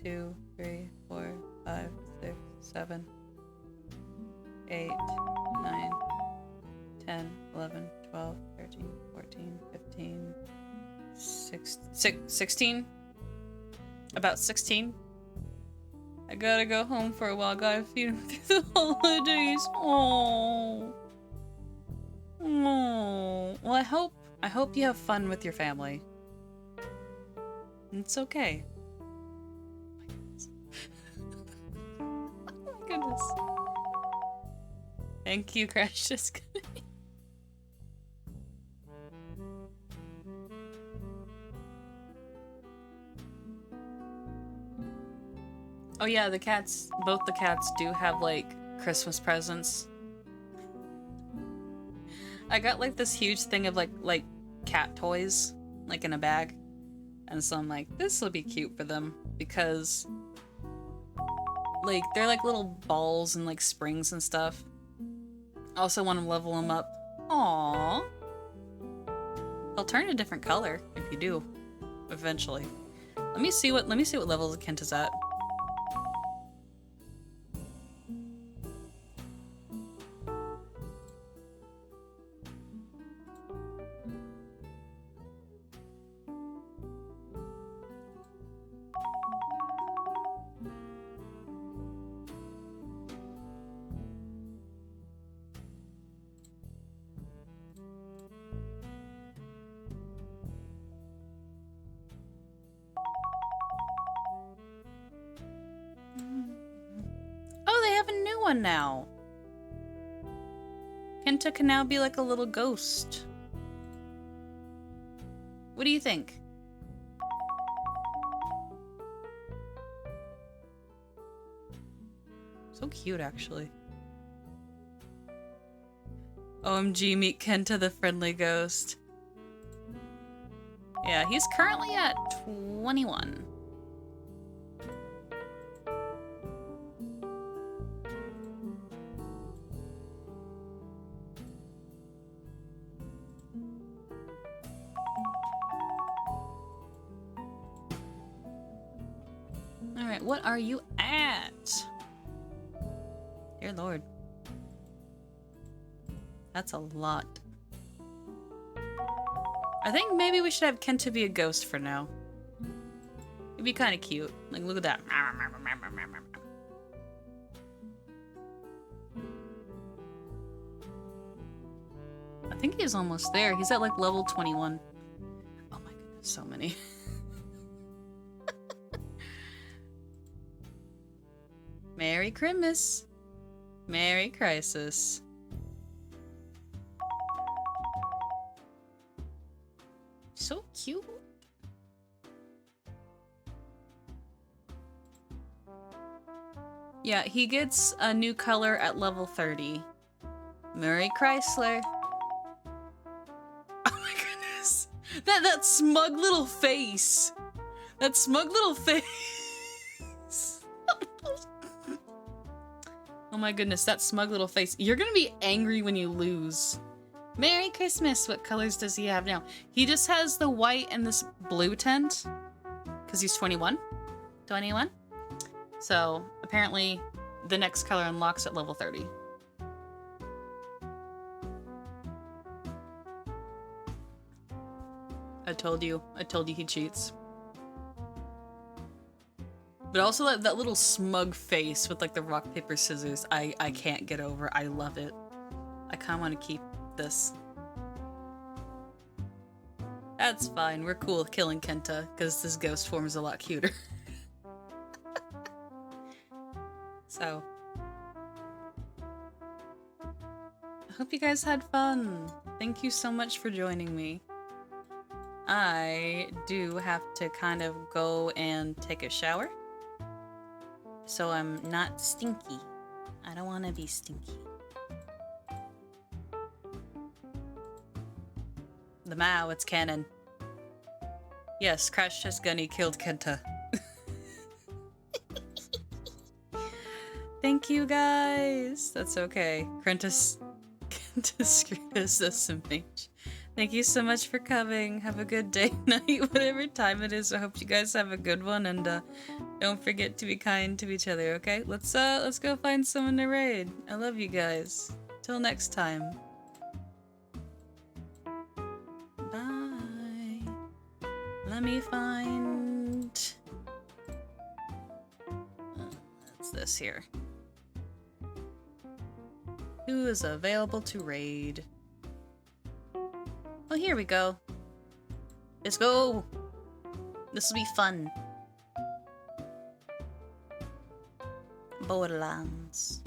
2, 3, 4, 5, 6, 7, 8, 9, 10, 11, 12, 13, 14, 15, 16? About 16? I gotta go home for a while. Gotta feed him through the holidays. Oh. Oh. Well, I hope you have fun with your family. It's okay. Oh my goodness. Thank you, Crash. Just oh yeah, the cats, both the cats do have like Christmas presents. I got like this huge thing of like cat toys, like in a bag. And so I'm like, this will be cute for them because like they're like little balls and like springs and stuff. I also want to level them up. Aww. They'll turn a different color if you do, eventually. Let me see what level Kenta's at. Oh, they have a new one now. Kenta can now be like a little ghost. What do you think? So cute, actually. OMG, meet Kenta the friendly ghost. Yeah, he's currently at 21. Alright, what are you at? Dear Lord. That's a lot. I think maybe we should have Kenta be a ghost for now. It'd be kind of cute. Like, look at that. I think he's almost there. He's at like level 21. Oh my goodness, so many. Merry Christmas. Merry Crisis. So cute. Yeah, he gets a new color at level 30. Murray Chrysler. Oh my goodness. That smug little face. That smug little face. Oh my goodness, that smug little face. You're gonna be angry when you lose. Merry Christmas! What colors does he have now? He just has the white and this blue tint. Because he's 21. 21? So, apparently, the next color unlocks at level 30. I told you he cheats. But also that little smug face with like the rock, paper, scissors, I can't get over. I love it. I kind of want to keep this. That's fine. We're cool with killing Kenta because this ghost form is a lot cuter. So, I hope you guys had fun. Thank you so much for joining me. I do have to kind of go and take a shower. So I'm not stinky. I don't want to be stinky. The Mao, it's canon. Yes, Crash Test Gunny killed Kenta. Thank you guys. That's okay. Kenta screwed us SMH. Thank you so much for coming. Have a good day, night, whatever time it is. I hope you guys have a good one, and don't forget to be kind to each other, okay? Let's go find someone to raid. I love you guys. Till next time. Bye. Let me find... That's this here. Who is available to raid? Oh, here we go. Let's go. This will be fun. Borderlands.